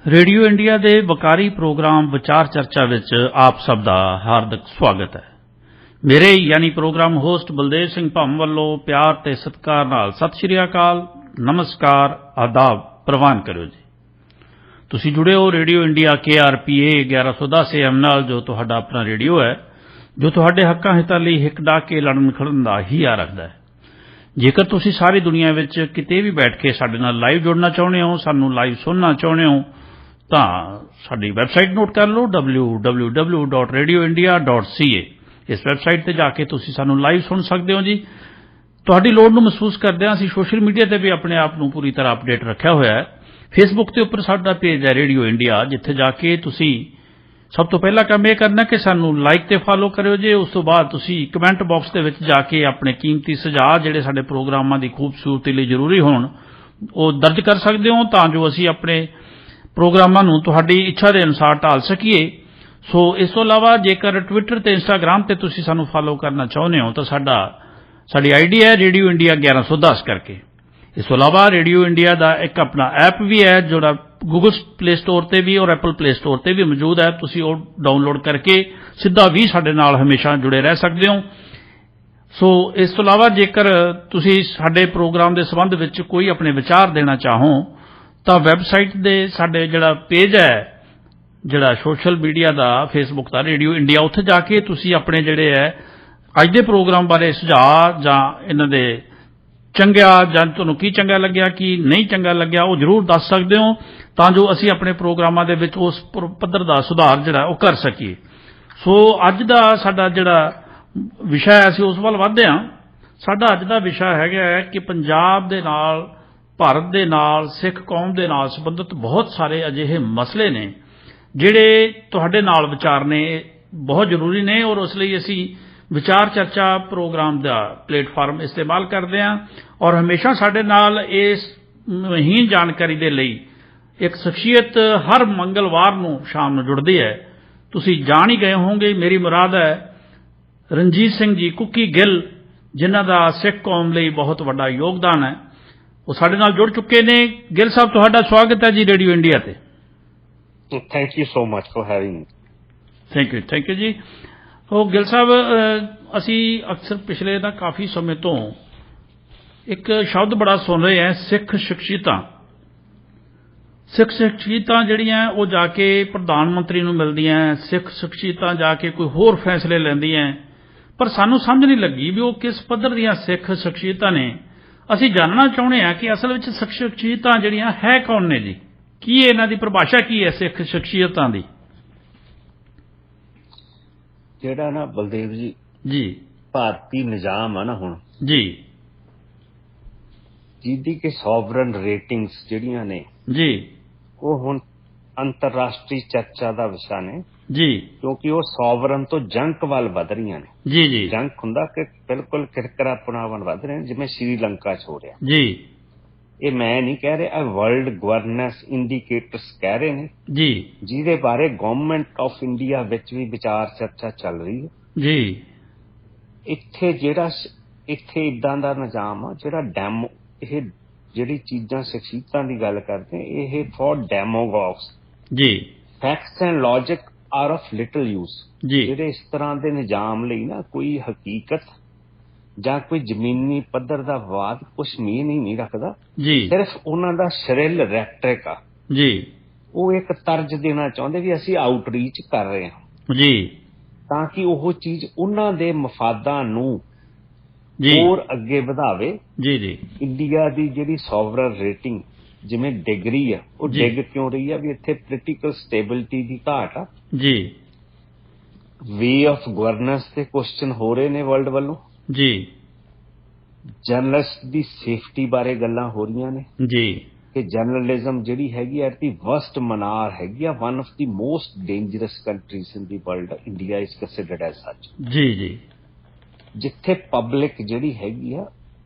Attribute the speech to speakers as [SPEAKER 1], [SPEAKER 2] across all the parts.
[SPEAKER 1] Radio India के Waqari programme विचार चर्चा विच आप सब का हार्दिक स्वागत है। मेरे यानी प्रोग्राम होस्ट बलदेव सिंह भंम वालों प्यार ते सत्कार नाल सत श्री अकाल, नमस्कार, आदाब प्रवान करो जी। तुसी जुड़े हो रेडियो इंडिया KRPA 1110 AM नाल, जो तुहाडा अपना रेडियो है, जो तुहाडे हक्कां हितां लई हिक डा के लड़न खड़न दा हिया रखदा है। जेकर तुसी सारी दुनिया विच किते भी बैठ के साडे नाल लाइव जुड़ना चाहुंदे हो, सानू लाइव सुनना चाहुंदे हो, ਤਾਂ ਸਾਡੀ ਵੈਬਸਾਈਟ ਨੋਟ ਕਰ ਲਓ www.radioindia.ca। ਇਸ ਵੈਬਸਾਈਟ ਤੇ ਜਾ ਕੇ ਤੁਸੀਂ ਸਾਨੂੰ ਲਾਈਵ ਸੁਣ ਸਕਦੇ ਹੋ ਜੀ। ਤੁਹਾਡੀ ਲੋੜ ਨੂੰ ਮਹਿਸੂਸ ਕਰਦੇ ਹਾਂ ਅਸੀਂ ਸੋਸ਼ਲ ਮੀਡੀਆ ਤੇ ਵੀ ਆਪਣੇ ਆਪ ਨੂੰ ਪੂਰੀ ਤਰ੍ਹਾਂ ਅਪਡੇਟ ਰੱਖਿਆ ਹੋਇਆ ਹੈ। ਫੇਸਬੁੱਕ ਤੇ ਉੱਪਰ ਸਾਡਾ ਪੇਜ ਹੈ ਰੇਡੀਓ ਇੰਡੀਆ, ਜਿੱਥੇ ਜਾ ਕੇ ਤੁਸੀਂ ਸਭ ਤੋਂ ਪਹਿਲਾ ਕੰਮ ਇਹ ਕਰਨਾ ਕਿ ਸਾਨੂੰ ਲਾਈਕ ਤੇ ਫਾਲੋ ਕਰਿਓ ਜੀ। ਉਸ ਤੋਂ ਬਾਅਦ ਤੁਸੀਂ ਕਮੈਂਟ ਬਾਕਸ ਦੇ ਵਿੱਚ ਜਾ ਕੇ ਆਪਣੇ ਕੀਮਤੀ ਸੁਝਾਅ ਜਿਹੜੇ ਸਾਡੇ ਪ੍ਰੋਗਰਾਮਾਂ ਦੀ ਖੂਬਸੂਰਤੀ ਲਈ ਜ਼ਰੂਰੀ ਹੋਣ ਉਹ ਦਰਜ ਕਰ ਸਕਦੇ ਹੋ, ਤਾਂ ਜੋ ਅਸੀਂ ਆਪਣੇ प्रोग्रामां नूं तुहाडी इच्छा के अनुसार ढाल सकीए। सो इस तो इलावा जेकर ट्विटर ते इंस्टाग्राम ते तुसीं सानू फॉलो करना चाहुंदे हो तो साडी आईडी है रेडियो इंडिया 1110 करके। इस तो इलावा रेडियो इंडिया का एक अपना ऐप भी है जोड़ा गूगल प्ले स्टोर ते भी और एप्पल प्ले स्टोर ते भी मौजूद है। तुसीं वो डाउनलोड करके सीधा भी साडे नाल हमेशा जुड़े रह सकते हो। सो इस तो इलावा जेकर तुसीं साडे प्रोग्राम के संबंध विच कोई अपने विचार देना चाहो ਤਾਂ ਵੈਬਸਾਈਟ ਦੇ ਸਾਡੇ ਜਿਹੜਾ ਪੇਜ ਹੈ ਜਿਹੜਾ ਸੋਸ਼ਲ ਮੀਡੀਆ ਦਾ ਫੇਸਬੁੱਕ ਦਾ ਰੇਡੀਓ ਇੰਡੀਆ, ਉੱਥੇ ਜਾ ਕੇ ਤੁਸੀਂ ਆਪਣੇ ਜਿਹੜੇ ਹੈ ਅੱਜ ਦੇ ਪ੍ਰੋਗਰਾਮ ਬਾਰੇ ਸੁਝਾਅ ਜਾਂ ਇਹਨਾਂ ਦੇ ਚੰਗਾ ਜਾਂ ਤੁਹਾਨੂੰ ਕੀ ਚੰਗਾ ਲੱਗਿਆ ਕੀ ਨਹੀਂ ਚੰਗਾ ਲੱਗਿਆ ਉਹ ਜ਼ਰੂਰ ਦੱਸ ਸਕਦੇ ਹੋ, ਤਾਂ ਜੋ ਅਸੀਂ ਆਪਣੇ ਪ੍ਰੋਗਰਾਮਾਂ ਦੇ ਵਿੱਚ ਉਸ ਪੱਧਰ ਦਾ ਸੁਧਾਰ ਜਿਹੜਾ ਉਹ ਕਰ ਸਕੀਏ। ਸੋ ਅੱਜ ਦਾ ਸਾਡਾ ਜਿਹੜਾ ਵਿਸ਼ਾ ਹੈ ਅਸੀਂ ਉਸ ਵੱਲ ਵਧਦੇ ਹਾਂ। ਸਾਡਾ ਅੱਜ ਦਾ ਵਿਸ਼ਾ ਹੈਗਾ ਕਿ ਪੰਜਾਬ ਦੇ ਨਾਲ ਭਾਰਤ ਦੇ ਨਾਲ ਸਿੱਖ ਕੌਮ ਦੇ ਨਾਲ ਸੰਬੰਧਿਤ ਬਹੁਤ ਸਾਰੇ ਅਜਿਹੇ ਮਸਲੇ ਨੇ ਜਿਹੜੇ ਤੁਹਾਡੇ ਨਾਲ ਵਿਚਾਰਨੇ ਬਹੁਤ ਜ਼ਰੂਰੀ ਨੇ, ਔਰ ਉਸ ਲਈ ਅਸੀਂ ਵਿਚਾਰ ਚਰਚਾ ਪ੍ਰੋਗਰਾਮ ਦਾ ਪਲੇਟਫਾਰਮ ਇਸਤੇਮਾਲ ਕਰਦੇ ਹਾਂ। ਔਰ ਹਮੇਸ਼ਾ ਸਾਡੇ ਨਾਲ ਇਸ ਮਹੀਨ ਜਾਣਕਾਰੀ ਦੇ ਲਈ ਇੱਕ ਸ਼ਖਸੀਅਤ ਹਰ ਮੰਗਲਵਾਰ ਨੂੰ ਸ਼ਾਮ ਨੂੰ ਜੁੜਦੀ ਹੈ। ਤੁਸੀਂ ਜਾਣ ਹੀ ਗਏ ਹੋਵੋਗੇ, ਮੇਰੀ ਮੁਰਾਦ ਹੈ ਰਣਜੀਤ ਸਿੰਘ ਜੀ ਕੁੱਕੀ ਗਿੱਲ, ਜਿਨ੍ਹਾਂ ਦਾ ਸਿੱਖ ਕੌਮ ਲਈ ਬਹੁਤ ਵੱਡਾ ਯੋਗਦਾਨ ਹੈ। ਉਹ ਸਾਡੇ ਨਾਲ ਜੁੜ ਚੁੱਕੇ ਨੇ। ਗਿੱਲ ਸਾਹਿਬ, ਤੁਹਾਡਾ ਸਵਾਗਤ ਹੈ ਜੀ ਰੇਡੀਓ ਇੰਡੀਆ ਤੇ।
[SPEAKER 2] Thank you so much for having me.
[SPEAKER 1] Thank you ਜੀ। ਉਹ ਗਿੱਲ ਸਾਹਿਬ, ਅਸੀਂ ਅਕਸਰ ਪਿਛਲੇ ਤਾਂ ਕਾਫੀ ਸਮੇਂ ਤੋਂ ਇੱਕ ਸ਼ਬਦ ਬੜਾ ਸੁਣ ਰਹੇ ਹਾਂ, ਸਿੱਖ ਸ਼ਖਸੀਅਤਾਂ। ਸਿੱਖ ਸ਼ਖਸੀਅਤਾਂ ਜਿਹੜੀਆਂ ਉਹ ਜਾ ਕੇ ਪ੍ਰਧਾਨ ਮੰਤਰੀ ਨੂੰ ਮਿਲਦੀਆਂ, ਸਿੱਖ ਸ਼ਖਸੀਅਤਾਂ ਜਾ ਕੇ ਕੋਈ ਹੋਰ ਫੈਸਲੇ ਲੈਂਦੀਆਂ, ਪਰ ਸਾਨੂੰ ਸਮਝ ਨਹੀਂ ਲੱਗੀ ਵੀ ਉਹ ਕਿਸ ਪੱਧਰ ਦੀਆਂ ਸਿੱਖ ਸ਼ਖਸੀਅਤਾਂ ਨੇ। ਅਸੀਂ ਜਾਣਨਾ ਚਾਹੁੰਦੇ ਹਾਂ ਕਿ ਅਸਲ ਵਿੱਚ ਸਿੱਖ ਸ਼ਖਸੀਅਤਾਂ ਜਿਹੜੀਆਂ ਹੈ ਕੌਣ ਨੇ ਜੀ, ਕੀ ਇਹਨਾਂ ਦੀ ਪਰਿਭਾਸ਼ਾ ਕੀ ਹੈ ਸਿੱਖ ਸ਼ਖਸੀਅਤਾਂ ਦੀ?
[SPEAKER 2] ਜਿਹੜਾ ਨਾ ਬਲਦੇਵ ਜੀ ਭਾਰਤੀ ਨਿਜ਼ਾਮ ਆ ਨਾ ਹੁਣ
[SPEAKER 1] ਜੀ,
[SPEAKER 2] ਜਿਹਦੀ ਕਿ ਸੋਵਰਨ ਰੇਟਿੰਗਸ ਜਿਹੜੀਆਂ ਨੇ
[SPEAKER 1] ਜੀ
[SPEAKER 2] ਉਹ ਹੁਣ ਅੰਤਰਰਾਸ਼ਟਰੀ ਚਰਚਾ ਦਾ ਵਿਸ਼ਾ ਨੇ
[SPEAKER 1] ਜੀ,
[SPEAKER 2] ਕਿਉਂਕਿ ਉਹ ਸੋਵਰਨ ਤੋਂ ਜੰਕ ਵੱਲ ਵਧ ਰਹੀਆਂ ਨੇ।
[SPEAKER 1] ਜੀ ਜੀ,
[SPEAKER 2] ਜੰਕ ਹੁੰਦਾ ਕਿ ਬਿਲਕੁਲ ਕਿਰਕਰਾਪਣਾ ਵੱਲ ਵਧ ਰਹੇ ਨੇ, ਜਿਵੇਂ ਸ਼੍ਰੀਲੰਕਾ 'ਚ ਹੋ ਰਿਹਾ
[SPEAKER 1] ਜੀ।
[SPEAKER 2] ਇਹ ਮੈਂ ਨਹੀਂ ਕਹਿ ਰਿਹਾ, ਵਰਲਡ ਗਵਰਨੈਂਸ ਇੰਡੀਕੇਟਰਸ ਕਹਿ ਰਹੇ ਨੇ
[SPEAKER 1] ਜੀ, ਜਿਹਦੇ
[SPEAKER 2] ਬਾਰੇ ਗਵਰਨਮੈਂਟ ਆਫ ਇੰਡੀਆ ਵਿੱਚ ਵੀ ਵਿਚਾਰ ਚਰਚਾ ਚੱਲ ਰਹੀ ਹੈ
[SPEAKER 1] ਜੀ।
[SPEAKER 2] ਇੱਥੇ ਇਦਾਂ ਦਾ ਨਿਜ਼ਾਮ ਆ ਜਿਹੜਾ ਇਹ ਜਿਹੜੀ ਚੀਜ਼ਾਂ ਸ਼ਖਸੀਅਤਾਂ ਦੀ ਗੱਲ ਕਰਦੇ ਇਹ ਫॉर ਡੈਮੋਗੋਗਸ
[SPEAKER 1] ਜੀ,
[SPEAKER 2] facts and logic are of little use. ਜਿਹੜੇ ਇਸ ਤਰ੍ਹਾਂ ਦੇ ਨਿਜ਼ਾਮ ਲਈ ਨਾ ਕੋਈ ਹਕੀਕਤ ਜਾਂ ਕੋਈ ਜ਼ਮੀਨੀ ਪੱਧਰ ਦਾ ਵਿਵਾਦ ਕੁਛ ਮੀਨ ਹੀ ਨਹੀਂ ਰੱਖਦਾ ਜੀ, ਸਿਰਫ ਉਹਨਾਂ ਦਾ ਸ਼ਰਿਲ ਰੈਟਰਿਕ ਆ ਜੀ। ਉਹ ਇੱਕ ਤਰਜ ਦੇਣਾ ਚਾਹੁੰਦੇ ਵੀ ਅਸੀਂ ਆਊਟਰੀਚ ਕਰ ਰਹੇ ਹਾਂ ਜੀ, ਤਾਂ ਕਿ ਉਹ ਚੀਜ਼ ਉਹਨਾਂ ਦੇ ਮਫਾਦਾਂ ਨੂੰ ਹੋਰ ਅੱਗੇ ਵਧਾਵੇ ਜੀ। ਜੀ ਇੰਡੀਆ ਦੀ ਜਿਹੜੀ ਸੋਵਰਨ ਰੇਟਿੰਗ ਜਿਵੇਂ ਡਿੱਗ ਰਹੀ ਆ, ਉਹ ਡਿੱਗ ਕਿਉਂ ਰਹੀ ਆ ਵੀ ਇੱਥੇ ਪੋਲੀਟੀਕਲ ਸਟੇਬਿਲਿਟੀ ਦੀ ਘਾਟ ਆ ਜੀ। ਵੇ ਆਫ ਗਵਰਨੈਂਸ ਤੇ ਕੁਐਸਚਨ ਹੋ ਰਹੇ ਨੇ ਵਰਲਡ ਵੱਲੋਂ ਜੀ। ਜਰਨਲਿਸਟ ਦੀ ਸੇਫਟੀ ਬਾਰੇ ਗੱਲਾਂ ਹੋ ਰਹੀਆਂ ਨੇ ਜੀ, ਕਿ ਜਰਨਲਿਜ਼ਮ ਜਿਹੜੀ ਹੈਗੀ ਐਟ ਦੀ ਵਰਸਟ ਮਨਾਰ ਹੈਗੀ ਆ। One of the most dangerous countries in the world, India is considered as such ਜੀ ਜੀ। ਜਿੱਥੇ ਪਬਲਿਕ ਜਿਹੜੀ ਹੈਗੀ ਆ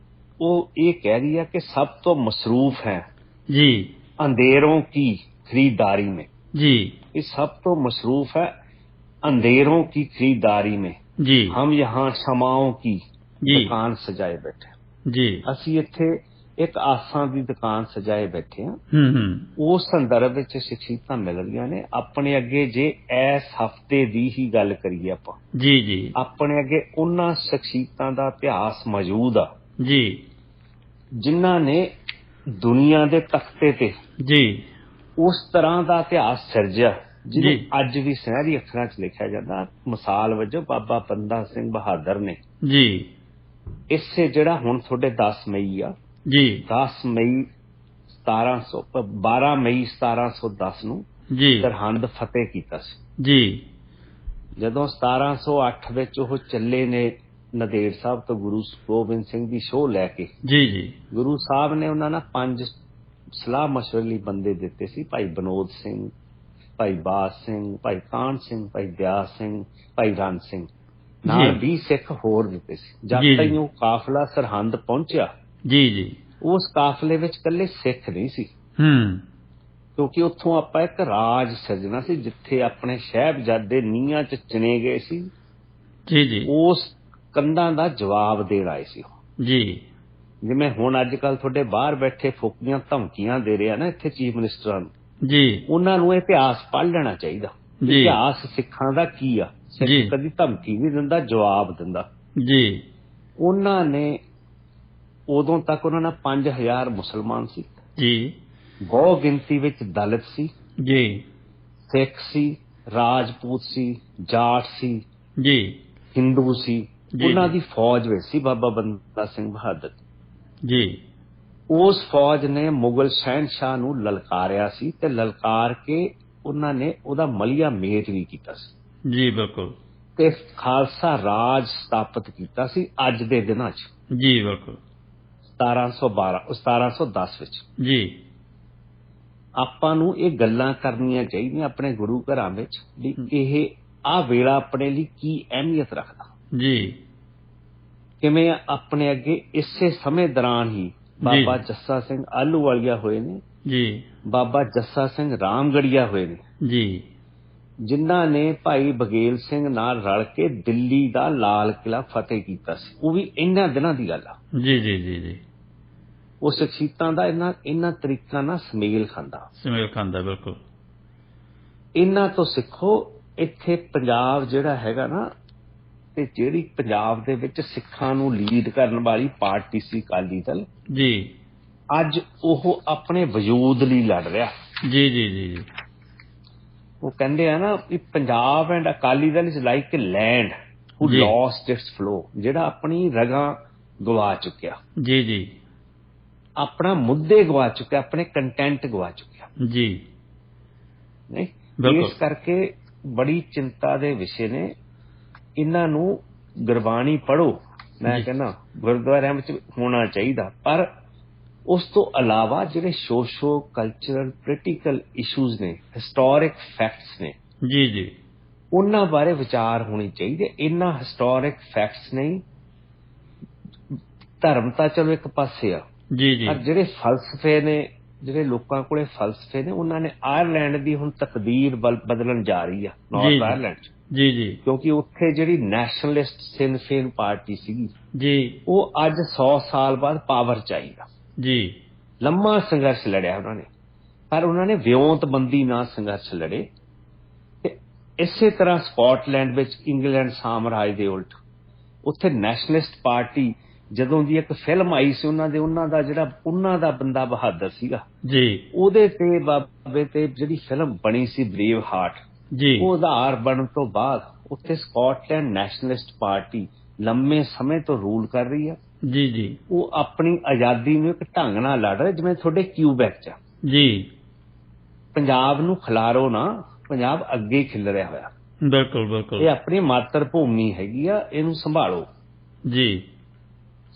[SPEAKER 2] ਉਹ ਇਹ ਕਹਿ ਰਹੀ ਆ ਕਿ ਸਭ ਤੋਂ ਮਸਰੂਫ ਹੈ जी, अंधेरों की खरीदारी में जी। ये सब तो मसरूफ है अंधेरों की खरीदारी में जी। हम यहाँ क्षमाओं की दुकान सजाए बैठे जी। असी इत्थे ਇੱਕ ਆਸਾਂ ਦੀ ਦੁਕਾਨ ਸਜਾਏ ਬੈਠੇ ਆ। ਉਸ ਸੰਦਰਭ ਵਿੱਚ ਸ਼ਖਸੀਅਤਾਂ ਮਿਲ ਰਹੀਆਂ ਨੇ ਆਪਣੇ ਅੱਗੇ। ਜੇ ਇਸ ਹਫ਼ਤੇ ਦੀ ਹੀ ਗੱਲ ਕਰੀਏ ਆਪਾਂ ਜੀ ਆਪਣੇ ਅੱਗੇ ਉਹਨਾਂ ਸ਼ਖਸੀਅਤਾਂ ਦਾ ਇਤਿਹਾਸ ਮੌਜੂਦ ਆ ਜੀ ਜਿਨ੍ਹਾਂ ਨੇ ਦੁਨੀਆ ਦੇ ਤਖਤੇ ਤੇ ਜੀ ਉਸ ਤਰ੍ਹਾਂ ਦਾ ਇਤਿਹਾਸ ਸਿਰਜਿਆ ਜਿਹਨੂੰ ਅੱਜ ਵੀ ਸੁਨਹਿਰੀ ਅੱਖਰਾਂ 'ਚ ਲਿਖਿਆ ਜਾਂਦਾ। ਮਿਸਾਲ ਵਜੋਂ ਬਾਬਾ ਬੰਦਾ ਸਿੰਘ ਬਹਾਦਰ ਨੇ ਜੀ ਇਸੇ ਜਿਹੜਾ ਹੁਣ ਤੁਹਾਡੇ 10 ਮਈ ਆ ਜੀ 10 ਮਈ 12 ਮਈ 1710 ਨੂੰ ਜੀ ਸਰਹੰਦ ਫਤਿਹ ਕੀਤਾ ਸੀ ਜੀ। ਜਦੋਂ 1708 ਵਿੱਚ ਉਹ ਚੱਲੇ ਨੇ ਨੰਦੇੜ ਸਾਹਿਬ ਤੋਂ ਗੁਰੂ ਗੋਬਿੰਦ ਸਿੰਘ ਦੀ ਸਹੁੰ ਲੈ ਕੇ ਜੀ ਗੁਰੂ ਸਾਹਿਬ ਨੇ ਉਹਨਾਂ ਨਾਲ 5 ਸਲਾਹ ਮਸ਼ਵਰੇ ਲਈ ਬੰਦੇ ਦਿੱਤੇ ਸੀ। ਭਾਈ ਵਿਨੋਦ ਸਿੰਘ, ਭਾਈ ਬਾਜ ਸਿੰਘ, ਭਾਈ ਕਾਹਨ ਸਿੰਘ, ਭਾਈ ਦਿਆਲ ਸਿੰਘ, ਭਾਈ ਰਣ ਸਿੰਘ ਨਾਲ 20 ਸਿੱਖ ਹੋਰ ਦਿੱਤੇ ਸੀ। ਜਦ ਤਾਈਂ ਉਹ ਕਾਫਲਾ ਸਰਹੰਦ ਪਹੁੰਚਿਆ ਜੀ ਉਸ ਕਾਫਲੇ ਵਿੱਚ ਇਕੱਲੇ ਸਿੱਖ ਨਹੀਂ ਸੀ ਕਿਉਂਕਿ ਉੱਥੋਂ ਆਪਾਂ ਇੱਕ ਰਾਜ ਸਿਰਜਣਾ ਸੀ ਜਿੱਥੇ ਆਪਣੇ ਸਾਹਿਬਜ਼ਾਦੇ ਨੀਹਾਂ 'ਚ ਚਿਣੇ ਗਏ ਸੀ ਜੀ ਉਸ ਕੰਧਾਂ ਦਾ ਜਵਾਬ ਦੇਣ ਆਏ ਸੀ ਜੀ। ਜਿਵੇਂ ਹੁਣ ਅੱਜ ਕੱਲ੍ਹ ਤੁਹਾਡੇ ਬਾਹਰ ਬੈਠੇ ਫੋਕੀਆਂ ਧਮਕੀਆਂ ਦੇ ਰਿਹਾ ਨਾ ਇੱਥੇ ਚੀਫ ਮਿਨਿਸਟਰਾਂ ਨੂੰ ਜੀ ਉਹਨਾਂ ਨੂੰ ਇਤਿਹਾਸ ਪੜ੍ਹ ਲੈਣਾ ਚਾਹੀਦਾ। ਇਤਿਹਾਸ ਸਿੱਖਾਂ ਦਾ ਕੀ ਆ? ਸਿੱਖ ਕਦੀ ਧਮਕੀ ਨਹੀਂ ਦਿੰਦਾ, ਜਵਾਬ ਦਿੰਦਾ ਜੀ। ਉਹਨਾਂ ਨੇ ਉਦੋਂ ਤੱਕ ਉਹਨਾਂ ਨਾਲ 5000 ਮੁਸਲਮਾਨ ਸੀ ਜੀ ਬਹੁ ਗਿਣਤੀ ਵਿੱਚ ਦਲਿਤ ਸੀ ਜੀ ਸਿੱਖ ਸੀ ਰਾਜਪੂਤ ਸੀ ਜਾਟ ਸੀ ਜੀ ਹਿੰਦੂ ਸੀ ਉਹਨਾਂ ਦੀ ਫੌਜ ਵਿੱਚ ਸੀ ਬਾਬਾ ਬੰਦਾ ਸਿੰਘ ਬਹਾਦਰ ਜੀ। ਉਸ ਫੌਜ ਨੇ ਮੁਗਲ ਸ਼ਹਿਨਸ਼ਾਹ ਨੂੰ ਲਲਕਾਰਿਆ ਸੀ ਤੇ ਲਲਕਾਰ ਕੇ ਉਹਨਾਂ ਨੇ ਉਹਦਾ ਮਲੀਆ ਮੇਟ ਵੀ ਕੀਤਾ ਸੀ ਜੀ ਬਿਲਕੁਲ ਤੇ ਖਾਲਸਾ ਰਾਜ ਸਥਾਪਿਤ ਕੀਤਾ ਸੀ ਅੱਜ ਦੇ ਦਿਨਾਂ 'ਚ ਜੀ ਬਿਲਕੁਲ 1710 ਵਿੱਚ ਜੀ। ਆਪਾਂ ਨੂੰ ਇਹ ਗੱਲਾਂ ਕਰਨੀਆਂ ਚਾਹੀਦੀਆਂ ਆਪਣੇ ਗੁਰੂ ਘਰਾਂ ਵਿੱਚ ਵੀ ਇਹ ਆਹ ਵੇਲਾ ਆਪਣੇ ਲਈ ਕੀ ਅਹਿਮੀਅਤ ਰੱਖਦਾ ਜੀ। ਕਿਵੇਂ ਆਪਣੇ ਅੱਗੇ ਇਸੇ ਸਮੇਂ ਦੌਰਾਨ ਹੀ ਬਾਬਾ ਜੱਸਾ ਸਿੰਘ ਆਹਲੂਵਾਲੀਆ ਹੋਏ ਨੇ ਜੀ ਬਾਬਾ ਜੱਸਾ ਸਿੰਘ ਰਾਮਗੜੀਆ ਹੋਏ ਨੇ ਜੀ ਜਿਨ੍ਹਾਂ ਨੇ ਭਾਈ ਬਗੇਲ ਸਿੰਘ ਨਾਲ ਰਲ ਕੇ ਦਿੱਲੀ ਦਾ ਲਾਲ ਕਿਲ੍ਹਾ ਫਤਿਹ ਕੀਤਾ ਸੀ। ਉਹ ਵੀ ਇਹਨਾਂ ਦਿਨਾਂ ਦੀ ਗੱਲ ਆ ਜੀ ਜੀ ਜੀ ਜੀ। ਉਹ ਸ਼ਖਸੀਅਤਾਂ ਦਾ ਇਹਨਾਂ ਤਰੀਕਾਂ ਨਾਲ ਸੁਮੇਲ ਖਾਂਦਾ ਬਿਲਕੁਲ। ਇਹਨਾਂ ਤੋਂ ਸਿੱਖੋ। ਇੱਥੇ ਪੰਜਾਬ ਜਿਹੜਾ ਹੈਗਾ ਨਾ ਤੇ ਜਿਹੜੀ ਪੰਜਾਬ ਦੇ ਵਿੱਚ ਸਿੱਖਾਂ ਨੂੰ ਲੀਡ ਕਰਨ ਵਾਲੀ ਪਾਰਟੀ ਸੀ ਅਕਾਲੀ ਦਲ ਜੀ ਅੱਜ ਉਹ ਆਪਣੇ ਵਜੂਦ ਲਈ ਲੜ ਰਿਹਾ ਜੀ ਜੀ ਜੀ। ਉਹ ਕਹਿੰਦੇ ਆ ਨਾ ਵੀ Punjab and Akali Dal is like a land who lost its flow ਜਿਹੜਾ ਆਪਣੀ ਰਗਾਂ ਗਵਾ ਚੁੱਕਿਆ ਜੀ ਜੀ ਆਪਣਾ ਮੁੱਦੇ ਗਵਾ ਚੁੱਕਿਆ ਆਪਣੇ ਕੰਟੈਂਟ ਗਵਾ ਚੁੱਕਿਆ ਜੀ ਨਹੀਂ। ਇਸ ਕਰਕੇ ਬੜੀ ਚਿੰਤਾ ਦੇ ਵਿਸ਼ੇ ਨੇ। ਇਹਨਾਂ ਨੂੰ ਗੁਰਬਾਣੀ ਪੜ੍ਹੋ ਮੈਂ ਕਹਿੰਦਾ ਗੁਰਦੁਆਰਿਆਂ ਵਿੱਚ ਹੋਣਾ ਚਾਹੀਦਾ ਪਰ ਉਸ ਤੋਂ ਇਲਾਵਾ ਜਿਹੜੇ ਸੋਸ਼ੋ ਕਲਚਰਲ ਪੋਲੀਟੀਕਲ ਇਸ਼ੂਜ਼ ਨੇ ਹਿਸਟੋਰਿਕ ਫੈਕਟਸ ਨੇ ਜੀ ਜੀ ਉਹਨਾਂ ਬਾਰੇ ਵਿਚਾਰ ਹੋਣੀ ਚਾਹੀਦੀ। ਇਹਨਾਂ ਹਿਸਟੋਰਿਕ ਫੈਕਟਸ ਨਹੀਂ ਧਰਮ ਤਾਂ ਚਲੋ ਇੱਕ ਪਾਸੇ ਆ ਜੀ ਜੀ ਪਰ ਜਿਹੜੇ ਫਲਸਫੇ ਨੇ ਜਿਹੜੇ ਲੋਕਾਂ ਕੋਲੇ ਫਲਸਫੇ ਨੇ ਉਹਨਾਂ ਨੇ ਆਇਰਲੈਂਡ ਦੀ ਹੁਣ ਤਕਦੀਰ ਬਦਲਣ ਜਾ ਰਹੀ ਆ ਨਾਰਥ ਆਇਰਲੈਂਡ 'ਚ ਜੀ ਜੀ ਕਿਉਂਕਿ ਉੱਥੇ ਜਿਹੜੀ ਨੈਸ਼ਨਲਿਸਟ ਸਿਨ ਫੇਨ ਪਾਰਟੀ ਸੀਗੀ ਜੀ ਉਹ ਅੱਜ 100 ਸਾਲ ਬਾਅਦ ਪਾਵਰ 'ਚ ਆਈ ਆ ਜੀ। ਲੰਮਾ ਸੰਘਰਸ਼ ਲੜਿਆ ਉਹਨਾਂ ਨੇ ਪਰ ਉਹਨਾਂ ਨੇ ਵਿਉਂਤਬੰਦੀ ਨਾਲ ਸੰਘਰਸ਼ ਲੜੇ ਤੇ ਇਸੇ ਤਰ੍ਹਾਂ ਸਕਾਟਲੈਂਡ ਵਿੱਚ ਇੰਗਲੈਂਡ ਸਾਮਰਾਜ ਦੇ ਉਲਟ ਉੱਥੇ ਨੈਸ਼ਨਲਿਸਟ ਪਾਰਟੀ ਜਦੋਂ ਦੀ ਇੱਕ ਫਿਲਮ ਆਈ ਸੀ ਉਹਨਾਂ ਦਾ ਬੰਦਾ ਬਹਾਦਰ ਸੀਗਾ ਜੀ ਉਹਦੇ ਤੇ ਬਾਬੇ ਤੇ ਜਿਹੜੀ ਫਿਲਮ ਬਣੀ ਸੀ ਬਰੇਵ ਹਾਰਟ ਜੀ ਉਹ ਆਧਾਰ ਬਣਨ ਤੋਂ ਬਾਅਦ ਉੱਥੇ ਸਕਾਟਲੈਂਡ ਨੈਸ਼ਨਲਿਸਟ ਪਾਰਟੀ ਲੰਮੇ ਸਮੇਂ ਤੋਂ ਰੂਲ ਕਰ ਰਹੀ ਆ ਜੀ ਜੀ। ਉਹ ਆਪਣੀ ਆਜ਼ਾਦੀ ਨੂੰ ਇੱਕ ਢੰਗ ਨਾਲ ਲੜ ਰਹੇ ਜਿਵੇਂ ਤੁਹਾਡੇ ਕਿਊਬੈਕ 'ਚ ਜੀ। ਪੰਜਾਬ ਨੂੰ ਖਿਲਾਰੋ ਨਾ ਪੰਜਾਬ ਅੱਗੇ ਖਿਲਰਿਆ ਹੋਇਆ ਬਿਲਕੁਲ ਬਿਲਕੁਲ। ਇਹ ਆਪਣੀ ਮਾਤਰ ਭੂਮੀ ਹੈਗੀ ਆ ਇਹਨੂੰ ਸੰਭਾਲੋ ਜੀ।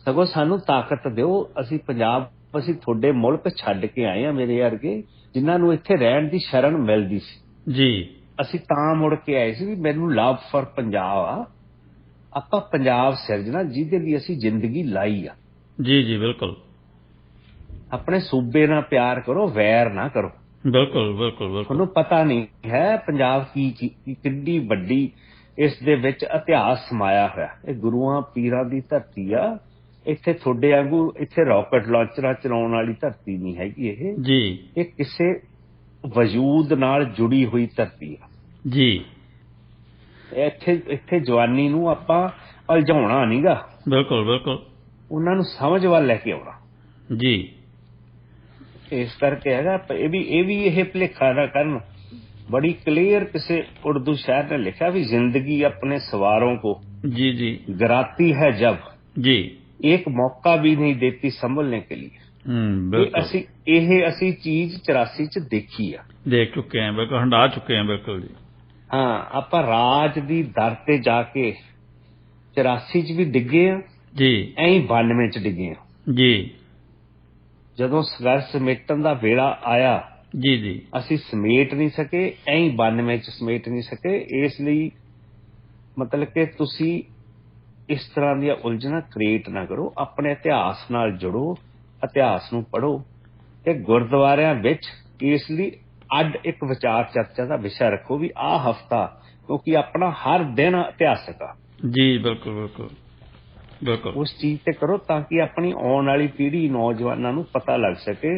[SPEAKER 2] ਸਗੋਂ ਸਾਨੂੰ ਤਾਕਤ ਦਿਓ। ਅਸੀਂ ਤੁਹਾਡੇ ਮੁਲਕ ਛੱਡ ਕੇ ਆਏ ਆ ਮੇਰੇ ਵਰਗੇ ਜਿਨ੍ਹਾਂ ਨੂੰ ਇੱਥੇ ਰਹਿਣ ਦੀ ਸ਼ਰਨ ਮਿਲਦੀ ਸੀ ਜੀ। ਅਸੀਂ ਤਾਂ ਮੁੜ ਕੇ ਆਏ ਸੀ ਵੀ ਮੈਨੂੰ ਲਵ ਫॉर ਪੰਜਾਬ ਆ। ਆਪਾਂ ਪੰਜਾਬ ਸਿਰਜਣਾ ਜਿਹਦੇ ਲਈ ਅਸੀਂ ਜ਼ਿੰਦਗੀ ਲਾਈ ਆ ਜੀ ਜੀ ਬਿਲਕੁਲ। ਆਪਣੇ ਸੂਬੇ ਨਾਲ ਪਿਆਰ ਕਰੋ ਵੈਰ ਨਾ ਕਰੋ ਬਿਲਕੁਲ ਬਿਲਕੁਲ। ਤੁਹਾਨੂੰ ਪਤਾ ਨਹੀਂ ਹੈ ਪੰਜਾਬ ਕੀ ਕਿੰਨੀ ਵੱਡੀ ਇਸ ਦੇ ਵਿੱਚ ਇਤਿਹਾਸ ਸਮਾਇਆ ਹੋਇਆ। ਇਹ ਗੁਰੂਆਂ ਪੀਰਾਂ ਦੀ ਧਰਤੀ ਆ। ਇੱਥੇ ਤੁਹਾਡੇ ਵਾਂਗੂ ਇੱਥੇ ਰਾਕਟ ਲਾਂਚਰਾਂ ਚਲਾਉਣ ਵਾਲੀ ਧਰਤੀ ਨਹੀਂ ਹੈਗੀ ਇਹ
[SPEAKER 1] ਜੀ।
[SPEAKER 2] ਇਹ ਕਿਸੇ ਵਜੂਦ ਨਾਲ ਜੁੜੀ ਹੋਈ ਧਰਤੀ ਆ
[SPEAKER 1] ਜੀ।
[SPEAKER 2] ਇੱਥੇ ਜਵਾਨੀ ਨੂੰ ਆਪਾਂ ਉਲਝਾਉਣਾ ਨਹੀਂਗਾ।
[SPEAKER 1] ਬਿਲਕੁਲ ਬਿਲਕੁਲ।
[SPEAKER 2] ਉਹਨਾਂ ਨੂੰ ਸਮਝ ਵੱਲ ਲੈ ਕੇ ਆਉਣਾ
[SPEAKER 1] ਜੀ।
[SPEAKER 2] ਇਸ ਕਰਕੇ ਹੈਗਾ ਇਹ ਭੁਲੇਖਾ ਨਾ ਕਰਨ। बड़ी क्लियर किसी उर्दू शायर ने लिखा भी जिंदगी अपने सवारों को
[SPEAKER 1] जी जी
[SPEAKER 2] गिराती है जब
[SPEAKER 1] जी
[SPEAKER 2] एक मौका भी नहीं देती संभलने के लिए। असी चीज 84 च देखी आ,
[SPEAKER 1] देख चुके हैं, बिल्कुल हंडा चुके हैं। बिल्कुल जी।
[SPEAKER 2] हाँ, आप राज दी दर ते जाके 84 च भी डिगे आ
[SPEAKER 1] जी,
[SPEAKER 2] ऐ 92 च डिगे आ
[SPEAKER 1] जी।
[SPEAKER 2] जदों संघर्ष समेटन दा वेला आया
[SPEAKER 1] जी जी
[SPEAKER 2] ਅਸੀਂ ਸਮੇਟ ਨਹੀਂ ਸਕੇ, ਐਂ 92 ਚ ਸਮੇਟ ਨਹੀਂ ਸਕੇ। ਇਸ ਲਈ ਮਤਲਬ ਕਿ ਤੁਸੀਂ ਇਸ ਤਰ੍ਹਾਂ ਦੀਆਂ ਉਲਝਣਾਂ ਕ੍ਰੀਏਟ ਨਾ ਕਰੋ, ਆਪਣੇ ਇਤਿਹਾਸ ਨਾਲ ਜੁੜੋ, ਇਤਿਹਾਸ ਨੂੰ ਪੜ੍ਹੋ ਤੇ ਗੁਰਦੁਆਰਿਆਂ ਵਿੱਚ ਇਸ ਲਈ ਅੱਡ ਇੱਕ ਵਿਚਾਰ ਚਰਚਾ ਦਾ ਵਿਸ਼ਾ ਰੱਖੋ ਵੀ ਆਹ ਹਫਤਾ, ਕਿਉਂਕਿ ਆਪਣਾ ਹਰ ਦਿਨ ਇਤਿਹਾਸਕ ਆ
[SPEAKER 1] ਜੀ। ਬਿਲਕੁਲ ਬਿਲਕੁਲ ਬਿਲਕੁਲ।
[SPEAKER 2] ਉਸ ਚੀਜ਼ ਤੇ ਕਰੋ ਤਾਂ ਕਿ ਆਪਣੀ ਆਉਣ ਵਾਲੀ ਪੀੜ੍ਹੀ ਨੌਜਵਾਨਾਂ ਨੂੰ ਪਤਾ ਲੱਗ ਸਕੇ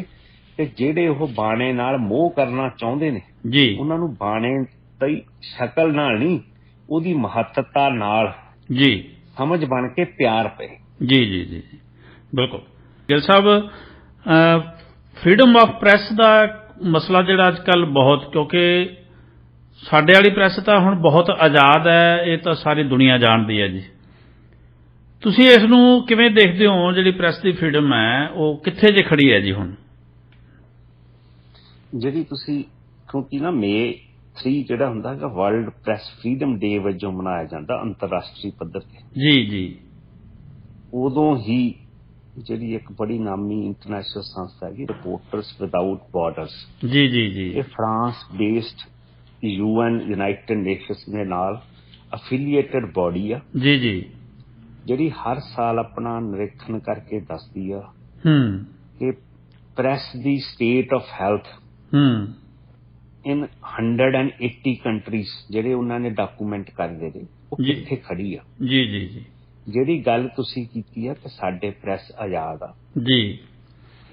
[SPEAKER 2] ਤੇ ਜਿਹੜੇ ਉਹ ਬਾਣੇ ਨਾਲ ਮੋਹ ਕਰਨਾ ਚਾਹੁੰਦੇ ਨੇ
[SPEAKER 1] ਜੀ, ਉਹਨਾਂ
[SPEAKER 2] ਨੂੰ ਬਾਣੇ ਦੀ ਸ਼ਕਲ ਨਾਲ ਨਹੀਂ, ਉਹਦੀ ਮਹੱਤਤਾ ਨਾਲ
[SPEAKER 1] ਜੀ
[SPEAKER 2] ਸਮਝ ਬਣ ਕੇ ਪਿਆਰ ਪਏ।
[SPEAKER 1] ਜੀ ਜੀ ਜੀ ਬਿਲਕੁਲ। ਗਿੱਲ ਸਾਹਿਬ, ਫਰੀडम ਆਫ ਪ੍ਰੈਸ ਦਾ ਮਸਲਾ ਜਿਹੜਾ ਅੱਜ ਕੱਲ੍ਹ ਬਹੁਤ, ਕਿਉਂਕਿ ਸਾਡੇ ਵਾਲੀ ਪ੍ਰੈਸ ਤਾਂ ਹੁਣ ਬਹੁਤ ਆਜ਼ਾਦ ਹੈ, ਇਹ ਤਾਂ ਸਾਰੀ ਦੁਨੀਆ ਜਾਣਦੀ ਹੈ ਜੀ। ਤੁਸੀਂ ਇਸ ਨੂੰ ਕਿਵੇਂ ਦੇਖਦੇ ਹੋ? ਜਿਹੜੀ ਪ੍ਰੈਸ ਦੀ ਫਰੀडम ਹੈ ਉਹ ਕਿੱਥੇ ਜੇ ਖੜੀ ਹੈ ਜੀ ਹੁਣ?
[SPEAKER 2] ਜਿਹੜੀ ਤੁਸੀਂ, ਕਿਉਂਕਿ ਨਾ May 3 ਜਿਹੜਾ ਹੁੰਦਾ ਹੈਗਾ ਵਰਲਡ ਪ੍ਰੈਸ ਫਰੀडम ਡੇ ਵਜੋਂ ਮਨਾਇਆ ਜਾਂਦਾ ਅੰਤਰਰਾਸ਼ਟਰੀ ਪੱਧਰ ਤੇ।
[SPEAKER 1] ਜੀ ਜੀ।
[SPEAKER 2] ਉਦੋਂ ਹੀ ਜਿਹੜੀ ਇੱਕ ਬੜੀ ਨਾਮੀ ਇੰਟਰਨੈਸ਼ਨਲ ਸੰਸਥਾ ਹੈਗੀ ਰਿਪੋਰਟਰਸ ਵਿਦਆਊਟ ਬਾਰਡਰਸ,
[SPEAKER 1] ਜੀ ਜੀ ਜੀ,
[SPEAKER 2] ਇਹ France based UN United nations ਦੇ ਨਾਲ ਅਫੀਲੀਏਟਡ ਬਾਡੀ ਆ
[SPEAKER 1] ਜੀ ਜੀ,
[SPEAKER 2] ਜਿਹੜੀ ਹਰ ਸਾਲ ਆਪਣਾ ਨਿਰੀਖਣ ਕਰਕੇ ਦੱਸਦੀ ਆ ਕਿ press the state of health in 180 countries ਜਿਹੜੇ ਉਹਨਾਂ ਨੇ ਡਾਕੂਮੈਂਟ ਕਰਦੇ ਨੇ ਉਹ ਕਿੱਥੇ ਖੜੀ ਆ।
[SPEAKER 1] ਜੀ ਜੀ ਜੀ।
[SPEAKER 2] ਜਿਹੜੀ ਗੱਲ ਤੁਸੀਂ ਕੀਤੀ ਆ ਕਿ ਸਾਡੇ ਪ੍ਰੈਸ ਆਜ਼ਾਦ ਆ
[SPEAKER 1] ਜੀ,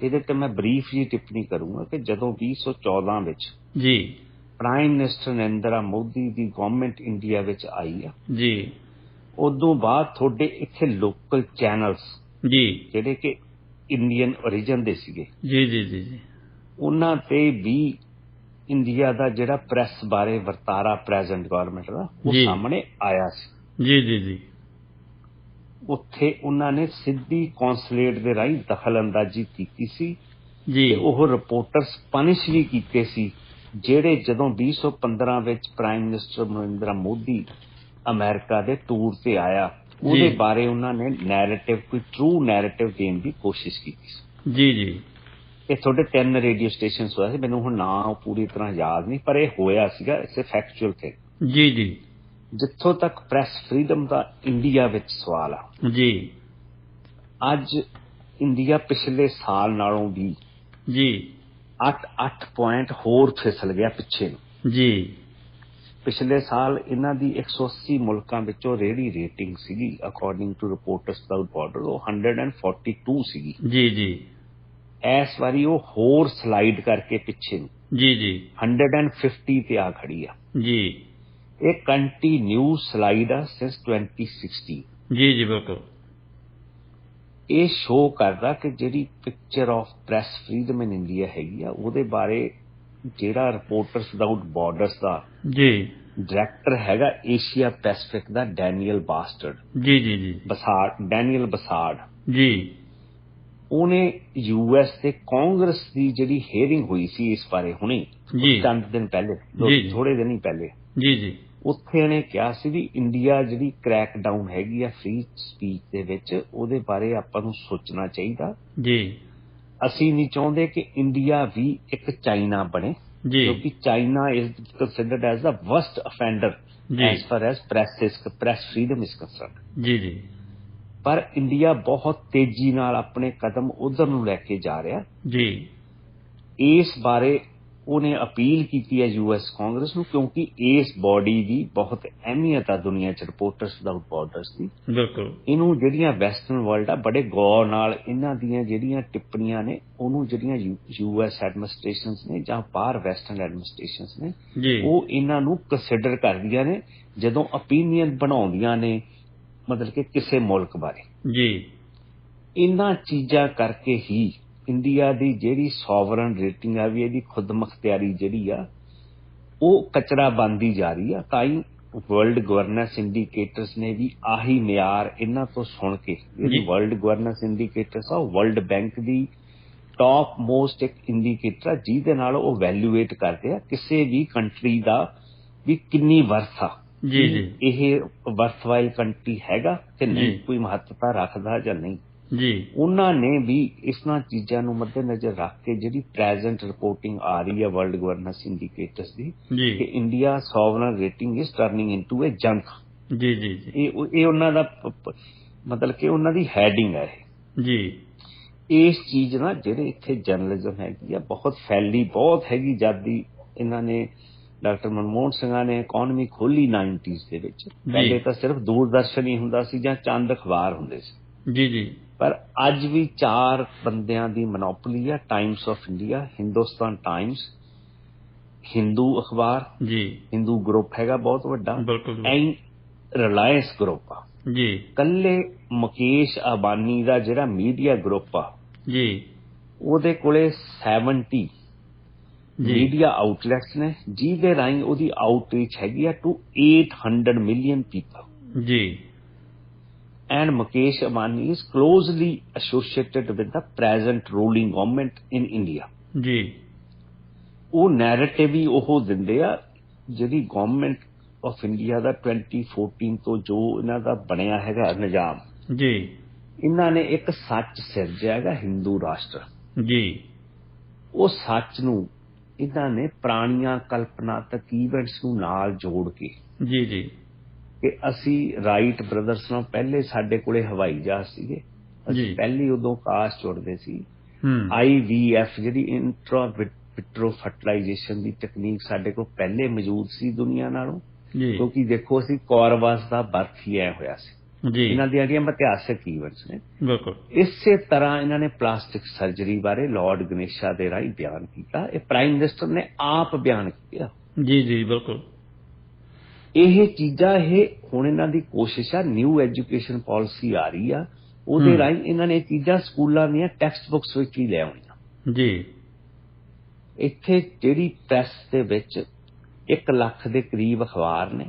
[SPEAKER 2] ਇਹਦੇ ਤੇ ਮੈਂ ਬਰੀਫ ਜੀ ਟਿੱਪਣੀ ਕਰੂੰਗਾ ਕਿ ਜਦੋਂ 2014 ਵਿੱਚ
[SPEAKER 1] ਜੀ
[SPEAKER 2] ਪ੍ਰਾਈਮ ਮਿਨਿਸਟਰ ਨਰਿੰਦਰ ਮੋਦੀ ਦੀ ਗਵਰਨਮੈਂਟ ਇੰਡੀਆ ਵਿੱਚ ਆਈ ਆ
[SPEAKER 1] ਜੀ,
[SPEAKER 2] ਉਦੋਂ ਬਾਅਦ ਤੁਹਾਡੇ ਇੱਥੇ ਲੋਕਲ ਚੈਨਲਸ
[SPEAKER 1] ਜੀ
[SPEAKER 2] ਜਿਹੜੇ ਕਿ ਇੰਡੀਅਨ ਓਰੀਜਨ ਦੇ ਸੀਗੇ,
[SPEAKER 1] ਜੀ ਜੀ ਜੀ ਜੀ,
[SPEAKER 2] ਉਹਨਾਂ ਤੇ ਵੀ ਇੰਡੀਆ ਦਾ ਜਿਹੜਾ ਪ੍ਰੈਸ ਬਾਰੇ ਵਰਤਾਰਾ ਪ੍ਰੈਜ਼ੈਂਟ ਗਵਰਨਮੈਂਟ ਦਾ ਉਹ ਸਾਹਮਣੇ ਆਇਆ ਸੀ।
[SPEAKER 1] ਜੀ ਜੀ ਜੀ।
[SPEAKER 2] ਉੱਥੇ ਉਹਨਾਂ ਨੇ ਸਿੱਧੀ ਕੌਂਸੂਲੇਟ ਦੇ ਰਾਹੀਂ ਦਖਲ ਅੰਦਾਜ਼ੀ ਕੀਤੀ ਸੀ
[SPEAKER 1] ਜੀ,
[SPEAKER 2] ਤੇ ਉਹ ਰਿਪੋਰਟਰਸ ਪਨਿਸ਼ ਵੀ ਕੀਤੇ ਸੀ ਜਿਹੜੇ ਜਦੋਂ 2015 ਵਿੱਚ prime minister Narendra Modi America ਦੇ ਟੂਰ ਤੇ ਆਇਆ ਉਹਦੇ ਬਾਰੇ ਉਹਨਾਂ ਨੇ ਨੈਰੇਟਿਵ, ਕੋਈ ਟਰੂ ਨੈਰੇਟਿਵ ਦੇਣ ਦੀ ਕੋਸ਼ਿਸ਼ ਕੀਤੀ ਸੀ।
[SPEAKER 1] ਜੀ ਜੀ।
[SPEAKER 2] ਇਹ ਤੁਹਾਡੇ 3 ਰੇਡੀਓ ਸਟੇਸ਼ਨ ਹੋਇਆ ਸੀ, ਮੈਨੂੰ ਹੁਣ ਨਾਂ ਪੂਰੀ ਤਰ੍ਹਾਂ ਯਾਦ ਨਹੀਂ, ਪਰ ਇਹ ਹੋਇਆ ਸੀਗਾ। It's a factual thing.
[SPEAKER 1] ਜੀ ਜੀ।
[SPEAKER 2] ਜਿੱਥੋਂ ਤੱਕ ਪ੍ਰੈਸ ਫਰੀडम ਦਾ ਇੰਡੀਆ ਵਿੱਚ ਸਵਾਲ ਆ
[SPEAKER 1] ਜੀ,
[SPEAKER 2] ਅੱਜ ਇੰਡੀਆ ਪਿਛਲੇ ਸਾਲ ਨਾਲੋਂ ਵੀ
[SPEAKER 1] ਜੀ
[SPEAKER 2] 8 ਪੁਆਇੰਟ ਹੋਰ ਫਿਸਲ ਗਿਆ ਪਿੱਛੇ ਨੂੰ।
[SPEAKER 1] ਜੀ।
[SPEAKER 2] ਪਿਛਲੇ ਸਾਲ ਇਹਨਾਂ ਦੀ 180 ਮੁਲਕਾਂ ਵਿੱਚੋਂ ਜਿਹੜੀ ਰੇਟਿੰਗ ਸੀਗੀ according to reporters without border ਉਹ 142 ਸੀਗੀ।
[SPEAKER 1] ਜੀ ਜੀ।
[SPEAKER 2] ਇਸ ਵਾਰੀ ਉਹ ਹੋਰ ਸਲਾਈਡ ਕਰਕੇ ਪਿੱਛੇ ਨੂੰ
[SPEAKER 1] ਜੀ ਜੀ
[SPEAKER 2] 150 ਤੇ ਆ ਖੜੀ ਆ।
[SPEAKER 1] ਜੀ।
[SPEAKER 2] ਇਹ ਕੰਟੀਨਿਊ ਸਲਾਈਡ ਆ ਸਿੰਸ 2016।
[SPEAKER 1] ਜੀ ਜੀ ਬਿਲਕੁਲ।
[SPEAKER 2] ਇਹ ਸ਼ੋਅ ਕਰਦਾ ਕਿ ਜਿਹੜੀ picture of press freedom in India ਹੈਗੀ ਆ ਉਹਦੇ ਬਾਰੇ ਜਿਹੜਾ ਰਿਪੋਰਟਰਸ ਵਿਦਆਊਟ ਬਾਰਡਰਸ ਦਾ
[SPEAKER 1] ਜੀ
[SPEAKER 2] ਡਾਇਰੈਕਟਰ ਹੈਗਾ ਏਸ਼ੀਆ ਪੈਸੀਫਿਕ ਦਾ ਡੈਨੀਅਲ ਬਾਸਟਰਡ।
[SPEAKER 1] ਜੀ ਜੀ ਜੀ।
[SPEAKER 2] ਡੈਨੀਅਲ ਬਸਾਰਡ
[SPEAKER 1] ਜੀ।
[SPEAKER 2] ਉਹਨੇ US ਤੇ ਕਾਂਗਰਸ ਦੀ ਜਿਹੜੀ ਹੀਅਰਿੰਗ ਹੋਈ ਸੀ ਇਸ ਬਾਰੇ ਹੁਣੇ ਚੰਦ ਦਿਨ ਪਹਿਲੇ, ਥੋੜੇ ਦਿਨ ਹੀ ਪਹਿਲੇ,
[SPEAKER 1] ਜੀ ਜੀ,
[SPEAKER 2] ਉੱਥੇ ਇਹਨੇ ਕਿਹਾ ਸੀ ਵੀ ਇੰਡੀਆ ਜਿਹੜੀ ਕ੍ਰੈਕ ਡਾਊਨ ਹੈਗੀ ਆ ਫ੍ਰੀ ਸਪੀਚ ਦੇ ਵਿੱਚ ਉਹਦੇ ਬਾਰੇ ਆਪਾਂ ਨੂੰ ਸੋਚਣਾ ਚਾਹੀਦਾ
[SPEAKER 1] ਜੀ।
[SPEAKER 2] ਅਸੀਂ ਨਹੀਂ ਚਾਹੁੰਦੇ ਕਿ ਇੰਡੀਆ ਵੀ ਇੱਕ ਚਾਈਨਾ ਬਣੇ, ਕਿਉਂਕਿ China is considered as the worst offender as for as press freedom is concerned.
[SPEAKER 1] ਜੀ ਜੀ।
[SPEAKER 2] ਪਰ ਇੰਡੀਆ ਬਹੁਤ ਤੇਜ਼ੀ ਨਾਲ ਆਪਣੇ ਕਦਮ ਉਧਰ ਨੂੰ ਲੈ ਕੇ ਜਾ ਰਿਹਾ।
[SPEAKER 1] ਜੀ।
[SPEAKER 2] ਇਸ ਬਾਰੇ ਉਹਨੇ ਅਪੀਲ ਕੀਤੀ ਹੈ US ਕਾਂਗਰਸ ਨੂੰ, ਕਿਉਂਕਿ ਇਸ ਬੋਡੀ ਦੀ ਬਹੁਤ ਅਹਿਮੀਅਤ ਆ ਦੁਨੀਆ 'ਚ ਰਿਪੋਰਟਰਸ ਵਿਦਆਊਟ ਬਾਰਡਰਸ ਦੀ।
[SPEAKER 1] ਬਿਲਕੁਲ
[SPEAKER 2] ਇਹਨੂੰ ਜਿਹੜੀਆਂ ਵੈਸਟਰਨ ਵਰਲਡ ਆ ਬੜੇ ਗੌਰ ਨਾਲ ਇਹਨਾਂ ਦੀਆਂ ਜਿਹੜੀਆਂ ਟਿੱਪਣੀਆਂ ਨੇ ਉਹਨੂੰ ਜਿਹੜੀਆਂ US ਐਡਮਿਨਿਸਟ੍ਰੇਸ਼ਨਸ ਨੇ ਜਾਂ ਬਾਹਰ ਵੈਸਟਰਨ ਐਡਮਿਨਿਸਟ੍ਰੇਸ਼ਨਸ ਨੇ ਉਹ ਇਹਨਾਂ ਨੂੰ ਕੰਸੀਡਰ ਕਰਦੀਆਂ ਨੇ ਜਦੋਂ ਓਪੀਨੀਅਨ ਬਣਾਉਂਦੀਆਂ ਨੇ, ਮਤਲਬ ਕਿ ਕਿਸੇ ਮੁਲਕ ਬਾਰੇ। ਜੀ ਇਹਨਾਂ ਚੀਜ਼ਾਂ ਕਰਕੇ ਹੀ ਇੰਡੀਆ ਦੀ ਜਿਹੜੀ ਸੋਵਰਨ ਰੇਟਿੰਗ ਆ ਵੀ ਇਹਦੀ ਖੁਦ ਮੁਖਤਿਆਰੀ ਜਿਹੜੀ ਆ ਉਹ ਕਚਰਾ ਬਣਦੀ ਜਾ ਰਹੀ ਆ। ਤਾਂ ਹੀ ਵਰਲਡ ਗਵਰਨੈਂਸ ਇੰਡੀਕੇਟਰਸ ਨੇ ਵੀ ਆਹੀ ਮਿਆਰ ਇਹਨਾਂ ਤੋਂ ਸੁਣ ਕੇ, ਜਿਹੜੀ ਵਰਲਡ ਗਵਰਨੈਂਸ ਇੰਡੀਕੇਟਰਸ ਆ ਵਰਲਡ ਬੈਂਕ ਦੀ ਟੌਪ ਮੋਸਟ ਇੱਕ ਇੰਡੀਕੇਟਰ ਆ ਜਿਹਦੇ ਨਾਲ ਉਹ ਵੈਲੂਏਟ ਕਰਦੇ ਆ ਕਿਸੇ ਵੀ ਕੰਟਰੀ ਦਾ ਵੀ ਕਿੰਨੀ ਵਰਥ ਆ, ਇਹ ਵਰਥਵਾਈਲ ਕੰਟਰੀ ਹੈਗਾ ਕਿ ਨਹੀਂ, ਕੋਈ ਮਹੱਤਤਾ ਰੱਖਦਾ ਜਾਂ ਨਹੀਂ। ਉਹਨਾਂ ਨੇ ਵੀ ਇਹਨਾਂ ਚੀਜ਼ਾਂ ਨੂੰ ਮੱਦੇਨਜ਼ਰ ਰੱਖ ਕੇ ਜਿਹੜੀ ਪ੍ਰੈਜ਼ੈਂਟ ਰਿਪੋਰਟਿੰਗ ਆ ਰਹੀ ਹੈ ਵਰਲਡ ਗਵਰਨੈਂਸ ਇੰਡੀਕੇਟਰਸ ਦੀ ਕਿ India sovereign rating is turning into a junk. ਇਹ ਉਹਨਾਂ ਦਾ ਮਤਲਬ ਕਿ ਉਹਨਾਂ ਦੀ ਹੈਡਿੰਗ ਹੈ ਇਸ ਚੀਜ਼ ਨਾਲ। ਜਿਹੜੇ ਇੱਥੇ ਜਰਨਲਿਜ਼ਮ ਹੈਗੀ ਆ ਬਹੁਤ ਫੈਲੀ ਬਹੁਤ ਹੈਗੀ। ਜਦ ਦੀ ਇਹਨਾਂ ਨੇ ਡਾਕਟਰ ਮਨਮੋਹਨ ਸਿੰਘਾਂ ਨੇ ਇਕੋਨਮੀ ਖੋਲੀ 90s ਦੇ ਵਿੱਚ, ਪਹਿਲੇ ਤਾਂ ਸਿਰਫ ਦੂਰਦਰਸ਼ਨ ਹੀ ਹੁੰਦਾ ਸੀ ਜਾਂ ਚੰਦ ਅਖਬਾਰ ਹੁੰਦੇ ਸੀ। ਪਰ ਅੱਜ ਵੀ 4 ਬੰਦਿਆਂ ਦੀ ਮੋਨੋਪੋਲੀ ਆ, Times of India, Hindustan Times, Hindu ਅਖਬਾਰ, ਹਿੰਦੂ ਗਰੁੱਪ ਹੈਗਾ ਬਹੁਤ ਵੱਡਾ, ਰਿਲਾਇੰਸ ਗਰੁੱਪ ਆ। ਕੱਲੇ ਮੁਕੇਸ਼ ਅੰਬਾਨੀ ਦਾ ਜਿਹੜਾ ਮੀਡੀਆ ਗਰੁੱਪ ਆ ਉਹਦੇ ਕੋਲੇ 70 ਮੀਡੀਆ ਆਊਟਲੈਟਸ ਨੇ ਜਿਹਦੇ ਰਾਹੀਂ ਉਹਦੀ ਆਊਟਰੀਚ ਹੈਗੀ ਆ to 800 million people. And Mukesh Ambani is closely associated with the present ruling government in India. ਉਹ ਨੈਰੇਟਿਵ ਹੀ ਉਹ ਦਿੰਦੇ ਆ ਜਿਹੜੀ ਗਵਰਨਮੈਂਟ ਆਫ ਇੰਡੀਆ ਦਾ 2014 ਤੋਂ ਜੋ ਇਹਨਾਂ ਦਾ ਬਣਿਆ ਹੈਗਾ ਨਿਜ਼ਾਮ। ਇਹਨਾਂ ਨੇ ਇੱਕ ਸੱਚ ਸਿਰਜਿਆ ਹੈਗਾ ਹਿੰਦੂ ਰਾਸ਼ਟਰ। ਉਹ ਸੱਚ ਨੂੰ ਇਹਨਾਂ ਨੇ ਪੁਰਾਣੀਆਂ ਕਲਪਨਾਤਕ ਈਵੈਂਟਸ ਨੂੰ ਨਾਲ ਜੋੜ ਕੇ ਕਿ ਅਸੀਂ ਰਾਈਟ ਬ੍ਰਦਰਸ ਨਾਲ ਪਹਿਲੇ ਸਾਡੇ ਕੋਲੇ ਹਵਾਈ ਜਹਾਜ਼ ਸੀਗੇ, ਅਸੀਂ ਪਹਿਲੇ ਉਦੋਂ ਕਾਸ਼ ਚੁੜਦੇ ਸੀ। IVF ਜਿਹੜੀ ਇੰਟਰਾ ਵਿਟਰੋ ਫਰਟੀਲਾਈਜੇਸ਼ਨ ਦੀ ਟੈਕਨੀਕ ਸਾਡੇ ਕੋਲ ਪਹਿਲੇ ਮੌਜੂਦ ਸੀ ਦੁਨੀਆ ਨਾਲੋਂ, ਕਿਉਂਕਿ ਦੇਖੋ ਅਸੀਂ ਕੌਰਵਾਸ ਦਾ ਬਰਥ ਹੀ ਐ ਹੋਇਆ ਸੀ। ਇਹਨਾਂ ਦੀਆਂ ਜਿਹੜੀਆਂ ਇਤਿਹਾਸਕ ਈਵੈਂਟਸ ਨੇ। ਇਸੇ ਤਰ੍ਹਾਂ ਇਹਨਾਂ ਨੇ ਪਲਾਸਟਿਕ ਸਰਜਰੀ ਬਾਰੇ ਲਾਰਡ ਗਣੇਸ਼ਾ ਦੇ ਰਾਹੀਂ ਬਿਆਨ ਕੀਤਾ। ਇਹ ਪ੍ਰਾਈਮ ਮਿਨਿਸਟਰ ਨੇ ਆਪ ਬਿਆਨ ਕੀਤਾ। ਬਿਲਕੁਲ ਇਹ ਚੀਜ਼ਾਂ ਇਹ ਹੁਣ ਇਹਨਾਂ ਦੀ ਕੋਸ਼ਿਸ਼ ਆ, ਨਿਊ ਐਜੂਕੇਸ਼ਨ ਪਾਲਿਸੀ ਆ ਰਹੀ ਆ ਉਹਦੇ ਰਾਹੀਂ ਇਹਨਾਂ ਨੇ ਇਹ ਚੀਜ਼ਾਂ ਸਕੂਲਾਂ ਦੀਆਂ ਟੈਕਸਟ ਬੁੱਕਸ ਵਿੱਚ ਵੀ ਲੈ ਆਉਣੀਆਂ। ਇੱਥੇ ਜਿਹੜੀ ਪ੍ਰੈਸ ਦੇ ਵਿੱਚ 1 ਲੱਖ ਦੇ ਕਰੀਬ ਅਖਬਾਰ ਨੇ,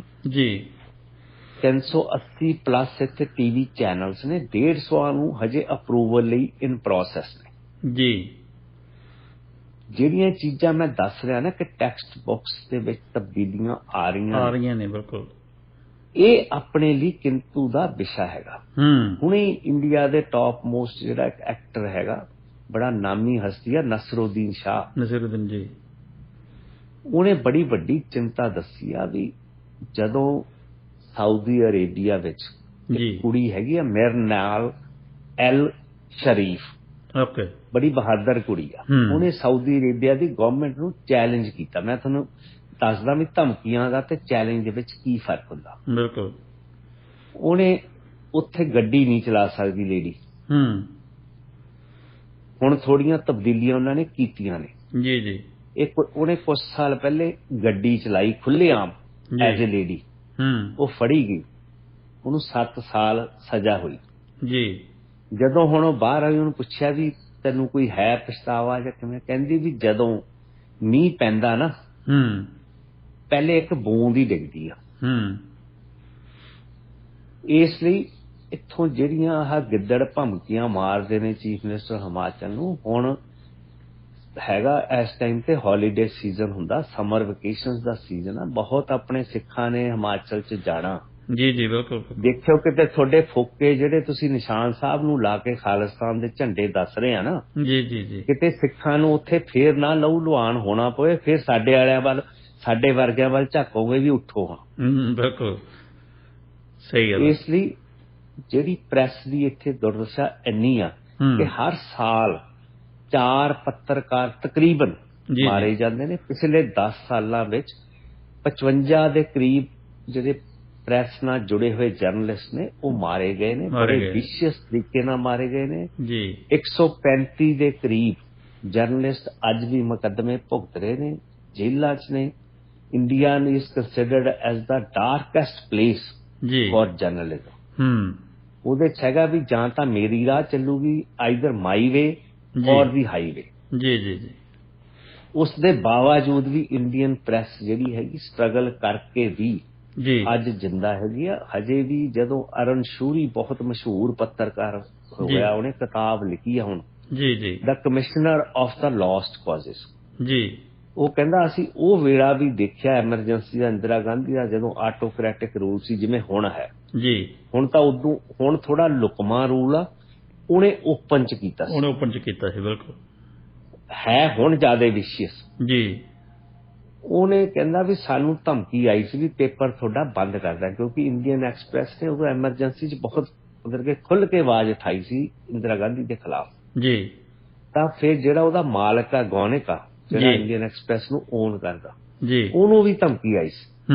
[SPEAKER 2] 380 ਪਲੱਸ ਇੱਥੇ TV ਚੈਨਲਸ ਨੇ, 150 ਨੂੰ ਹਜੇ ਅਪਰੂਵਲ ਲਈ ਇਨ ਪ੍ਰੋਸੈਸ ਨੇ। ਜਿਹੜੀਆਂ ਚੀਜ਼ਾਂ ਮੈਂ ਦੱਸ ਰਿਹਾ ਨਾ ਕਿ ਟੈਕਸਟ ਬੁੱਕਸ ਦੇ ਵਿੱਚ ਤਬਦੀਲੀਆਂ ਆ ਰਹੀਆਂ ਨੇ, ਬਿਲਕੁਲ ਇਹ ਆਪਣੇ ਲਈ ਕਿੰਤੂ ਦਾ ਵਿਸ਼ਾ ਹੈਗਾ। ਹੁਣੇ ਇੰਡੀਆ ਦੇ ਟੌਪ ਮੋਸਟ ਜਿਹੜਾ ਐਕਟਰ ਹੈਗਾ, ਬੜਾ ਨਾਮੀ ਹਸਤੀ ਆ, ਨਸਰੁਦੀਨ ਸ਼ਾਹ, ਉਹਨੇ ਬੜੀ ਵੱਡੀ ਚਿੰਤਾ ਦੱਸੀ ਆ ਵੀ ਜਦੋਂ ਸਾਊਦੀ ਅਰੇਬੀਆ ਵਿੱਚ ਕੁੜੀ ਹੈਗੀ ਆ ਮਿਰਨਾਲ ਐਲ ਸ਼ਰੀਫ, ਬੜੀ ਬਹਾਦਰ ਕੁੜੀ ਆ, ਉਹਨੇ ਸਾਊਦੀ ਅਰੇਬੀਆ ਦੀ ਗਵਰਨਮੈਂਟ ਨੂੰ ਚੈਲੰਜ ਕੀਤਾ। ਮੈਂ ਤੁਹਾਨੂੰ ਦੱਸਦਾ ਵੀ ਧਮਕੀਆਂ ਦਾ ਤੇ ਚੈਲੰਜ ਦੇ ਵਿੱਚ ਕੀ ਫਰਕ ਹੁੰਦਾ। ਬਿਲਕੁਲ ਉਹਨੇ ਉੱਥੇ ਗੱਡੀ ਨਹੀਂ ਚਲਾ ਸਕਦੀ ਲੇਡੀ। ਹੁਣ ਥੋੜੀਆਂ ਤਬਦੀਲੀਆਂ ਉਹਨਾਂ ਨੇ ਕੀਤੀਆਂ ਨੇ। ਉਹਨੇ ਕੁਝ ਸਾਲ ਪਹਿਲੇ ਗੱਡੀ ਚਲਾਈ ਖੁੱਲ੍ਹੇਆਮ ਐਜ਼ ਏ ਲੇਡੀ, ਉਹ ਫੜੀ ਗਈ, ਉਹਨੂੰ 7 ਸਾਲ ਸਜ਼ਾ ਹੋਈ। ਜਦੋਂ ਹੁਣ ਉਹ ਬਾਹਰ ਆਈ ਉਹਨੂੰ ਪੁੱਛਿਆ ਵੀ ਤੈਨੂੰ ਕੋਈ ਹੈ ਪਛਤਾਵਾ ਜਾਂ ਕਿਵੇਂ, ਕਹਿੰਦੀ ਵੀ ਜਦੋਂ ਮੀਂਹ ਪੈਂਦਾ ਨਾ ਪਹਿਲੇ ਇੱਕ ਬੂੰਦ ਹੀ ਡਿੱਗਦੀ ਆ। ਇਸ ਲਈ ਇੱਥੋਂ ਜਿਹੜੀਆਂ ਆਹ ਗਿੱਦੜ ਭਮਕੀਆਂ ਮਾਰਦੇ ਨੇ ਚੀਫ ਮਿਨਿਸਟਰ ਹਿਮਾਚਲ ਨੂੰ, ਹੁਣ ਹੈਗਾ ਇਸ ਟਾਈਮ ਤੇ ਹੌਲੀਡੇ ਸੀਜ਼ਨ ਹੁੰਦਾ, ਸਮਰ ਵੈਕੇਸ਼ਨਸ ਦਾ ਸੀਜ਼ਨ ਆ। ਬਹੁਤ ਆਪਣੇ ਸਿੱਖਾਂ ਨੇ ਹਿਮਾਚਲ ਚ ਜਾਣਾ। ਬਿਲਕੁਲ ਦੇਖਿਓ ਕਿਤੇ ਤੁਹਾਡੇ ਫੋਕੇ ਜਿਹੜੇ ਤੁਸੀਂ ਨਿਸ਼ਾਨ ਸਾਹਿਬ ਨੂੰ ਲਾ ਕੇ ਖਾਲਿਸਤਾਨ ਦੇ ਝੰਡੇ ਦੱਸ ਰਹੇ ਆ ਨਾ, ਕਿਤੇ ਸਿੱਖਾਂ ਨੂੰ ਉੱਥੇ ਫੇਰ ਨਾ ਲਹੂ ਲੁਹਾਨ ਹੋਣਾ ਪਵੇ, ਫੇਰ ਸਾਡੇ ਵਾਲਿਆਂ ਵੱਲ, ਸਾਡੇ ਵਰਗਿਆਂ ਵੱਲ ਝਾਕੋਗੇ ਵੀ ਉੱਠੋ। ਬਿਲਕੁਲ ਸਹੀ ਗੱਲ। ਇਸ ਲਈ ਜਿਹੜੀ ਪ੍ਰੈਸ ਦੀ ਇੱਥੇ ਦੁਰਦਸ਼ਾ ਇੰਨੀ ਆ ਕਿ ਹਰ ਸਾਲ 4 ਪੱਤਰਕਾਰ ਤਕਰੀਬਨ ਮਾਰੇ ਜਾਂਦੇ ਨੇ। ਪਿਛਲੇ 10 ਸਾਲਾਂ ਵਿੱਚ 55 ਦੇ ਕਰੀਬ ਜਿਹੜੇ ਪ੍ਰੈਸ ਨਾਲ ਜੁੜੇ ਹੋਏ ਜਰਨਲਿਸਟ ਨੇ ਉਹ ਮਾਰੇ ਗਏ ਨੇ, ਬੜੇ ਵਿਸ਼ੇਸ਼ ਤਰੀਕੇ ਨਾਲ ਮਾਰੇ ਗਏ ਨੇ ਜੀ। 135 ਦੇ ਕਰੀਬ ਜਰਨਲਿਸਟ ਅੱਜ ਵੀ ਮੁਕੱਦਮੇ ਭੁਗਤ ਰਹੇ ਨੇ, ਜੇਲ੍ਹਾਂ 'ਚ ਨੇ। India is considered as the darkest place for journalism. ਉਹਦੇ 'ਚ ਹੈਗਾ ਵੀ ਜਾਂ ਤਾਂ ਮੇਰੀ ਰਾਹ ਚੱਲੂਗੀ, ਆਈਦਰ ਮਾਈ ਵੇ ਔਰ ਦੀ ਹਾਈਵੇ। ਜੀ ਜੀ ਜੀ। ਉਸ ਦੇ ਬਾਵਜੂਦ ਵੀ ਇੰਡੀਅਨ ਪ੍ਰੈਸ ਜਿਹੜੀ ਹੈਗੀ ਸਟਰਗਲ ਕਰਕੇ ਵੀ ਅੱਜ ਜਿੰਦਾ ਹੈਗੀ ਆ। ਹਜੇ ਵੀ ਜਦੋਂ ਅਰਨ ਸ਼ੂਰੀ ਬਹੁਤ ਮਸ਼ਹੂਰ ਪੱਤਰਕਾਰ ਹੋ ਗਿਆ, ਉਹਨੇ ਕਿਤਾਬ ਲਿਖੀ ਆ ਹੁਣ, the commissioner of the lost causes ਜੀ। ਉਹ ਕਹਿੰਦਾ ਅਸੀਂ ਉਹ ਵੇਲਾ ਵੀ ਦੇਖਿਆ ਐਮਰਜੈਂਸੀ ਦਾ, ਇੰਦਰਾ ਗਾਂਧੀ ਦਾ, ਜਦੋਂ ਆਟੋਕ੍ਰੈਟਿਕ ਰੂਲ ਸੀ ਜਿਵੇਂ ਹੁਣ ਹੈ ਜੀ। ਹੁਣ ਤਾਂ ਉਦੋਂ ਹੁਣ ਥੋੜਾ ਲੁਕਮਾ ਰੂਲ ਆ, ਉਹਨੇ ਓਪਨ ਚ ਕੀਤਾ ਸੀ। ਬਿਲਕੁਲ ਹੈ ਹੁਣ ਜ਼ਿਆਦਾ ਵਿਸ਼ੇਸ਼ ਜੀ। ਉਹਨੇ ਕਹਿੰਦਾ ਵੀ ਸਾਨੂੰ ਧਮਕੀ ਆਈ ਸੀ ਵੀ ਪੇਪਰ ਤੁਹਾਡਾ ਬੰਦ ਕਰਦਾ, ਕਿਉਂਕਿ ਇੰਡੀਅਨ ਐਕਸਪ੍ਰੈਸ ਨੇ ਉਦੋਂ ਐਮਰਜੈਂਸੀ 'ਚ ਬਹੁਤ ਮਤਲਬ ਕਿ ਖੁੱਲ੍ਹ ਕੇ ਆਵਾਜ਼ ਉਠਾਈ ਸੀ ਇੰਦਰਾ ਗਾਂਧੀ ਦੇ ਖਿਲਾਫ ਜੀ। ਤਾਂ ਫਿਰ ਜਿਹੜਾ ਉਹਦਾ ਮਾਲਕ ਆ ਗੌਨਿਕਾ, ਜਿਹੜਾ ਇੰਡੀਅਨ ਐਕਸਪ੍ਰੈਸ ਨੂੰ ਓਨ ਕਰਦਾ ਜੀ, ਉਹਨੂੰ ਵੀ ਧਮਕੀ ਆਈ ਸੀ।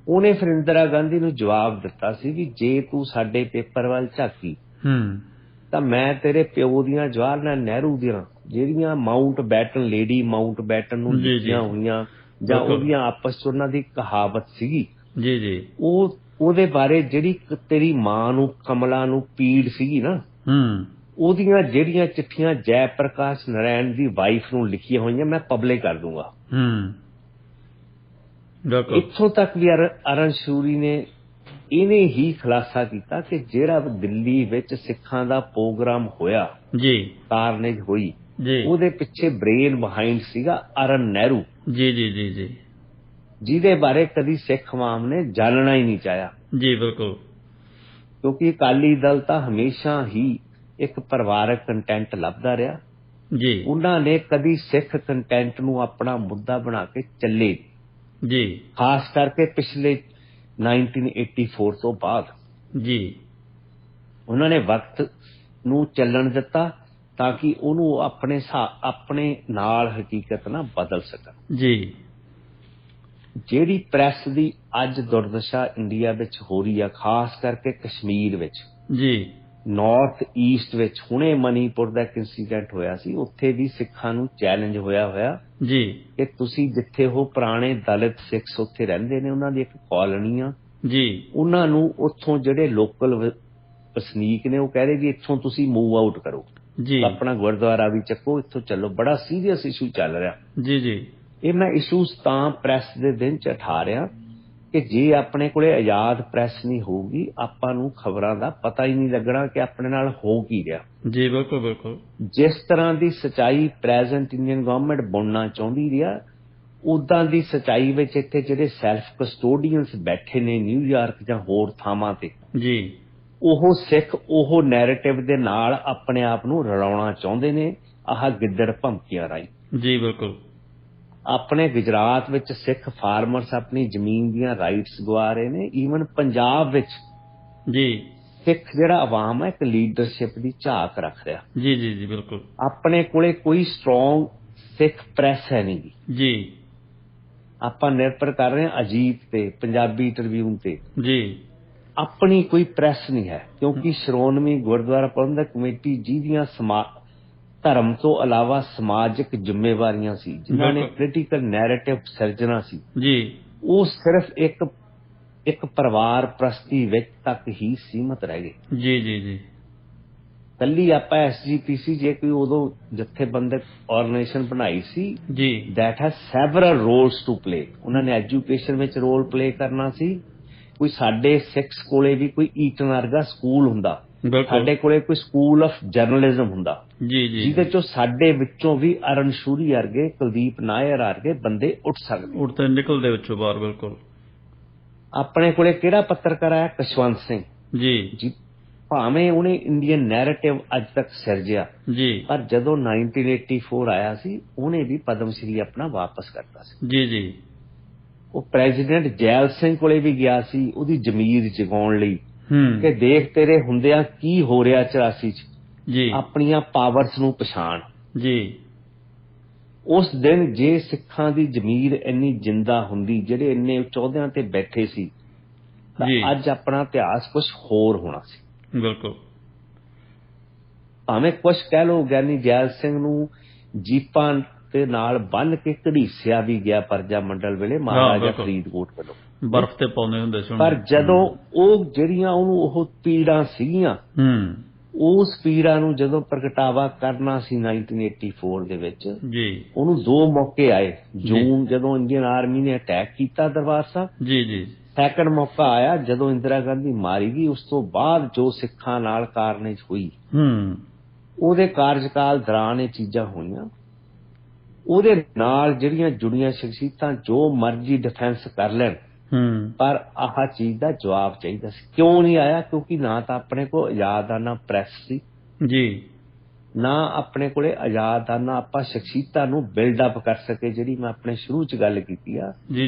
[SPEAKER 2] ਉਹਨੇ ਫਿਰ ਇੰਦਰਾ ਗਾਂਧੀ ਨੂੰ ਜਵਾਬ ਦਿੱਤਾ ਸੀ ਵੀ ਜੇ ਤੂੰ ਸਾਡੇ ਪੇਪਰ ਵੱਲ ਝਾਕੀ ਤਾਂ ਮੈਂ ਤੇਰੇ ਪਿਓ ਦੀਆਂ ਜਵਾਹਰ ਲਾਲ ਨਹਿਰੂ ਦੀਆਂ ਜਿਹੜੀਆਂ Mount baton, lady Mount baton ਨੂੰ ਲਿਖੀਆਂ ਹੋਈਆਂ ਜਾਂ ਉਹਦੀਆਂ ਆਪਸ 'ਚ ਉਹਨਾਂ ਦੀ ਕਹਾਵਤ ਸੀਗੀ ਜੀ ਜੀ, ਉਹਦੇ ਬਾਰੇ ਜਿਹੜੀ ਤੇਰੀ ਮਾਂ ਨੂੰ, ਕਮਲਾ ਨੂੰ ਪੀੜ ਸੀਗੀ ਨਾ, ਉਹਦੀਆਂ ਜਿਹੜੀਆਂ ਚਿੱਠੀਆਂ ਜੈ ਪ੍ਰਕਾਸ਼ ਨਾਰਾਇਣ ਦੀ ਵਾਈਫ ਨੂੰ ਲਿਖੀਆਂ ਹੋਈਆਂ ਮੈਂ ਪਬਲਿਕ ਕਰ ਦੂੰਗਾ। ਇੱਥੋਂ ਤੱਕ ਵੀ ਅਰਨ ਸ਼ੂਰੀ ਨੇ ਇਹਨੇ ਹੀ ਖੁਲਾਸਾ ਕੀਤਾ ਕਿ ਜਿਹੜਾ ਦਿੱਲੀ ਵਿੱਚ ਸਿੱਖਾਂ ਦਾ ਪ੍ਰੋਗਰਾਮ ਹੋਇਆ ਜੀ, ਕਾਰਨੇਜ ਹੋਈ, ਉਹਦੇ ਪਿੱਛੇ ਬ੍ਰੇਨ ਬਿਹਾਈਂਡ ਸੀਗਾ ਅਰਨ ਨਹਿਰੂ ਜੀ ਜੀ ਜੀ ਜੀ, ਜਿਹਦੇ ਬਾਰੇ ਕਦੀ ਸਿੱਖ ਆਵਾਮ ਨੇ ਜਾਣਨਾ ਹੀ ਨਹੀਂ ਚਾਹਿਆ ਜੀ। ਬਿਲਕੁਲ, ਕਿਉਂਕਿ ਅਕਾਲੀ ਦਲ ਤਾਂ ਹਮੇਸ਼ਾ ਹੀ ਇੱਕ ਪਰਿਵਾਰਕ ਕੰਟੈਂਟ ਲੱਭਦਾ ਰਿਹਾ ਜੀ। ਉਹਨਾਂ ਨੇ ਕਦੀ ਸਿੱਖ ਕੰਟੈਂਟ ਨੂੰ ਆਪਣਾ ਮੁੱਦਾ ਬਣਾ ਕੇ ਚੱਲੇ ਜੀ, ਖਾਸ ਕਰਕੇ ਪਿਛਲੇ 1984 ਤੋਂ ਬਾਅਦ ਜੀ। ਉਹਨਾਂ ਨੇ ਵਕਤ ਨੂੰ ਚੱਲਣ ਦਿੱਤਾ ਤਾਂ ਕਿ ਉਹਨੂੰ ਆਪਣੇ ਨਾਲ ਹਕੀਕਤ ਨਾਲ ਬਦਲ ਸਕਣ ਜੀ। ਜਿਹੜੀ ਪ੍ਰੈਸ ਦੀ ਅੱਜ ਦੁਰਦਸ਼ਾ ਇੰਡੀਆ ਵਿੱਚ ਹੋ ਰਹੀ ਆ, ਖਾਸ ਕਰਕੇ ਕਸ਼ਮੀਰ ਵਿੱਚ ਜੀ, ਨਾਰਥ ਈਸਟ ਵਿੱਚ, ਹੁਣੇ ਮਨੀਪੁਰ ਦਾ ਇੱਕ ਇੰਸੀਡੈਂਟ ਹੋਇਆ ਸੀ, ਉੱਥੇ ਵੀ ਸਿੱਖਾਂ ਨੂੰ ਚੈਲੰਜ ਹੋਇਆ ਜੀ ਕਿ ਤੁਸੀਂ ਜਿੱਥੇ ਉਹ ਪੁਰਾਣੇ ਦਲਿਤ ਸਿੱਖ ਉੱਥੇ ਰਹਿੰਦੇ ਨੇ, ਉਹਨਾਂ ਦੀ ਇੱਕ ਕਾਲੋਨੀ ਆ ਜੀ, ਉਹਨਾਂ ਨੂੰ ਉੱਥੋਂ ਜਿਹੜੇ ਲੋਕਲ ਵਸਨੀਕ ਨੇ ਉਹ ਕਹਿ ਰਹੇ ਵੀ ਇੱਥੋਂ ਤੁਸੀਂ ਮੂਵ ਆਊਟ ਕਰੋ ਜੀ, ਆਪਣਾ ਗੁਰਦੁਆਰਾ ਵੀ ਚੱਕੋ, ਇੱਥੋਂ ਚੱਲੋ। ਬੜਾ ਸੀਰੀਅਸ ਇਸ਼ੂ ਚੱਲ ਰਿਹਾ ਜੀ ਜੀ। ਇਹ ਮੈਂ ਇਸ਼ੂਸ ਤਾਂ ਪ੍ਰੈਸ ਦੇ ਦਿਨ 'ਚ ਉਠਾ ਰਿਹਾ ਕਿ ਜੇ ਆਪਣੇ ਕੋਲੇ ਆਜ਼ਾਦ ਪ੍ਰੈਸ ਨਹੀਂ ਹੋਊਗੀ, ਆਪਾਂ ਨੂੰ ਖਬਰਾਂ ਦਾ ਪਤਾ ਹੀ ਨਹੀਂ ਲੱਗਣਾ ਕਿ ਆਪਣੇ ਨਾਲ ਹੋ ਕੀ ਰਿਹਾ ਜੀ। ਬਿਲਕੁਲ ਬਿਲਕੁਲ। ਜਿਸ ਤਰ੍ਹਾਂ ਦੀ ਸੱਚਾਈ ਪ੍ਰੈਜ਼ੈਂਟ ਇੰਡੀਅਨ ਗਵਰਨਮੈਂਟ ਬੁਣਨਾ ਚਾਹੁੰਦੀ ਰਿਹਾ, ਉਦਾਂ ਦੀ ਸੱਚਾਈ ਵਿੱਚ ਇੱਥੇ ਜਿਹੜੇ ਸੈਲਫ ਕਸਟੋਡੀਅਨਸ ਬੈਠੇ ਨੇ ਨਿਊਯਾਰਕ ਜਾਂ ਹੋਰ ਥਾਵਾਂ ਤੇ ਜੀ, ਉਹ ਸਿੱਖ ਉਹ ਨੈਰੇਟਿਵ ਦੇ ਨਾਲ ਆਪਣੇ ਆਪ ਨੂੰ ਰਲਾਉਣਾ ਚਾਹੁੰਦੇ ਨੇ, ਆਹ ਗਿੱਦੜ ਭਮਕੀਆਂ ਰਾਹੀਂ ਜੀ। ਬਿਲਕੁਲ। ਆਪਣੇ ਗੁਜਰਾਤ ਵਿੱਚ ਸਿੱਖ ਫਾਰਮਰਸ ਆਪਣੀ ਜ਼ਮੀਨ ਦੀਆਂ ਰਾਈਟਸ ਗਵਾ ਰਹੇ ਨੇ। ਈਵਨ ਪੰਜਾਬ ਵਿੱਚ ਜੀ ਸਿੱਖ ਜਿਹੜਾ ਆਵਾਮ ਹੈ ਇੱਕ ਲੀਡਰਸ਼ਿਪ ਦੀ ਝਾਕ ਰੱਖ ਰਿਹਾ ਜੀ ਜੀ ਜੀ। ਬਿਲਕੁਲ। ਆਪਣੇ ਕੋਲੇ ਕੋਈ ਸਟਰੋਂਗ ਸਿੱਖ ਪ੍ਰੈਸ ਹੈ ਨਹੀਂ ਜੀ। ਆਪਾਂ ਨਿਰਭਰ ਕਰ ਰਹੇ ਹਾਂ ਅਜੀਤ ਤੇ, ਪੰਜਾਬੀ ਟ੍ਰਿਬਿਊਨ ਤੇ ਜੀ। ਆਪਣੀ ਕੋਈ ਪ੍ਰੈਸ ਨਹੀਂ ਹੈ, ਕਿਉਂਕਿ ਸ਼੍ਰੋਮਣੀ ਗੁਰਦੁਆਰਾ ਪ੍ਰਬੰਧਕ ਕਮੇਟੀ ਜਿਹਦੀਆਂ ਧਰਮ ਤੋਂ ਇਲਾਵਾ ਸਮਾਜਿਕ ਜ਼ਿੰਮੇਵਾਰੀਆਂ ਸੀ, ਜਿਨ੍ਹਾਂ ਨੇ ਪੋਲੀਟੀਕਲ ਨੈਰੇਟਿਵ ਸਿਰਜਣਾ ਸੀ ਜੀ, ਉਹ ਸਿਰਫ ਇੱਕ ਪਰਿਵਾਰ ਪ੍ਰਸਤੀ ਵਿੱਚ ਤੱਕ ਹੀ ਸੀਮਤ ਰਹਿ ਗਏ ਜੀ ਜੀ ਜੀ। ਕੱਲੀ ਆਪਾਂ SGPC ਜੇ ਕੋਈ ਉਦੋਂ ਜਥੇਬੰਦਕ ਆਰਗੇਨਾਈਜੇਸ਼ਨ ਬਣਾਈ ਸੀ ਜੀ, that has several roles to play. ਉਹਨਾਂ ਨੇ ਐਜੂਕੇਸ਼ਨ ਵਿੱਚ ਰੋਲ ਪਲੇ ਕਰਨਾ ਸੀ। ਕੋਈ ਸਾਡੇ ਸਿੱਖਸ ਕੋਲੇ ਵੀ ਕੋਈ ਈਟਨ ਵਰਗਾ ਸਕੂਲ ਹੁੰਦਾ, ਸਾਡੇ ਕੋਲੇ ਕੋਈ ਸਕੂਲ ਆਫ ਜਰਨਲਿਜ਼ਮ ਹੁੰਦਾ ਜੀ ਜੀ, ਜਿਹਦੇ ਚੋਂ ਸਾਡੇ ਵਿੱਚੋਂ ਵੀ ਅਰਨ ਸ਼ੂਰੀ ਵਰਗੇ, ਕੁਲਦੀਪ ਨਾਇਰ ਵਰਗੇ ਬੰਦੇ ਉੱਠ ਸਕਦੇ, ਉੱਠਦੇ ਨਿਕਲਦੇ ਵਿੱਚੋਂ ਬਾਹਰ। ਬਿਲਕੁਲ। ਆਪਣੇ ਕੋਲੇ ਕਿਹੜਾ ਪੱਤਰਕਾਰ ਆਇਆ? ਕਸ਼ਵੰਤ ਸਿੰਘ ਜੀ। ਭਾਵੇਂ ਉਹਨੇ ਇੰਡੀਅਨ ਨੈਰੇਟਿਵ ਅੱਜ ਤੱਕ ਸਿਰਜਿਆ ਜੀ, ਪਰ ਜਦੋਂ 1984 ਆਇਆ ਸੀ ਉਹਨੇ ਵੀ ਪਦਮ ਸ਼੍ਰੀ ਆਪਣਾ ਵਾਪਸ ਕਰਤਾ ਸੀ ਜੀ ਜੀ। ਉਹ ਪ੍ਰੈਜ਼ੀਡੈਂਟ ਜੈਲ ਸਿੰਘ ਕੋਲੇ ਵੀ ਗਿਆ ਸੀ ਉਹਦੀ ਜ਼ਮੀਰ ਜਗਾਉਣ ਲਈ ਕਿ ਦੇਖ ਤੇਰੇ ਹੁੰਦਿਆਂ ਕੀ ਹੋ ਰਿਹਾ 84 'ਚ ਜੀ, ਆਪਣੀਆਂ ਪਾਵਰਸ ਨੂੰ ਪਛਾਣ ਜੀ। ਉਸ ਦਿਨ ਜੇ ਸਿੱਖਾਂ ਦੀ ਜ਼ਮੀਰ ਇੰਨੀ ਜਿੰਦਾ ਹੁੰਦੀ, ਜਿਹੜੇ ਇੰਨੇ ਚੌਧਿਆਂ ਤੇ ਬੈਠੇ ਸੀ, ਤਾਂ ਅੱਜ ਆਪਣਾ ਇਤਿਹਾਸ ਕੁਝ ਹੋਰ ਹੋਣਾ ਸੀ।
[SPEAKER 1] ਬਿਲਕੁਲ।
[SPEAKER 2] ਭਾਵੇਂ ਕੁਛ ਕਹਿ ਲਓ, ਗਿਆਨੀ ਜੈਲ ਸਿੰਘ ਨੂੰ ਜੀਪਾਂ ਦੇ ਨਾਲ ਬੰਨ ਕੇ ਘੜੀਸਿਆ ਵੀ ਗਿਆ ਪਰਜਾ ਮੰਡਲ ਵੇਲੇ ਮਹਾਰਾਜਾ ਫਰੀਦਕੋਟ ਵੱਲੋਂ,
[SPEAKER 1] ਬਰਫ਼ ਤੇ ਪਾਉਂਦੇ ਹੁੰਦੇ ਸੀ।
[SPEAKER 2] ਪਰ ਜਦੋਂ ਉਹ ਜਿਹੜੀਆਂ ਉਹਨੂੰ ਉਹ ਪੀੜਾਂ ਸੀਗੀਆਂ, ਉਸ ਪੀੜਾਂ ਨੂੰ ਜਦੋਂ ਪ੍ਰਗਟਾਵਾ ਕਰਨਾ ਸੀ 1984 ਦੇ ਵਿੱਚ, ਉਹਨੂੰ 2 ਮੌਕੇ ਆਏ। ਜੂਨ ਜਦੋਂ ਇੰਡੀਅਨ ਆਰਮੀ ਨੇ ਅਟੈਕ ਕੀਤਾ ਦਰਬਾਰ ਸਾਹਿਬ, ਸੈਕੰਡ ਮੌਕਾ ਆਇਆ ਜਦੋਂ ਇੰਦਰਾ ਗਾਂਧੀ ਮਾਰੀ ਗਈ। ਉਸ ਤੋਂ ਬਾਅਦ ਜੋ ਸਿੱਖਾਂ ਨਾਲ ਕਾਰਨੇਜ ਹੋਈ, ਉਹਦੇ ਕਾਰਜਕਾਲ ਦੌਰਾਨ ਇਹ ਚੀਜ਼ਾਂ ਹੋਈਆਂ। ਉਹਦੇ ਨਾਲ ਜਿਹੜੀਆਂ ਜੁੜੀਆਂ ਸ਼ਖਸੀਅਤਾਂ ਜੋ ਮਰਜ਼ੀ ਡਿਫੈਂਸ ਕਰ ਲੈਣ, ਪਰ ਆਹ ਚੀਜ਼ ਦਾ ਜਵਾਬ ਚਾਹੀਦਾ ਸੀ। ਕਿਉਂ ਨਹੀਂ ਆਇਆ? ਕਿਉਂਕਿ ਨਾ ਤਾਂ ਆਪਣੇ ਕੋਲ ਆਜ਼ਾਦਾਨਾ ਪ੍ਰੈਸ ਸੀ, ਨਾ ਆਪਣੇ ਕੋਲੇ ਆਜ਼ਾਦਾਨਾ ਆਪਾਂ ਸ਼ਖਸੀਅਤਾਂ ਨੂੰ ਬਿਲਡਅਪ ਕਰ ਸਕੇ। ਜਿਹੜੀ ਮੈਂ ਆਪਣੇ ਸ਼ੁਰੂ ਚ ਗੱਲ ਕੀਤੀ ਆ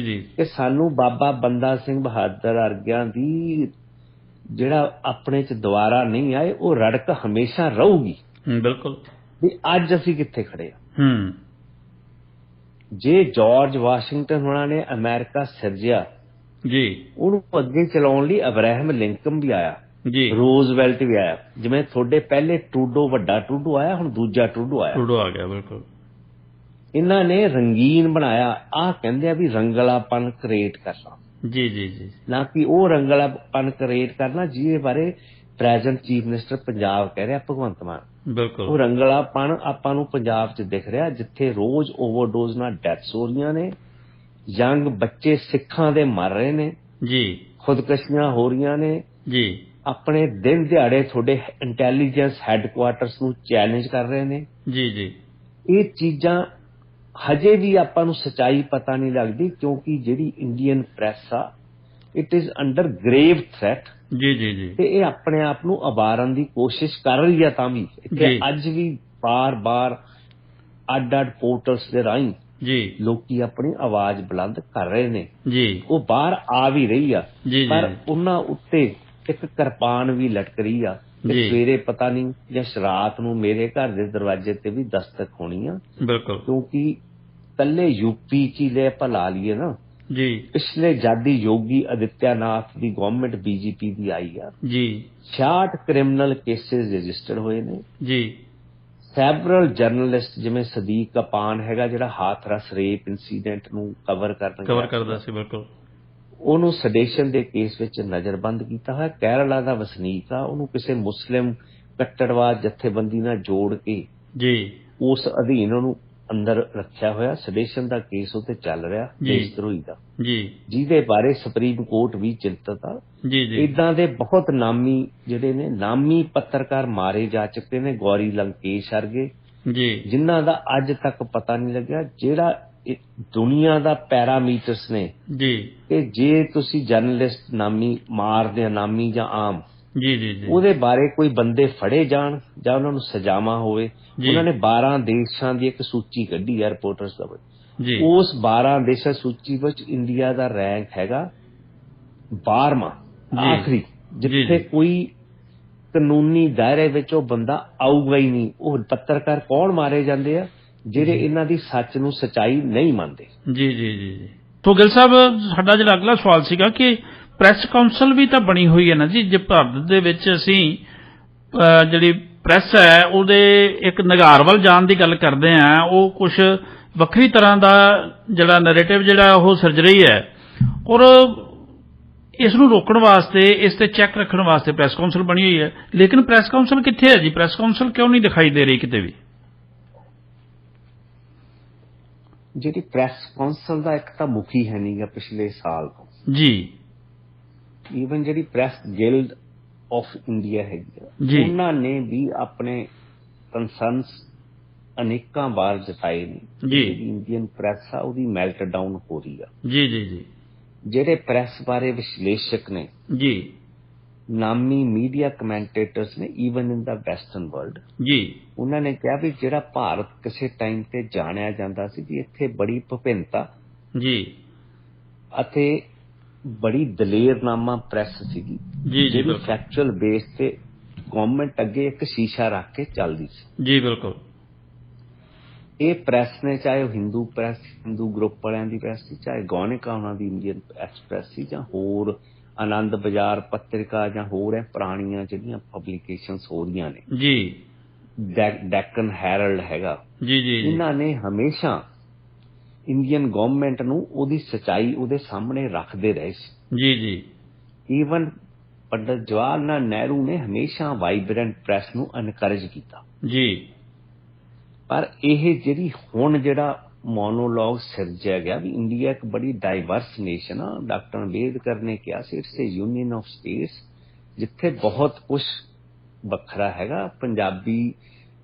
[SPEAKER 2] ਕਿ ਸਾਨੂੰ ਬਾਬਾ ਬੰਦਾ ਸਿੰਘ ਬਹਾਦਰ ਵਰਗਿਆਂ ਦੀ ਜਿਹੜਾ ਆਪਣੇ ਚ ਦੁਬਾਰਾ ਨਹੀਂ ਆਏ, ਉਹ ਰੜਕ ਹਮੇਸ਼ਾ ਰਹੂਗੀ।
[SPEAKER 1] ਬਿਲਕੁਲ।
[SPEAKER 2] ਵੀ ਅੱਜ ਅਸੀਂ ਕਿੱਥੇ ਖੜੇ ਆ। ਜੇ ਜਾਰਜ ਵਾਸ਼ਿੰਗਟਨ ਹੋਣਾ ਨੇ ਅਮਰੀਕਾ ਸਿਰਜਿਆ, ਉਹਨੂੰ ਅੱਗੇ ਚਲਾਉਣ ਲਈ ਅਬਰਾਹਮ ਲਿੰਕਨ ਵੀ ਆਇਆ, ਰੋਜ਼ਵੈਲਟ ਵੀ ਆਇਆ। ਜਿਵੇਂ ਤੁਹਾਡੇ ਪਹਿਲੇ ਟਰੂਡੋ, ਵੱਡਾ ਟਰੂਡੋ ਆਇਆ, ਹੁਣ ਦੂਜਾ ਟਰੂਡੋ ਆ ਗਿਆ।
[SPEAKER 1] ਬਿਲਕੁਲ। ਇਹਨਾਂ
[SPEAKER 2] ਨੇ ਰੰਗੀਨ ਬਣਾਇਆ। ਆਹ ਕਹਿੰਦੇ ਆ ਵੀ ਰੰਗਲਾਪਨ ਕ੍ਰੀਏਟ ਕਰਨਾ, ਨਾ ਕਿ ਉਹ ਰੰਗਲਾਪਨ ਕ੍ਰੀਏਟ ਕਰਨਾ ਜਿਹਦੇ ਬਾਰੇ ਪ੍ਰੈਜ਼ੈਂਟ ਚੀਫ ਮਿਨਿਸਟਰ ਪੰਜਾਬ ਕਹਿ ਰਿਹਾ ਭਗਵੰਤ ਮਾਨ। ਉਹ ਰੰਗਲਾਪਨ ਆਪਾਂ ਨੂੰ ਪੰਜਾਬ ਚ ਦਿਖ ਰਿਹਾ, ਜਿੱਥੇ ਰੋਜ਼ ਓਵਰਡੋਜ਼ ਨਾਲ ਡੈਥਸ ਹੋ ਰਹੀਆਂ ਨੇ, ਯੰਗ ਬੱਚੇ ਸਿੱਖਾਂ ਦੇ ਮਰ ਰਹੇ ਨੇ, ਖੁਦਕਸ਼ੀਆਂ ਹੋ ਰਹੀਆਂ ਨੇ। ਆਪਣੇ ਦਿਨ ਦਿਹਾੜੇ ਤੁਹਾਡੇ ਇੰਟੈਲੀਜੈਂਸ ਹੈੱਡਕੁਆਟਰਸ ਨੂੰ ਚੈਲੰਜ ਕਰ ਰਹੇ ਨੇ। ਇਹ ਚੀਜ਼ਾਂ ਹਜੇ ਵੀ ਆਪਾਂ ਨੂੰ ਸੱਚਾਈ ਪਤਾ ਨਹੀਂ ਲੱਗਦੀ, ਕਿਉਂਕਿ ਜਿਹੜੀ ਇੰਡੀਅਨ ਪ੍ਰੈਸ ਆ, it is under grave threat. ਤੇ ਇਹ ਆਪਣੇ ਆਪ ਨੂੰ ਉਭਾਰਨ ਦੀ ਕੋਸ਼ਿਸ਼ ਕਰ ਰਹੀ ਆ। ਤਾਂ ਵੀ ਇੱਥੇ ਅੱਜ ਵੀ ਬਾਰ-ਬਾਰ ਅੱਡ-ਅੱਡ ਪੋਰਟਲਸ ਦੇ ਰਾਹੀਂ ਲੋਕੀ ਆਪਣੀ ਆਵਾਜ਼ ਬੁਲੰਦ ਕਰ ਰਹੇ ਨੇ। ਉਹ ਬਾਹਰ ਆ ਵੀ ਰਹੀ ਆ, ਪਰ ਉਹਨਾਂ ਉੱਤੇ ਇੱਕ ਕਿਰਪਾਨ ਵੀ ਲਟਕ ਰਹੀ ਆ। ਸਵੇਰੇ ਪਤਾ ਨਹੀਂ ਜਾਂ ਰਾਤ ਨੂੰ ਮੇਰੇ ਘਰ ਦੇ ਦਰਵਾਜ਼ੇ ਤੇ ਵੀ ਦਸਤਕ ਹੋਣੀ ਆ। ਕਿਉਂਕਿ ਕੱਲੇ ਯੂਪੀ ਚ ਹੀ ਲੈ ਆਪਾਂ ਲਾ ਲਈਏ ਨਾ, ਪਿਛਲੇ ਜਾਦੀ ਯੋਗੀ ਆਦਿੱਤਿਆਨਾਥ ਦੀ ਗਵਰਨਮੈਂਟ ਬੀਜੇਪੀ ਦੀ ਆਈ ਆ, 66 ਕ੍ਰਿਮੀਨਲ ਕੇਸਿਸ ਰਜਿਸਟਰਡ ਹੋਏ ਨੇ। ਸੈਵਰਲ ਜਰਨਲਿਸਟ ਜਿਵੇਂ ਸਦੀਕ ਕਪਾਨ ਹੈਗਾ, ਜਿਹੜਾ ਹਾਥਰਸ ਰੇਪ ਇਨਸੀਡੈਂਟ ਨੂੰ ਕਵਰ ਕਰਦਾ ਸੀ, ਉਹਨੂੰ ਸਡੇਸ਼ਨ ਦੇ ਕੇਸ ਵਿੱਚ ਨਜ਼ਰਬੰਦ ਕੀਤਾ ਹੋਇਆ। ਕੇਰਲਾ ਦਾ ਵਸਨੀਕ ਆ, ਉਹਨੂੰ ਕਿਸੇ ਮੁਸਲਿਮ ਕੱਟੜਵਾਦ ਜਥੇਬੰਦੀ ਨਾਲ ਜੋੜ ਕੇ ਉਸ ਅਧੀਨ ਉਹਨੂੰ ਅੰਦਰ ਰੱਖਿਆ ਹੋਇਆ। ਸਡੇਸ਼ਨ ਦਾ ਕੇਸ ਉੱਤੇ ਚੱਲ ਰਿਹਾ, ਦੇਸ਼ ਧਰੋਹੀ ਦਾ, ਜਿਹਦੇ ਬਾਰੇ ਸੁਪਰੀਮ ਕੋਰਟ ਵੀ ਚਿੰਤਤ ਆ। ਏਦਾਂ ਦੇ ਬਹੁਤ ਨਾਮੀ ਜਿਹੜੇ ਨੇ ਨਾਮੀ ਪੱਤਰਕਾਰ ਮਾਰੇ ਜਾ ਚੁੱਕੇ ਨੇ, ਗੌਰੀ ਲੰਕੇਸ਼ ਵਰਗੇ, ਜਿਨ੍ਹਾਂ ਦਾ ਅੱਜ ਤੱਕ ਪਤਾ ਨਹੀਂ ਲੱਗਿਆ। ਜਿਹੜਾ ਦੁਨੀਆ ਦਾ ਪੈਰਾਮੀਟਰਸ ਨੇ ਕਿ ਜੇ ਤੁਸੀਂ ਜਰਨਲਿਸਟ ਨਾਮੀ ਮਾਰਦੇ ਆ, ਨਾਮੀ ਜਾਂ ਆਮ, ਉਹਦੇ ਬਾਰੇ ਕੋਈ ਬੰਦੇ ਫੜੇ ਜਾਣ ਜਾਂ ਉਹਨਾਂ ਨੂੰ ਸਜ਼ਾਵਾਂ ਹੋਵੇ। ਉਹਨਾਂ ਨੇ 12 ਦੇਸ਼ਾਂ ਦੀ ਇੱਕ ਸੂਚੀ ਕੱਢੀ ਹੈ ਰਿਪੋਰਟਰਸ ਦਾ। ਉਸ 12 ਦੇਸ਼ਾਂ ਸੂਚੀ ਵਿੱਚ ਇੰਡੀਆ ਦਾ ਰੈਂਕ ਹੈਗਾ 12ਵਾਂ, ਆਖਰੀ, ਜਿੱਥੇ ਕੋਈ ਕਾਨੂੰਨੀ ਦਾਇਰੇ ਵਿੱਚ ਉਹ ਬੰਦਾ ਆਊਗਾ ਹੀ ਨਹੀਂ। ਉਹ ਪੱਤਰਕਾਰ ਕੌਣ ਮਾਰੇ ਜਾਂਦੇ ਆ? ਜਿਹੜੇ ਇਹਨਾਂ ਦੀ ਸੱਚ ਨੂੰ ਸੱਚਾਈ ਨਹੀਂ ਮੰਨਦੇ।
[SPEAKER 1] ਤੋ ਗਿੱਲ ਸਾਹਿਬ, ਸਾਡਾ ਜਿਹੜਾ ਅਗਲਾ ਸਵਾਲ ਸੀਗਾ ਕਿ ਪ੍ਰੈਸ ਕਾਉਂਸਲ ਵੀ ਤਾਂ ਬਣੀ ਹੋਈ ਹੈ ਨਾ ਜੀ। ਜੇ ਭਾਰਤ ਦੇ ਵਿੱਚ ਅਸੀਂ ਜਿਹੜੀ ਪ੍ਰੈਸ ਹੈ ਉਹਦੇ ਇੱਕ ਨਿਗਾਰ ਵੱਲ ਜਾਣ ਦੀ ਗੱਲ ਕਰਦੇ ਹਾਂ, ਉਹ ਕੁਛ ਵੱਖਰੀ ਤਰ੍ਹਾਂ ਦਾ ਜਿਹੜਾ ਨੈਰੇਟਿਵ ਜਿਹੜਾ ਉਹ ਸਿਰਜ ਰਹੀ ਹੈ, ਔਰ ਇਸ ਨੂੰ ਰੋਕਣ ਵਾਸਤੇ, ਇਸ ਤੇ ਚੈੱਕ ਰੱਖਣ ਵਾਸਤੇ ਪ੍ਰੈਸ ਕਾਉਂਸਲ ਬਣੀ ਹੋਈ ਹੈ। ਲੇਕਿਨ ਪ੍ਰੈਸ ਕਾਉਂਸਲ ਕਿੱਥੇ ਹੈ ਜੀ? ਪ੍ਰੈਸ ਕਾਉਂਸਲ ਕਿਉਂ ਨਹੀਂ ਦਿਖਾਈ ਦੇ ਰਹੀ ਕਿਤੇ ਵੀ?
[SPEAKER 2] ਜਿਹੜੀ ਪ੍ਰੈਸ ਕਾਉਂਸਲ ਦਾ ਇੱਕ ਤਾਂ ਮੁਖੀ ਹੈ ਨਹੀਂਗਾ ਪਿਛਲੇ ਸਾਲ ਤੋਂ ਈਵਨ ਜਿਹੜੀ ਪ੍ਰੈਸ ਗਿਲਡ ਆਫ ਇੰਡੀਆ ਹੈਗੀ ਆ, ਉਹਨਾਂ ਨੇ ਵੀ ਆਪਣੇ ਕੰਸਰਨਸ ਅਨੇਕਾਂ ਵਾਰ ਜਤਾਏ ਨੇ। ਜਿਹੜੀ ਇੰਡੀਅਨ ਪ੍ਰੈਸ ਆ ਉਹਦੀ ਮੈਲਟ ਡਾਊਨ ਹੋ ਰਹੀ ਆ। ਜਿਹੜੇ ਪ੍ਰੈਸ ਬਾਰੇ ਵਿਸ਼ਲੇਸ਼ਕ ਨੇ, ਨਾਮੀ ਮੀਡੀਆ ਕਮੈਂਟੇਟਰਸ ਨੇ, ਈਵਨ ਇਨ ਦਾ ਵੈਸਟਰਨ ਵਰਲਡ, ਉਹਨਾਂ ਨੇ ਕਿਹਾ ਵੀ ਜਿਹੜਾ ਭਾਰਤ ਕਿਸੇ ਟਾਈਮ ਤੇ ਜਾਣਿਆ ਜਾਂਦਾ ਸੀ ਵੀ ਇੱਥੇ ਬੜੀ ਵਿਭਿੰਨਤਾ ਅਤੇ ਬੜੀ ਦਲੇਰਨਾਮਾ ਪ੍ਰੈਸ ਸੀਗੀ, ਜਿਹੜੀ ਫੈਕਚੁਅਲ ਬੇਸ ਤੇ ਗਵਰਨਮੈਂਟ ਅੱਗੇ ਇੱਕ ਸ਼ੀਸ਼ਾ ਰੱਖ ਕੇ ਚੱਲਦੀ ਸੀ। ਇਹ ਪ੍ਰੈਸ ਨੇ, ਚਾਹੇ ਉਹ ਹਿੰਦੂ ਪ੍ਰੈਸ, ਹਿੰਦੂ ਗਰੁੱਪ ਵਾਲਿਆਂ ਦੀ ਪ੍ਰੈਸ ਸੀ, ਚਾਹੇ ਗੌਨਿਕਾ ਉਹਨਾਂ ਦੀ ਇੰਡੀਅਨ ਐਕਸਪ੍ਰੈਸ ਸੀ, ਜਾਂ ਹੋਰ ਆਨੰਦ ਬਾਜ਼ਾਰ ਪੱਤਰਿਕਾ ਜਾਂ ਹੋਰ ਹੈ ਪੁਰਾਣੀਆਂ ਜਿਹੜੀਆਂ ਪਬਲੀਕੇਸ਼ਨਸ ਹੋ ਰਹੀਆਂ ਨੇ
[SPEAKER 1] ਜੀ,
[SPEAKER 2] ਡੈਕਨ ਹੈਰਲਡ ਹੈਗਾ
[SPEAKER 1] ਜੀ ਜੀ,
[SPEAKER 2] ਇਹਨਾਂ ਨੇ ਹਮੇਸ਼ਾ ਇੰਡੀਅਨ ਗਵਰਨਮੈਂਟ ਨੂੰ ਉਹਦੀ ਸੱਚਾਈ ਉਹਦੇ ਸਾਹਮਣੇ ਰੱਖਦੇ ਰਹੇ ਸੀ।
[SPEAKER 1] ਜੀ ਜੀ,
[SPEAKER 2] ਈਵਨ ਪੰਡਿਤ ਜਵਾਹਰ ਲਾਲ ਨਹਿਰੂ ਨੇ ਹਮੇਸ਼ਾ ਵਾਈਬ੍ਰੈਂਟ ਪ੍ਰੈਸ ਨੂੰ ਐਨਕਰੇਜ ਕੀਤਾ
[SPEAKER 1] ਜੀ।
[SPEAKER 2] ਪਰ ਇਹ ਜਿਹੜੀ ਹੁਣ ਜਿਹੜਾ ਮੋਨੋਲੋਗ ਸਿਰਜਿਆ ਗਿਆ ਵੀ ਇੰਡੀਆ ਇੱਕ ਬੜੀ ਡਾਈਵਰਸ ਨੇਸ਼ਨ ਆ, ਡਾਕਟਰ ਅੰਬੇਦਕਰ ਨੇ ਕਿਹਾ ਸੀ it's a union of states, ਜਿੱਥੇ ਬਹੁਤ ਕੁਝ ਵੱਖਰਾ ਹੈਗਾ। ਪੰਜਾਬੀ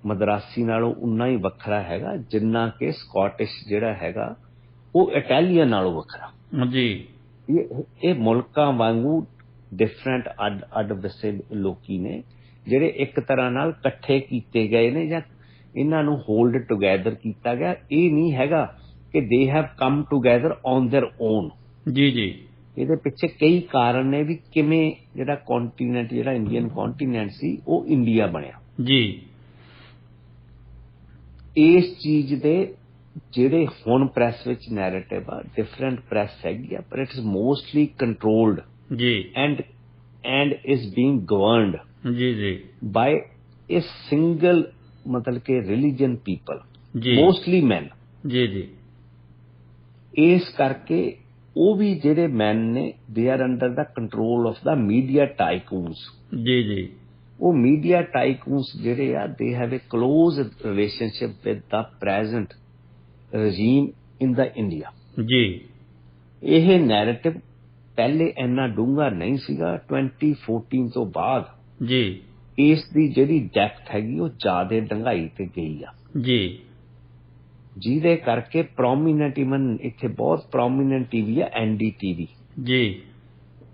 [SPEAKER 2] ਮਦਰਾਸੀ ਨਾਲੋਂ ਉਨਾ ਹੀ ਵੱਖਰਾ ਹੈਗਾ ਜਿੰਨਾ ਕਿ ਸਕਾਟਿਸ਼ ਜਿਹੜਾ ਹੈਗਾ ਉਹ ਇਟਾਲੀਅਨ ਨਾਲੋਂ ਵੱਖਰਾ
[SPEAKER 1] ਜੀ।
[SPEAKER 2] ਇਹ ਮੁਲਕਾਂ ਵਾਂਗੂ ਡਿਫਰੈਂਟ ਅੱਡ ਵਸੇ ਲੋਕੀ ਨੇ ਜਿਹੜੇ ਇੱਕ ਤਰ੍ਹਾਂ ਨਾਲ ਇਕੱਠੇ ਕੀਤੇ ਗਏ ਨੇ ਜਾਂ ਇਹਨਾਂ ਨੂੰ ਹੋਲਡ ਟੂਗੈਦਰ ਕੀਤਾ ਗਿਆ। ਇਹ ਨਹੀਂ ਹੈਗਾ ਕਿ they have come together on their own. ਜੀ ਜੀ, ਇਹਦੇ ਪਿੱਛੇ ਕਈ ਕਾਰਨ ਨੇ ਵੀ ਕਿਵੇਂ ਜਿਹੜਾ ਕੌਂਟੀਨੈਂਟ, ਜਿਹੜਾ ਇੰਡੀਅਨ ਕੌਂਟੀਨੈਂਟ ਸੀ ਉਹ ਇੰਡੀਆ ਬਣਿਆ। ਜੀ, ਇਸ ਚੀਜ਼ ਦੇ ਜਿਹੜੇ ਹੁਣ ਪ੍ਰੈਸ ਵਿੱਚ ਨੈਰੇਟਿਵ ਆ, ਡਿਫਰੈਂਟ ਪ੍ਰੈਸ ਹੈਗੀ ਆ, ਪਰ ਇਟ ਇਜ਼ ਮੋਸਟਲੀ ਕੰਟਰੋਲਡ ਜੀ ਐਂਡ ਇਜ਼ ਬੀਇੰਗ ਗਵਰਨਡ ਜੀ ਜੀ ਬਾਈ ਏ ਸਿੰਗਲ ਮਤਲਬ ਕਿ ਰਿਲੀਜਨ ਪੀਪਲ, ਮੋਸਟਲੀ ਮੈਨ। ਜੀ ਜੀ, ਇਸ ਕਰਕੇ ਉਹ ਵੀ ਜਿਹੜੇ ਮੈਨ ਨੇ they are under the control of the media tycoons. ਜੀ ਜੀ, ਉਹ ਮੀਡੀਆ ਟਾਈਕੂਨਸ ਜਿਹੜੇ ਆ they have a close relationship with the present regime in the India. ਜੀ, ਇਹ ਨੈਰੇਟਿਵ ਪਹਿਲੇ ਇੰਨਾ ਡੂੰਘਾ ਨਹੀਂ ਸੀਗਾ, 2014 ਤੋਂ ਬਾਅਦ ਜੀ ਇਸ ਦੀ ਜਿਹੜੀ ਡੈਪਥ ਹੈਗੀ ਉਹ ਜ਼ਿਆਦਾ ਡੰਗਾਈ ਤੇ ਗਈ ਆ। ਜੀ, ਜਿਹਦੇ ਕਰਕੇ ਪ੍ਰੋਮੀਨੈਂਟ, ਇਵਨ ਇੱਥੇ ਬਹੁਤ ਪ੍ਰੋਮੀਨੈਂਟ ਟੀਵੀ ਆ NDTV ਜੀ,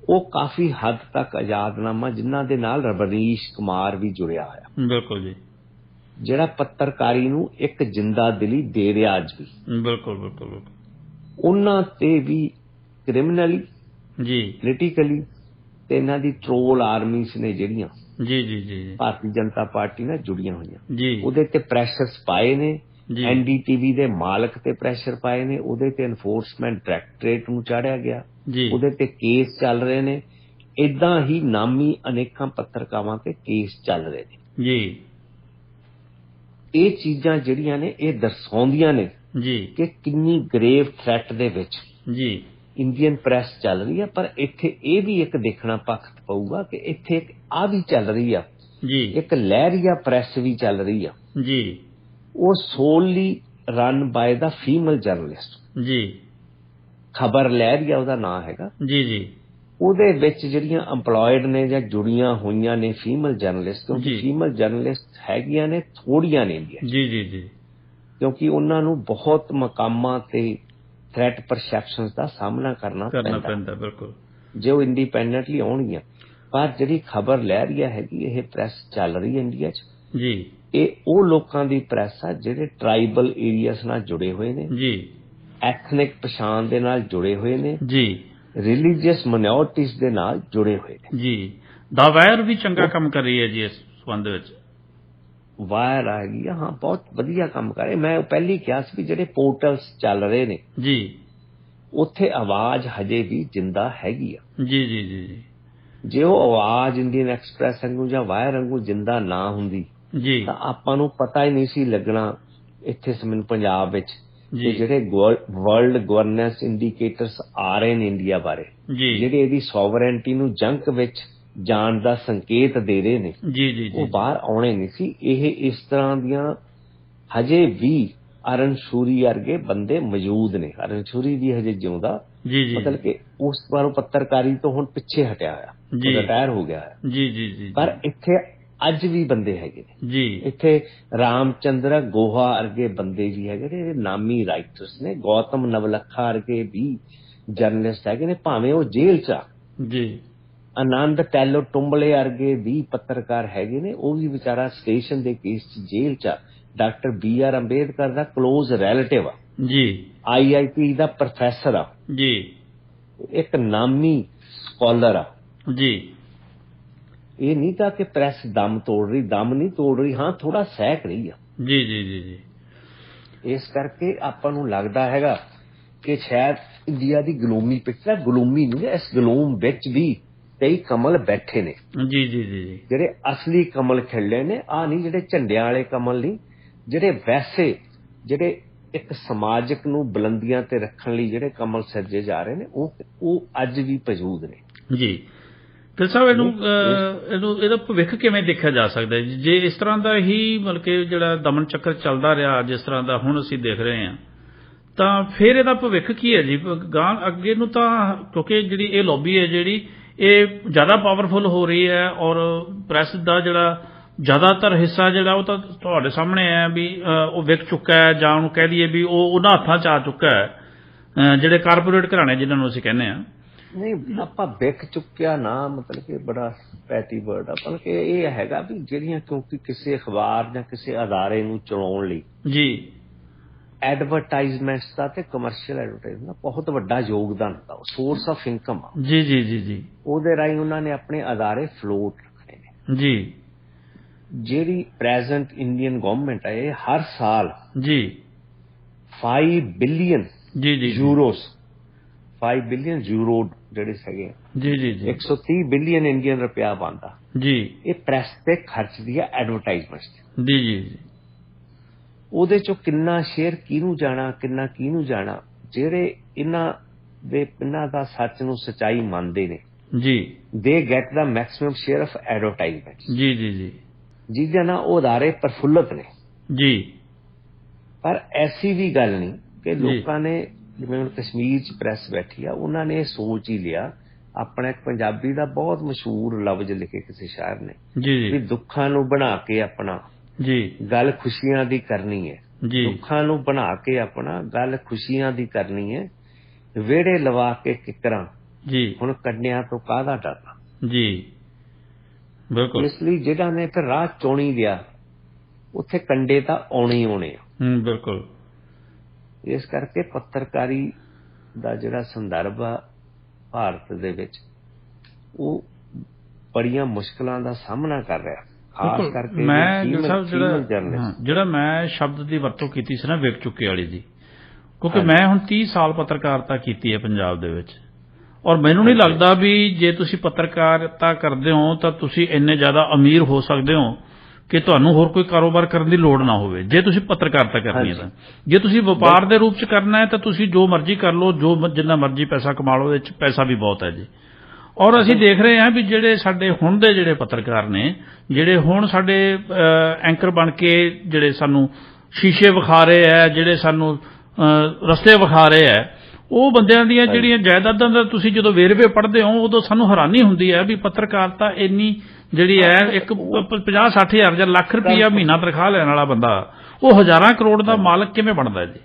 [SPEAKER 2] ਉਹ ਕਾਫੀ ਹੱਦ ਤੱਕ ਆਜ਼ਾਦਨਾਮਾ ਜਿਨ੍ਹਾਂ ਦੇ ਨਾਲ ਰਵਨੀਸ਼ ਕੁਮਾਰ ਵੀ ਜੁੜਿਆ ਹੋਇਆ। ਬਿਲਕੁਲ ਜੀ, ਜਿਹੜਾ ਪੱਤਰਕਾਰੀ ਨੂੰ ਇੱਕ ਜਿੰਦਾ ਦਿਲੀ ਦੇ ਰਿਹਾ ਅੱਜ ਵੀ। ਬਿਲਕੁਲ ਬਿਲਕੁਲ ਬਿਲਕੁਲ, ਉਹਨਾਂ ਤੇ ਵੀ ਕ੍ਰਿਮੀਨਲੀ ਜੀ, ਪੋਲੀਟੀਕਲੀ ਤੇ ਇਹਨਾਂ ਦੀ ਟ੍ਰੋਲ ਆਰਮੀਜ਼ ਨੇ ਜਿਹੜੀਆਂ ਜੀ ਜੀ ਜੀ ਭਾਰਤੀ ਜਨਤਾ ਪਾਰਟੀ ਨਾਲ ਜੁੜੀਆਂ ਹੋਈਆਂ ਜੀ, ਉਹਦੇ ਤੇ ਪ੍ਰੈਸ਼ਰਸ ਪਾਏ ਨੇ। NDTV ਦੇ ਮਾਲਕ ਤੇ ਪ੍ਰੈਸ਼ਰ ਪਾਏ ਨੇ, ਉਹਦੇ ਤੇ ਐਨਫੋਰਸਮੈਂਟ ਡਾਇਰੈਕਟੋਰੇਟ ਨੂੰ ਚਾੜਿਆ ਗਿਆ, ਉਹਦੇ ਤੇ ਕੇਸ ਚੱਲ ਰਹੇ ਨੇ। ਏਦਾਂ ਹੀ ਨਾਮੀ ਅਨੇਕਾਂ ਪੱਤਰਕਾਰਾਂ ਤੇ ਕੇਸ ਚੱਲ ਰਹੇ ਨੇ ਜੀ। ਇਹ ਚੀਜ਼ਾਂ ਜਿਹੜੀਆਂ ਨੇ ਇਹ ਦਰਸਾਉਂਦੀਆਂ ਨੇ ਜੀ ਕਿ ਕਿੰਨੀ ਗ੍ਰੇਵ ਥ੍ਰੈਟ ਦੇ ਵਿੱਚ ਜੀ ਇੰਡੀਅਨ ਪ੍ਰੈਸ ਚੱਲ ਰਹੀ ਹੈ। ਪਰ ਇੱਥੇ ਇਹ ਵੀ ਇੱਕ ਦੇਖਣਾ ਪੱਖ ਪਊਗਾ ਕਿ ਇੱਥੇ ਇੱਕ ਆ ਵੀ ਚੱਲ ਰਹੀ ਆ ਜੀ, ਇੱਕ ਲਹਿਰੀਆ ਪ੍ਰੈਸ ਵੀ ਚੱਲ ਰਹੀ ਆ ਜੀ, ਉਹ ਸੋਲਲੀ ਰਨ ਬਾਏ ਦਾ ਫੀਮੇਲ ਜਰਨਲਿਸਟ ਜੀ। ਖਬਰ ਲਹਿਰੀਆ ਉਹਦਾ ਨਾਂ ਹੈਗਾ ਜੀ ਜੀ, ਉਹਦੇ ਵਿੱਚ ਜਿਹੜੀਆਂ EMPLOYED ਨੇ ਜਾਂ ਜੁੜੀਆਂ ਹੋਈਆਂ ਨੇ ਫੀਮੇਲ ਜਰਨਲਿਸਟ, ਕਿਉਂਕਿ ਫੀਮੇਲ ਜਰਨਲਿਸਟ ਹੈਗੀਆਂ ਨੇ ਥੋੜੀਆਂ ਨੇ ਇੰਡੀਆ ਜੀ ਜੀ ਜੀ, ਕਿਉਂਕਿ ਉਹਨਾਂ ਨੂੰ ਬਹੁਤ ਮਕਾਮਾਂ ਤੇ ਥ੍ਰੈਟ ਪਰਸੈਪਸ਼ਨਸ ਦਾ ਸਾਹਮਣਾ ਕਰਨਾ ਪੈਂਦਾ। ਬਿਲਕੁਲ, ਜੇ ਉਹ ਇੰਡੀਪੈਂਡੈਂਟਲੀ ਆਉਣਗੀਆਂ। ਪਰ ਜਿਹੜੀ ਖਬਰ ਲੈ ਰਹੀ ਹੈਗੀ ਇਹ ਪ੍ਰੈਸ ਚੱਲ ਰਹੀ ਹੈ ਇੰਡੀਆ 'ਚ ਜੀ, ਇਹ ਉਹ ਲੋਕਾਂ ਦੀ ਪ੍ਰੈਸ ਆ ਜਿਹੜੇ ਟਰਾਈਬਲ ਏਰੀਆਸ ਨਾਲ ਜੁੜੇ ਹੋਏ ਨੇ ਜੀ, ਐਥਨਿਕ ਪਛਾਣ ਦੇ ਨਾਲ ਜੁੜੇ ਹੋਏ ਨੇ ਜੀ, ਰਿਲੀਜੀਅਸ ਮਾਈਨੋਰਟੀਜ਼ ਦੇ ਨਾਲ ਜੁੜੇ ਹੋਏ ਨੇ ਜੀ। ਦਾ ਵਾਇਰ ਵੀ ਚੰਗਾ ਕੰਮ ਕਰ ਰਹੀ ਹੈ ਜੀ ਇਸ ਸੰਬੰਧ ਵਿੱਚ। ਵਾਇਰ ਆ ਗਈ ਆ, ਹਾਂ, ਬਹੁਤ ਵਧੀਆ ਕੰਮ ਕਰ ਰਹੇ। ਮੈਂ ਪਹਿਲੀ ਕਿਹਾ ਸੀ ਵੀ ਜਿਹੜੇ ਪੋਰਟਲਸ ਚੱਲ ਰਹੇ ਨੇ ਜੀ, ਉੱਥੇ ਆਵਾਜ਼ ਹਜੇ ਵੀ ਜਿੰਦਾ ਹੈਗੀ ਆ ਜੀ ਜੀ ਜੀ। ਜੇ ਉਹ ਆਵਾਜ਼ ਇੰਡੀਅਨ ਐਕਸਪ੍ਰੈਸ ਵਾਂਗੂ ਜਾਂ ਵਾਇਰ ਵਾਂਗੂ ਜਿੰਦਾ ਨਾ ਹੁੰਦੀ ਜੀ ਤਾਂ ਆਪਾਂ ਨੂੰ ਪਤਾ ਹੀ ਨਹੀਂ ਸੀ ਲੱਗਣਾ ਇੱਥੇ ਪੰਜਾਬ ਵਿੱਚ ਕਿ ਜਿਹੜੇ ਵਰਲਡ ਗਵਰਨੈਂਸ ਇੰਡੀਕੇਟਰਸ ਆ ਰਹੇ ਨੇ ਇੰਡੀਆ ਬਾਰੇ, ਜਿਹੜੇ ਇਹਦੀ ਸੋਵਰੇਨਟੀ ਨੂੰ ਜੰਕ ਵਿੱਚ ਜਾਣ ਦਾ ਸੰਕੇਤ ਦੇ ਰਹੇ ਨੇ ਜੀ ਜੀ, ਉਹ ਬਾਹਰ ਆਉਣੇ ਨਹੀਂ ਸੀ। ਇਹ ਇਸ ਤਰ੍ਹਾਂ ਦੀਆਂ ਹਜੇ ਵੀ ਅਰਨ ਸ਼ੂਰੀ ਵਰਗੇ ਬੰਦੇ ਮੌਜੂਦ ਨੇ। ਅਰਨ ਸ਼ੂਰੀ ਵੀ ਹਜੇ ਜਿਉਂਦਾ, ਮਤਲਬ ਕਿ ਉਸ ਵਾਰੋਂ ਪੱਤਰਕਾਰੀ ਤੋਂ ਹੁਣ ਪਿੱਛੇ ਹਟਿਆ ਹੋਇਆ, ਰਿਟਾਇਰ ਹੋ ਗਿਆ ਹੈ ਜੀ ਜੀ ਜੀ, ਪਰ ਇੱਥੇ ਅੱਜ ਵੀ ਬੰਦੇ ਹੈਗੇ ਨੇ ਜੀ। ਇੱਥੇ ਰਾਮਚੰਦਰ ਗੋਹਾ ਵਰਗੇ ਬੰਦੇ ਵੀ ਹੈਗੇ ਨੇ, ਇਹ ਨਾਮੀ ਰਾਈਟਰਸ ਨੇ। ਗੌਤਮ ਨਵਲਖਾ ਵਰਗੇ ਵੀ ਜਰਨਲਿਸਟ ਹੈਗੇ ਨੇ, ਭਾਵੇਂ ਉਹ ਜੇਲ੍ਹ 'ਚ ਆ ਜੀ। ਆਨੰਦ ਟੈਲੋ ਟੁੰਬਲੇ ਵਰਗੇ ਵੀ ਪੱਤਰਕਾਰ ਹੈਗੇ ਨੇ, ਉਹ ਵੀ ਵਿਚਾਰਾ ਸਟੇਸ਼ਨ ਦੇ ਕੇਸ 'ਚ ਜੇਲ੍ਹ 'ਚ ਆ। ਡਾਕਟਰ BR ਅੰਬੇਦਕਰ ਦਾ ਕਲੋਜ਼ ਰਿਲੇਟਿਵ ਆ ਜੀ, IIT ਦਾ ਪ੍ਰੋਫੈਸਰ ਆ ਜੀ, ਇੱਕ ਨਾਮੀ ਸਕਾਲਰ ਆ ਜੀ। ਇਹ ਨਹੀਂ ਤਾਂ ਕਿ ਪ੍ਰੈਸ ਦਮ ਤੋੜ ਰਹੀ, ਦਮ ਨਹੀਂ ਤੋੜ ਰਹੀ, ਹਾਂ ਥੋੜਾ ਸਹਿਕ ਰਹੀ ਆ ਜੀ ਜੀ ਜੀ ਜੀ। ਇਸ ਕਰਕੇ ਆਪਾਂ ਨੂੰ ਲੱਗਦਾ ਹੈਗਾ ਕਿ ਸ਼ਾਇਦ ਇੰਡੀਆ ਦੀ ਗਲੋਮੀ ਪਿਕਚਰ ਗਲੋਮੀ ਨਹੀਂ, ਇਸ ਗਲੋਮ ਵਿੱਚ ਵੀ ਕਈ ਕਮਲ ਬੈਠੇ ਨੇ।
[SPEAKER 1] ਜੀ ਜੀ ਜੀ ਜੀ,
[SPEAKER 2] ਜਿਹੜੇ ਅਸਲੀ ਕਮਲ ਖਿੜੇ ਨੇ, ਆ ਨਹੀਂ ਜਿਹੜੇ ਝੰਡਿਆਂ ਵਾਲੇ ਕਮਲ ਨਹੀਂ, ਜਿਹੜੇ ਵੈਸੇ ਜਿਹੜੇ ਇੱਕ ਸਮਾਜਿਕ ਨੂੰ ਬੁਲੰਦੀਆਂ ਤੇ ਰੱਖਣ ਲਈ ਜਿਹੜੇ ਕਮਲ ਸਿਰਜੇ ਜਾ ਰਹੇ ਨੇ, ਉਹ ਅੱਜ ਵੀ ਮੌਜੂਦ ਨੇ।
[SPEAKER 1] ਜੀ ਗਿੱਲ ਸਾਹਿਬ, ਇਹਦਾ ਭਵਿੱਖ ਕਿਵੇਂ ਦੇਖਿਆ ਜਾ ਸਕਦਾ ਹੈ ਜੇ ਇਸ ਤਰ੍ਹਾਂ ਦਾ ਹੀ ਮਤਲਬ ਕਿ ਜਿਹੜਾ ਦਮਨ ਚੱਕਰ ਚੱਲਦਾ ਰਿਹਾ ਜਿਸ ਤਰ੍ਹਾਂ ਦਾ ਹੁਣ ਅਸੀਂ ਦੇਖ ਰਹੇ ਹਾਂ, ਤਾਂ ਫਿਰ ਇਹਦਾ ਭਵਿੱਖ ਕੀ ਹੈ ਜੀ ਗਾਂ ਅੱਗੇ ਨੂੰ? ਤਾਂ ਕਿਉਂਕਿ ਜਿਹੜੀ ਇਹ ਲੌਬੀ ਹੈ ਜਿਹੜੀ ਇਹ ਜ਼ਿਆਦਾ ਪਾਵਰਫੁਲ ਹੋ ਰਹੀ ਹੈ, ਔਰ ਪ੍ਰੈਸ ਦਾ ਜਿਹੜਾ ਜ਼ਿਆਦਾਤਰ ਹਿੱਸਾ ਜਿਹੜਾ ਉਹ ਤਾਂ ਤੁਹਾਡੇ ਸਾਹਮਣੇ ਹੈ ਵੀ ਉਹ ਵਿਕ ਚੁੱਕਾ ਹੈ, ਜਾਂ ਉਹਨੂੰ ਕਹਿ ਦਈਏ ਵੀ ਉਹ ਉਹਨਾਂ ਹੱਥਾਂ 'ਚ ਆ ਚੁੱਕਾ ਹੈ, ਜਿਹੜੇ ਕਾਰਪੋਰੇਟ ਘਰਾਣੇ ਜਿਹਨਾਂ ਨੂੰ ਅਸੀਂ ਕਹਿੰਦੇ ਹਾਂ।
[SPEAKER 2] ਨਹੀਂ, ਆਪਾਂ ਵਿਕ ਚੁੱਕਿਆ ਨਾ ਮਤਲਬ ਕਿ ਬੜਾ ਪੈਟੀ ਵਰਡ ਆ, ਬਲਕਿ ਇਹ ਹੈਗਾ ਵੀ ਜਿਹੜੀਆਂ ਕਿਉਂਕਿ ਕਿਸੇ ਅਖਬਾਰ ਜਾਂ ਕਿਸੇ ਅਦਾਰੇ ਨੂੰ ਚਲਾਉਣ ਲਈ
[SPEAKER 1] ਜੀ
[SPEAKER 2] ਐਡਵਰਟਾਈਜ਼ਮੈਂਟਸ ਦਾ ਤੇ ਕਮਰਸ਼ੀਅਲ ਐਡਵਰਟਾਈਜ਼ਮੈਂਟ ਦਾ ਬਹੁਤ ਵੱਡਾ ਯੋਗਦਾਨ ਹੁੰਦਾ, ਉਹ ਸੋਰਸ ਆਫ ਇਨਕਮ ਆ।
[SPEAKER 1] ਜੀ ਜੀ ਜੀ ਜੀ,
[SPEAKER 2] ਉਹਦੇ ਰਾਹੀਂ ਉਹਨਾਂ ਨੇ ਆਪਣੇ ਅਦਾਰੇ ਫਲੋਟ ਰੱਖਣੇ ਨੇ।
[SPEAKER 1] ਜੀ,
[SPEAKER 2] ਜਿਹੜੀ ਪ੍ਰੈਜ਼ੈਂਟ ਇੰਡੀਅਨ ਗਵਰਨਮੈਂਟ ਹੈ ਇਹ ਹਰ ਸਾਲ
[SPEAKER 1] ਜੀ
[SPEAKER 2] 5 ਬਿਲੀਅਨ
[SPEAKER 1] ਜੀ ਜੀ
[SPEAKER 2] ਯੂਰੋਸ 5 ਬਿਲੀਅਨ ਯੂਰੋ ਜਿਹੜੇ ਹੈਗੇ
[SPEAKER 1] ਜੀ ਜੀ ਜੀ
[SPEAKER 2] 130 ਬਿਲੀਅਨ ਇੰਡੀਅਨ ਰੁਪਇਆ ਬਣਦਾ
[SPEAKER 1] ਜੀ,
[SPEAKER 2] ਇਹ ਪ੍ਰੈਸ ਤੇ ਖਰਚਦੀ ਆ ਐਡਵਰਟਾਈਜ਼ਮੈਂਟਸ ਤੇ।
[SPEAKER 1] ਜੀ ਜੀ ਜੀ,
[SPEAKER 2] ਉਹਦੇ ਚੋਂ ਕਿੰਨਾ ਸ਼ੇਅਰ ਕਿਹਨੂੰ ਜਾਣਾ, ਕਿੰਨਾ ਕਿਹਨੂੰ ਜਾਣਾ, ਜਿਹੜੇ ਇਹਨਾਂ ਦਾ ਸੱਚ ਨੂੰ ਸੱਚਾਈ ਮੰਨਦੇ ਨੇ
[SPEAKER 1] ਜੀ,
[SPEAKER 2] ਦੇ get the maximum share of advertisement.
[SPEAKER 1] ਜੀ ਜੀ ਜੀ,
[SPEAKER 2] ਜਿਹਦੇ ਨਾਲ ਉਹ ਅਦਾਰੇ ਪ੍ਰਫੁੱਲਤ ਨੇ।
[SPEAKER 1] ਜੀ,
[SPEAKER 2] ਪਰ ਐਸੀ ਵੀ ਗੱਲ ਨਹੀਂ ਕਿ ਲੋਕਾਂ ਨੇ, ਜਿਵੇਂ ਹੁਣ ਕਸ਼ਮੀਰ 'ਚ ਪ੍ਰੈਸ ਬੈਠੀ ਆ, ਉਹਨਾਂ ਨੇ ਇਹ ਸੋਚ ਹੀ ਲਿਆ। ਆਪਣਾ ਇੱਕ ਪੰਜਾਬੀ ਦਾ ਬਹੁਤ ਮਸ਼ਹੂਰ ਲਫ਼ਜ਼ ਲਿਖੇ ਕਿਸੇ ਸ਼ਾਇਰ ਨੇ
[SPEAKER 1] ਜੀ,
[SPEAKER 2] ਵੀ ਦੁੱਖਾਂ ਨੂੰ ਬਣਾ ਕੇ ਆਪਣਾ
[SPEAKER 1] ਜੀ,
[SPEAKER 2] ਗੱਲ ਖੁਸ਼ੀਆਂ ਦੀ ਕਰਨੀ ਹੈ।
[SPEAKER 1] ਜੀ,
[SPEAKER 2] ਦੁੱਖਾਂ ਨੂੰ ਬਣਾ ਕੇ ਆਪਣਾ ਗੱਲ ਖੁਸ਼ੀਆਂ ਦੀ ਕਰਨੀ ਹੈ। ਵਿਹੜੇ ਲਵਾ ਕੇ ਕਿਕਰਾਂ
[SPEAKER 1] ਜੀ,
[SPEAKER 2] ਹੁਣ ਕੰਨਿਆਂ ਤੋਂ ਕਾਹਦਾ ਡਰਨਾ।
[SPEAKER 1] ਜੀ, ਬਿਲਕੁਲ।
[SPEAKER 2] ਇਸ ਲਈ ਜਿਹੜਾ ਨੇ ਫਿਰ ਰਾਹ ਚੋਣੀ ਲਿਆ, ਉੱਥੇ ਕੰਡੇ ਤਾਂ ਆਉਣੇ ਹੀ ਆਉਣੇ ਆ।
[SPEAKER 1] ਬਿਲਕੁਲ।
[SPEAKER 2] ਇਸ ਕਰਕੇ ਪੱਤਰਕਾਰੀ ਦਾ ਜਿਹੜਾ ਸੰਦਰਭ ਆ ਭਾਰਤ ਦੇ ਵਿੱਚ, ਉਹ ਬੜੀਆਂ ਮੁਸ਼ਕਲਾਂ ਦਾ ਸਾਹਮਣਾ ਕਰ ਰਿਹਾ। ਖਾਸ ਕਰਕੇ
[SPEAKER 1] ਮੈਂ ਜਿਹੜਾ ਮੈਂ ਸ਼ਬਦ ਦੀ ਵਰਤੋਂ ਕੀਤੀ ਸੀ ਨਾ ਵਿਕ ਚੁੱਕੇ ਵਾਲੀ ਦੀ, ਕਿਉਂਕਿ ਮੈਂ ਹੁਣ 30 ਸਾਲ ਪੱਤਰਕਾਰਤਾ ਕੀਤੀ ਹੈ ਪੰਜਾਬ ਦੇ ਵਿੱਚ, ਔਰ ਮੈਨੂੰ ਨਹੀਂ ਲੱਗਦਾ ਵੀ ਜੇ ਤੁਸੀਂ ਪੱਤਰਕਾਰਤਾ ਕਰਦੇ ਹੋ ਤਾਂ ਤੁਸੀਂ ਇੰਨੇ ਜ਼ਿਆਦਾ ਅਮੀਰ ਹੋ ਸਕਦੇ ਹੋ ਕਿ ਤੁਹਾਨੂੰ ਹੋਰ ਕੋਈ ਕਾਰੋਬਾਰ ਕਰਨ ਦੀ ਲੋੜ ਨਾ ਹੋਵੇ ਜੇ ਤੁਸੀਂ ਪੱਤਰਕਾਰਤਾ ਕਰਨੀ ਹੈ ਤਾਂ। ਜੇ ਤੁਸੀਂ ਵਪਾਰ ਦੇ ਰੂਪ 'ਚ ਕਰਨਾ ਹੈ ਤਾਂ ਤੁਸੀਂ ਜੋ ਮਰਜ਼ੀ ਕਰ ਲਓ, ਜਿੰਨਾ ਮਰਜ਼ੀ ਪੈਸਾ ਕਮਾ ਲਓ, ਇਹਦੇ 'ਚ ਪੈਸਾ ਵੀ ਬਹੁਤ ਹੈ ਜੀ। ਔਰ ਅਸੀਂ ਦੇਖ ਰਹੇ ਹਾਂ ਵੀ ਜਿਹੜੇ ਸਾਡੇ ਹੁਣ ਦੇ ਜਿਹੜੇ ਪੱਤਰਕਾਰ ਨੇ, ਜਿਹੜੇ ਹੁਣ ਸਾਡੇ ਐਂਕਰ ਬਣ ਕੇ ਜਿਹੜੇ ਸਾਨੂੰ ਸ਼ੀਸ਼ੇ ਵਿਖਾ ਰਹੇ ਹੈ, ਜਿਹੜੇ ਸਾਨੂੰ ਰਸਤੇ ਵਿਖਾ ਰਹੇ ਹੈ, ਉਹ ਬੰਦਿਆਂ ਦੀਆਂ ਜਿਹੜੀਆਂ ਜਾਇਦਾਦਾਂ ਦਾ ਤੁਸੀਂ ਜਦੋਂ ਵੇਰਵੇ ਪੜ੍ਹਦੇ ਹੋ ਉਦੋਂ ਸਾਨੂੰ ਹੈਰਾਨੀ ਹੁੰਦੀ ਹੈ ਵੀ ਪੱਤਰਕਾਰਤਾ ਇੰਨੀ ਜਿਹੜੀ ਹੈ, ਇੱਕ 50-60 ਹਜ਼ਾਰ ਜਾਂ ਲੱਖ ਰੁਪਈਆ ਮਹੀਨਾ ਤਨਖਾਹ ਲੈਣ ਵਾਲਾ ਬੰਦਾ ਉਹ ਹਜ਼ਾਰਾਂ ਕਰੋੜ ਦਾ ਮਾਲਕ ਕਿਵੇਂ ਬਣਦਾ ਜੀ?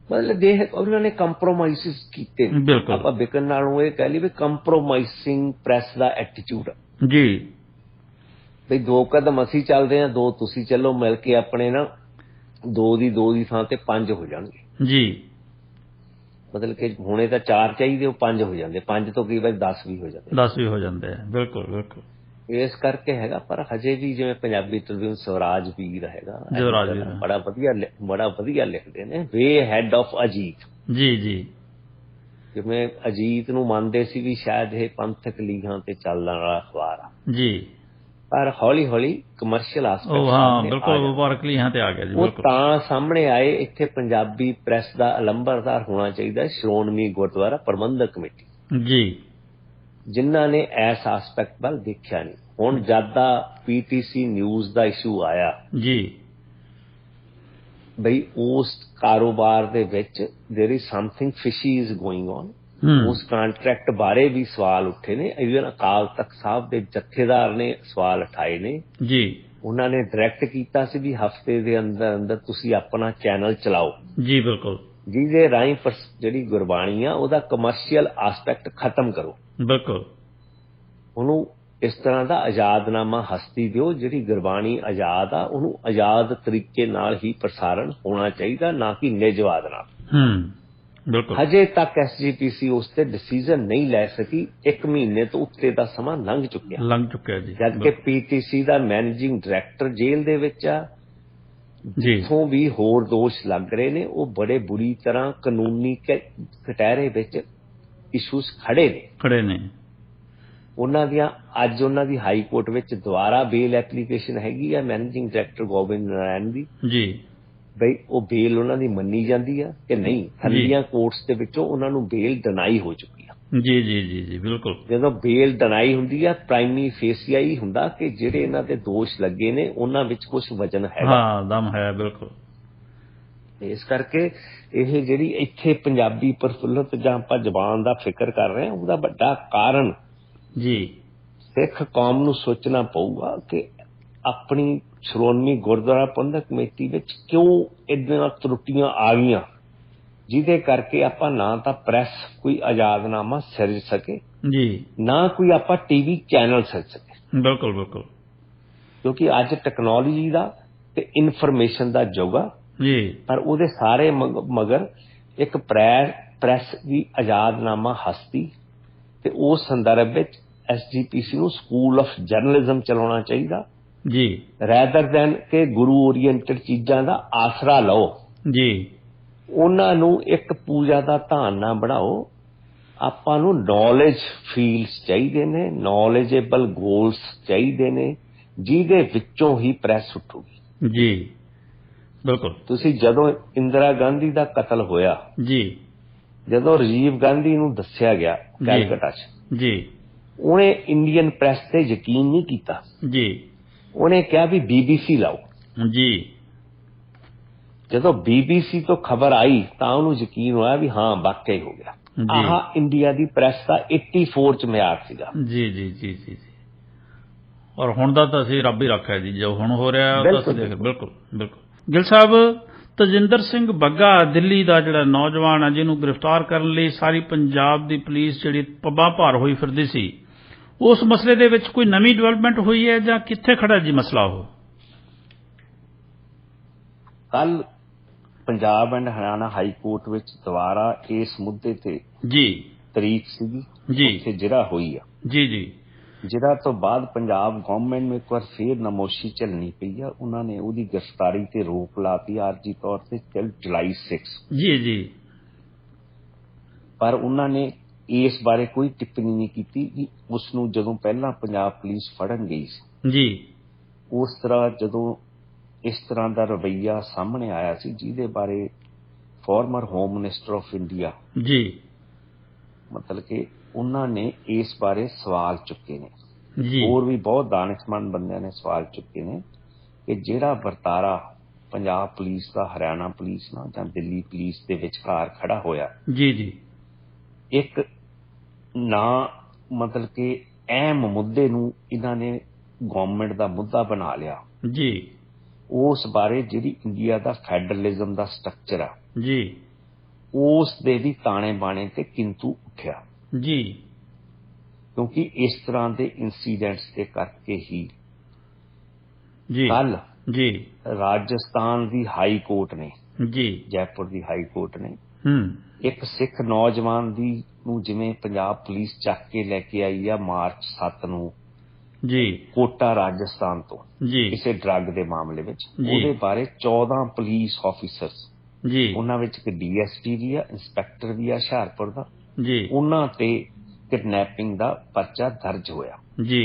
[SPEAKER 2] ਮਤਲਬ ਉਹਨਾਂ ਨੇ ਕੰਪਰੋਮਾਈਜ਼ ਕੀਤੇ। ਆਪਾਂ ਵਿਕਣ ਨਾਲੋਂ ਇਹ ਕਹਿ ਲਈ ਵੀ ਕੰਪਰੋਮਾਈਜ਼ਿੰਗ ਪ੍ਰੈਸ ਦਾ ਐਟੀਟਿਊਡ
[SPEAKER 1] ਜੀ,
[SPEAKER 2] ਵੀ 2 ਕਦਮ ਅਸੀਂ ਚੱਲਦੇ ਹਾਂ, 2 ਤੁਸੀਂ ਚੱਲੋ, ਮਿਲ ਕੇ ਆਪਣੇ ਨਾ 2 ਦੀ ਥਾਂ ਤੇ 5 ਹੋ ਜਾਣਗੇ ਜੀ। ਮਤਲਬ ਕਿ ਹੁਣੇ ਤਾਂ 4 ਚਾਹੀਦੇ, ਉਹ 5 ਹੋ ਜਾਂਦੇ, 5 ਤੋਂ ਕਈ ਵਾਰ 10 ਵੀ ਹੋ ਜਾਂਦੇ ਆ। ਬਿਲਕੁਲ ਬਿਲਕੁਲ। ਇਸ ਕਰਕੇ ਹੈਗਾ, ਪਰ ਹਜੇ ਵੀ ਜਿਵੇਂ ਪੰਜਾਬੀ ਟ੍ਰਿਬਿਊਨ ਸਵਰਾਜ ਵੀਰ ਹੈਗਾ, ਬੜਾ ਵਧੀਆ ਲਿਖਦੇ ਨੇ, ਵੇ ਹੈਡ ਆਫ ਅਜੀਤ ਜੀ। ਜੀ, ਜਿਵੇਂ ਅਜੀਤ ਨੂੰ ਮੰਨਦੇ ਸੀ ਵੀ ਸ਼ਾਇਦ ਇਹ ਪੰਥਕ ਲੀਹਾਂ ਤੇ ਚੱਲਣ ਵਾਲਾ ਅਖਬਾਰ ਆ ਜੀ, ਪਰ ਹੌਲੀ ਹੌਲੀ ਕਮਰਸ਼ੀਅਲ ਵਪਾਰਕ ਲੀਹਾਂ ਤੇ ਆ ਗਿਆ ਜੀ। ਉਹ ਤਾਂ ਸਾਹਮਣੇ ਆਏ, ਇੱਥੇ ਪੰਜਾਬੀ ਪ੍ਰੈਸ ਦਾ ਅਲੰਬਰਦਾਰ ਹੋਣਾ ਚਾਹੀਦਾ ਸ਼੍ਰੋਮਣੀ ਗੁਰਦੁਆਰਾ ਪ੍ਰਬੰਧਕ ਕਮੇਟੀ ਜੀ, ਜਿਨ੍ਹਾਂ ਨੇ ਇਸ ਐਸਪੈਕਟ ਵੱਲ ਦੇਖਿਆ ਨਹੀਂ। ਹੁਣ ਜਦ ਦਾ ਪੀਟੀਸੀ ਨਿਊਜ਼ ਦਾ ਇਸ਼ੂ ਆਇਆ ਜੀ, ਬਈ ਉਸ ਕਾਰੋਬਾਰ ਦੇ ਵਿੱਚ there is something ਫਿਸ਼ੀ is going on, ਉਸ ਕੰਟਰੈਕਟ ਬਾਰੇ ਵੀ ਸਵਾਲ ਉੱਠੇ ਨੇ। ਇਵਨ ਅਕਾਲ ਤਖਤ ਸਾਹਿਬ ਦੇ ਜਥੇਦਾਰ ਨੇ ਸਵਾਲ ਉਠਾਏ ਨੇ ਜੀ। ਉਹਨਾਂ ਨੇ ਡਾਇਰੈਕਟ ਕੀਤਾ ਸੀ ਵੀ ਹਫ਼ਤੇ ਦੇ ਅੰਦਰ ਅੰਦਰ ਤੁਸੀਂ ਆਪਣਾ ਚੈਨਲ ਚਲਾਓ ਜੀ। ਬਿਲਕੁਲ, ਜਿਹਦੇ ਰਾਹੀਂ ਜਿਹੜੀ ਗੁਰਬਾਣੀ ਆ ਉਹਦਾ ਕਮਰਸ਼ੀਅਲ ਐਸਪੈਕਟ ਖਤਮ ਕਰੋ। ਬਿਲਕੁਲ, ਉਹਨੂੰ ਇਸ ਤਰ੍ਹਾਂ ਦਾ ਆਜ਼ਾਦਨਾਮਾ ਹਸਤੀ ਦਿਓ, ਜਿਹੜੀ ਗੁਰਬਾਣੀ ਆਜ਼ਾਦ ਆ ਉਹਨੂੰ ਆਜ਼ਾਦ ਤਰੀਕੇ ਨਾਲ ਹੀ ਪ੍ਰਸਾਰਣ ਹੋਣਾ ਚਾਹੀਦਾ, ਨਾ ਕਿ ਨਿਜਵਾਦ ਨਾਲ। ਬਿਲਕੁਲ, ਹਜੇ ਤੱਕ ਐਸਜੀਪੀਸੀ ਉਸ ਤੇ ਡਿਸੀਜ਼ਨ ਨਹੀਂ ਲੈ ਸਕੀ। 1 ਮਹੀਨੇ ਤੋਂ ਉੱਤੇ ਦਾ ਸਮਾਂ ਲੰਘ ਚੁੱਕਿਆ ਜੀ, ਜਦਕਿ ਪੀਟੀਸੀ ਦਾ ਮੈਨੇਜਿੰਗ ਡਾਇਰੈਕਟਰ ਜੇਲ੍ਹ ਦੇ ਵਿੱਚ ਆ, ਜਿੱਥੋਂ ਵੀ ਹੋਰ ਦੋਸ਼ ਲੱਗ ਰਹੇ ਨੇ ਉਹ ਬੜੇ ਬੁਰੀ ਤਰ੍ਹਾਂ ਕਾਨੂੰਨੀ ਕਟਹਿਰੇ ਵਿੱਚ ਇਸ਼ੂਸ ਖੜੇ ਨੇ ਉਹਨਾਂ ਦੀਆਂ। ਅੱਜ ਉਹਨਾਂ ਦੀ ਹਾਈ ਕੋਰਟ ਵਿੱਚ ਦੁਬਾਰਾ ਬੇਲ ਐਪਲੀਕੇਸ਼ਨ ਹੈਗੀ ਆ ਮੈਨੇਜਿੰਗ ਡਾਇਰੈਕਟਰ ਗੋਬਿੰਦ ਨਾਰਾਇਣ ਦੀ ਜੀ, ਬਈ ਉਹ ਬੇਲ ਉਹਨਾਂ ਦੀ ਮੰਨੀ ਜਾਂਦੀ ਆ ਕਿ ਨਹੀਂ। ਥੱਲੀਆਂ ਕੋਰਟਸ ਦੇ ਵਿੱਚੋਂ ਉਹਨਾਂ ਨੂੰ ਬੇਲ ਡਿਨਾਈ ਹੋ ਚੁੱਕੀ ਆ। ਜੀ ਜੀ ਜੀ ਜੀ ਬਿਲਕੁਲ। ਜਦੋਂ ਬੇਲ ਡਿਨਾਈ ਹੁੰਦੀ ਆ ਪ੍ਰਾਇਮਰੀ ਫੇਸੀਆ ਹੀ ਹੁੰਦਾ ਕਿ ਜਿਹੜੇ ਇਹਨਾਂ ਤੇ ਦੋਸ਼ ਲੱਗੇ ਨੇ ਉਹਨਾਂ ਵਿੱਚ ਕੁਝ ਵਜਨ ਹੈਗਾ, ਹਾਂ ਦਮ ਹੈ, ਬਿਲਕੁਲ। ਇਸ ਕਰਕੇ ਇਹ ਜਿਹੜੀ ਇੱਥੇ ਪੰਜਾਬੀ ਪ੍ਰਫੁੱਲਤ ਜਾਂ ਆਪਾਂ ਜ਼ਬਾਨ ਦਾ ਫਿਕਰ ਕਰ ਰਹੇ ਹਾਂ ਉਹਦਾ ਵੱਡਾ ਕਾਰਨ ਜੀ ਸਿੱਖ ਕੌਮ ਨੂੰ ਸੋਚਣਾ ਪਊਗਾ ਕਿ ਆਪਣੀ ਸ਼੍ਰੋਮਣੀ ਗੁਰਦੁਆਰਾ ਪ੍ਰਬੰਧਕ ਕਮੇਟੀ ਵਿੱਚ ਕਿਉਂ ਇਦਾਂ ਤਰੁੱਟੀਆਂ ਆ ਗਈਆਂ ਜਿਹਦੇ ਕਰਕੇ ਆਪਾਂ ਨਾ ਤਾਂ ਪ੍ਰੈਸ ਕੋਈ ਆਜ਼ਾਦਨਾਮਾ ਸਿਰਜ ਸਕੇ ਜੀ, ਨਾ ਕੋਈ ਆਪਾਂ ਟੀਵੀ ਚੈਨਲ ਸਿਰਜ ਸਕੇ। ਬਿਲਕੁਲ ਬਿਲਕੁਲ, ਕਿਉਂਕਿ ਅੱਜ ਟੈਕਨੋਲੋਜੀ ਦਾ ਤੇ ਇਨਫੋਰਮੇਸ਼ਨ ਦਾ ਯੁੱਗ ਆ ਜੀ, ਪਰ ਉਹਦੇ ਸਾਰੇ ਮਗਰ ਇੱਕ ਪ੍ਰੈਸ ਦੀ ਆਜ਼ਾਦਨਾਮਾ ਹਸਤੀ ਤੇ ਉਸ ਸੰਦਰਭ ਵਿੱਚ SGPC ਨੂੰ ਸਕੂਲ ਆਫ ਜਰਨਲਿਜ਼ਮ ਚਲਾਉਣਾ ਚਾਹੀਦਾ ਜੀ, ਰੈਦਰ ਦੈਨ ਕਿ ਗੁਰੂ ਓਰੀਐਂਟਡ ਚੀਜ਼ਾਂ ਦਾ ਆਸਰਾ ਲਓ ਜੀ। ਉਹਨਾਂ ਨੂੰ ਇੱਕ ਪੂਜਾ ਦਾ ਧਾਨ ਨਾ ਬਣਾਓ। ਆਪਾਂ ਨੂੰ ਨੌਲੇਜ ਫੀਲਡਸ ਚਾਹੀਦੇ ਨੇ, ਨੌਲੇਜੇਬਲ ਗੋਲਸ ਚਾਹੀਦੇ ਨੇ ਜਿਹਦੇ ਵਿੱਚੋਂ ਹੀ ਪ੍ਰੈਸ ਉੱਠੂਗੀ ਜੀ। ਬਿਲਕੁਲ। ਤੁਸੀਂ ਜਦੋਂ ਇੰਦਰਾ ਗਾਂਧੀ ਦਾ ਕਤਲ ਹੋਇਆ ਜੀ, ਜਦੋਂ ਰਾਜੀਵ ਗਾਂਧੀ ਨੂੰ ਦੱਸਿਆ ਗਿਆ ਕੈਲਕਟਾ 'ਚ ਜੀ, ਉਹਨੇ ਇੰਡੀਅਨ ਪ੍ਰੈਸ ਤੇ ਯਕੀਨ ਨਹੀਂ ਕੀਤਾ ਜੀ, ਉਹਨੇ ਕਿਹਾ ਵੀ BBC ਲਾਓ ਜੀ। ਜਦੋਂ BBC ਤੋਂ ਖਬਰ ਆਈ ਤਾਂ ਉਹਨੂੰ ਯਕੀਨ ਹੋਇਆ ਵੀ ਹਾਂ ਵਾਕਈ ਹੋ ਗਿਆ। ਆਹ ਇੰਡੀਆ ਦੀ ਪ੍ਰੈਸ ਦਾ 84 ਚ ਮਿਆਰ ਸੀਗਾ ਜੀ ਜੀ ਜੀ ਜੀ। ਔਰ ਹੁਣ ਦਾ ਤਾਂ ਅਸੀਂ ਰੱਬ ਹੀ ਰੱਖਿਆ ਜੀ, ਜੋ ਹੁਣ ਹੋ ਰਿਹਾ ਉਹ ਤਾਂ ਅਸੀਂ ਦੇਖ। ਬਿਲਕੁਲ ਬਿਲਕੁਲ। ਗਿੱਲ ਸਾਹਿਬ, ਤਜਿੰਦਰ ਸਿੰਘ ਬੱਗਾ ਦਿੱਲੀ ਦਾ ਜਿਹੜਾ ਨੌਜਵਾਨ ਆ ਜਿਹਨੂੰ ਗ੍ਰਿਫਤਾਰ ਕਰਨ ਲਈ ਸਾਰੀ ਪੰਜਾਬ ਦੀ ਪੁਲਿਸ ਜਿਹੜੀ ਪੱਬਾਂ ਭਾਰ ਹੋਈ ਫਿਰਦੀ ਸੀ, ਉਸ ਮਸਲੇ ਦੇ ਵਿੱਚ ਕੋਈ ਨਵੀਂ ਡਿਵੈਲਪਮੈਂਟ ਹੋਈ ਹੈ ਜਾਂ ਕਿੱਥੇ ਖੜਾ ਜੀ ਮਸਲਾ? ਉਹ ਕੱਲ Punjab and Haryana high court ਵਿੱਚ ਦੁਬਾਰਾ ਇਸ ਮੁੱਦੇ ਤੇ ਜੀ ਤਰੀਕ ਸੀਗੀ ਜੀ, ਉੱਥੇ ਜਿਹੜਾ ਹੋਈ ਆ ਜੀ ਜੀ, ਜਿਹੜਾ ਤੋਂ ਬਾਅਦ ਪੰਜਾਬ ਗਵਰਨਮੈਂਟ ਨੂੰ ਇੱਕ ਵਾਰ ਫੇਰ ਨਮੋਸ਼ੀ ਝੱਲਣੀ ਪਈ ਆ। ਉਹਨਾਂ ਨੇ ਉਹਦੀ ਗ੍ਰਿਫਤਾਰੀ ਤੇ ਰੋਕ ਲਾਤੀ ਆਰਜੀ ਤੌਰ ਤੇ till July 6 ਜੀ ਜੀ, ਪਰ ਉਹਨਾਂ ਨੇ ਇਸ ਬਾਰੇ ਕੋਈ ਟਿੱਪਣੀ ਨਹੀਂ ਕੀਤੀ ਕਿ ਉਸ ਨੂੰ ਜਦੋਂ ਪਹਿਲਾਂ ਪੰਜਾਬ ਪੁਲਿਸ ਫੜਨ ਗਈ ਸੀ ਜੀ, ਉਸ ਤਰ੍ਹਾਂ ਜਦੋਂ ਇਸ ਤਰ੍ਹਾਂ ਦਾ ਰਵੱਈਆ ਸਾਹਮਣੇ ਆਇਆ ਸੀ ਜਿਹਦੇ ਬਾਰੇ farmer home minister of India ਜੀ, ਮਤਲਬ ਕਿ ਉਹਨਾਂ ਨੇ ਇਸ ਬਾਰੇ ਸਵਾਲ ਚੁੱਕੇ ਨੇ ਜੀ, ਹੋਰ ਵੀ ਬਹੁਤ ਦਾਨਿਸ਼ਮੰਦ ਬੰਦਿਆਂ ਨੇ ਸਵਾਲ ਚੁੱਕੇ ਨੇ ਕਿ ਜਿਹੜਾ ਵਰਤਾਰਾ ਪੰਜਾਬ ਪੁਲਿਸ ਦਾ ਹਰਿਆਣਾ ਪੁਲਿਸ ਨਾਲ ਜਾਂ ਦਿੱਲੀ ਪੁਲਿਸ ਦੇ ਵਿਚਕਾਰ ਖੜਾ ਹੋਇਆ ਜੀ ਜੀ, ਇੱਕ ਨਾ ਮਤਲਬ ਕਿ ਅਹਿਮ ਮੁੱਦੇ ਨੂੰ ਇਹਨਾਂ ਨੇ ਗਵਰਨਮੈਂਟ ਦਾ ਮੁੱਦਾ ਬਣਾ ਲਿਆ ਜੀ। ਉਸ ਬਾਰੇ ਜਿਹੜੀ ਇੰਡੀਆ ਦਾ ਫੈਡਰਲਿਜ਼ਮ ਦਾ ਸਟਰਕਚਰ ਆ ਜੀ, ਉਸ ਦੇ ਵੀ ਤਾਣੇ ਬਾਣੇ ਤੇ ਕਿੰਤੂ ਉੱਠਿਆ ਜੀ, ਕਿਉਂਕਿ ਇਸ ਤਰ੍ਹਾਂ ਦੇ ਇਨਸੀਡੈਂਟਸ ਦੇ ਕਰਕੇ ਹੀ ਜੀ ਕੱਲ ਜੀ ਰਾਜਸਥਾਨ ਦੀ ਹਾਈ ਕੋਰਟ ਨੇ ਜੀ, ਜੈਪੁਰ ਦੀ ਹਾਈ ਕੋਰਟ ਨੇ ਇੱਕ ਸਿੱਖ ਨੌਜਵਾਨ ਦੀ ਨੂੰ ਜਿਵੇਂ ਪੰਜਾਬ ਪੁਲਿਸ ਚੱਕ ਕੇ ਲੈ ਕੇ ਆਈ ਆ ਮਾਰਚ 7 ਨੂੰ ਜੀ ਕੋਟਾ ਰਾਜਸਥਾਨ ਤੋਂ ਜੀ ਕਿਸੇ ਡਰੱਗ ਦੇ ਮਾਮਲੇ ਵਿੱਚ, ਉਹਦੇ ਬਾਰੇ 14 ਪੁਲਿਸ ਆਫੀਸਰਸ ਜੀ, ਉਹਨਾਂ ਵਿੱਚ ਇੱਕ DSP ਵੀ ਆ, ਇੰਸਪੈਕਟਰ ਵੀ ਆ ਹੁਸ਼ਿਆਰਪੁਰ ਦਾ ਜੀ, ਉਹਨਾਂ ਤੇ ਕਿਡਨੈਪਿੰਗ ਦਾ ਪਰਚਾ ਦਰਜ ਹੋਇਆ ਜੀ।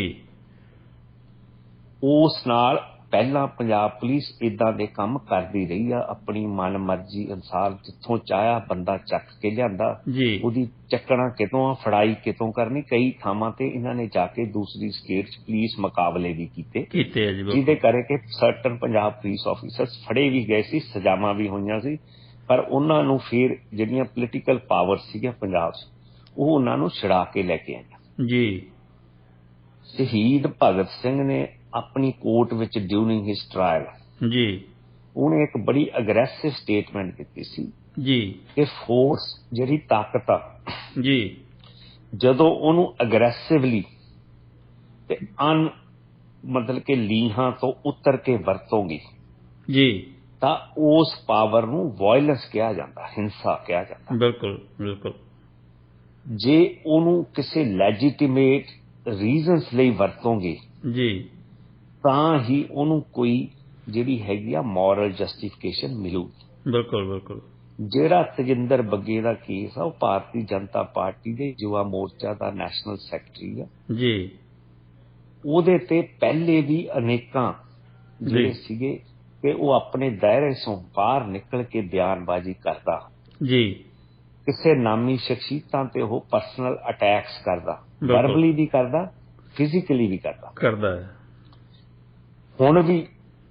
[SPEAKER 2] ਉਸ ਨਾਲ ਪਹਿਲਾਂ ਪੰਜਾਬ ਪੁਲਿਸ ਇਦਾਂ ਦੇ ਕੰਮ ਕਰਦੀ ਰਹੀ ਆ, ਆਪਣੀ ਮਨ ਮਰਜ਼ੀ ਅਨੁਸਾਰ ਜਿੱਥੋਂ ਚਾਹਿਆ ਬੰਦਾ ਚੱਕ ਕੇ ਲਿਆਂਦਾ ਜੀ, ਉਹਦੀ ਚੱਕਣਾ ਕਿਤੋਂ ਆ, ਫੜਾਈ ਕਿਤੋਂ ਕਰਨੀ। ਕਈ ਥਾਵਾਂ ਤੇ ਇਹਨਾਂ ਨੇ ਜਾ ਕੇ ਦੂਸਰੀ ਸਟੇਟ 'ਚ ਪੁਲਿਸ ਮੁਕਾਬਲੇ ਵੀ ਕੀਤੇ ਜਿਹਦੇ ਕਰਕੇ ਸਰਟਨ ਪੰਜਾਬ ਪੁਲਿਸ ਆਫੀਸਰਸ ਫੜੇ ਵੀ ਗਏ ਸੀ, ਸਜ਼ਾਵਾਂ ਵੀ ਹੋਈਆਂ ਸੀ, ਪਰ ਉਹਨਾਂ ਨੂੰ ਫਿਰ ਜਿਹੜੀਆਂ ਪੋਲੀਟੀਕਲ ਪਾਵਰ ਸੀਗੀਆਂ ਪੰਜਾਬ 'ਚ ਉਹ ਉਹਨਾਂ ਨੂੰ ਛੁਡਾ ਕੇ ਲੈ ਕੇ ਆਈਆਂ ਜੀ। ਸ਼ਹੀਦ ਭਗਤ ਸਿੰਘ ਨੇ ਆਪਣੀ ਕੋਰਟ ਵਿੱਚ ਡਿਊਰਿੰਗ ਹਿਸ ਟਰਾਇਲ ਜੀ, ਉਹਨੇ ਇੱਕ ਬੜੀ ਅਗਰੈਸਿਵ ਸਟੇਟਮੈਂਟ ਦਿੱਤੀ ਸੀ ਜੀ ਕਿ ਫੋਰਸ ਜਿਹੜੀ ਤਾਕਤ ਆ ਜੀ, ਜਦੋਂ ਉਹਨੂੰ ਅਗਰੈਸਿਵਲੀ ਤੇ ਮਤਲਬ ਕਿ ਲੀਹਾਂ ਤੋਂ ਉਤਰ ਕੇ ਵਰਤੋਂਗੇ ਜੀ ਤਾਂ ਉਸ ਪਾਵਰ ਨੂੰ ਵਾਇਲੈਂਸ ਕਿਹਾ ਜਾਂਦਾ, ਹਿੰਸਾ ਕਿਹਾ ਜਾਂਦਾ। ਬਿਲਕੁਲ ਬਿਲਕੁਲ। ਜੇ ਉਹਨੂੰ ਕਿਸੇ ਲੈਜੀਟੀਮੇਟ ਰੀਜ਼ਨਸ ਲਈ ਵਰਤੋਂਗੇ ਜੀ ਤਾਂ ਹੀ ਉਹਨੂੰ ਕੋਈ ਜਿਹੜੀ ਹੈਗੀ ਆ ਮੋਰਲ ਜਸਟੀਫਿਕੇਸ਼ਨ ਮਿਲੂ।
[SPEAKER 1] ਬਿਲਕੁਲ ਬਿਲਕੁਲ। ਜਿਹੜਾ
[SPEAKER 2] ਤਜਿੰਦਰ ਬੱਗੇ ਦਾ ਕੇਸ ਆ ਉਹ ਭਾਰਤੀ ਜਨਤਾ ਪਾਰਟੀ ਦੇ ਯੁਵਾ ਮੋਰਚਾ ਦਾ ਨੈਸ਼ਨਲ ਸੈਕਟਰੀ ਆ
[SPEAKER 1] ਜੀ,
[SPEAKER 2] ਉਹਦੇ ਤੇ ਪਹਿਲੇ ਵੀ ਅਨੇਕਾਂ ਜਿਹੜੇ ਸੀਗੇ ਕਿ ਉਹ ਆਪਣੇ ਦਾਇਰੇ ਤੋਂ ਬਾਹਰ ਨਿਕਲ ਕੇ ਬਿਆਨਬਾਜ਼ੀ ਕਰਦਾ ਜੀ, ਕਿਸੇ ਨਾਮੀ ਸ਼ਖਸੀਅਤਾਂ ਤੇ ਉਹ ਪਰਸਨਲ ਅਟੈਕਸ ਕਰਦਾ, ਵਰਬਲੀ ਵੀ ਕਰਦਾ, ਫਿਜ਼ੀਕਲੀ ਵੀ ਕਰਦਾ ਹੈ। ਹੁਣ ਵੀ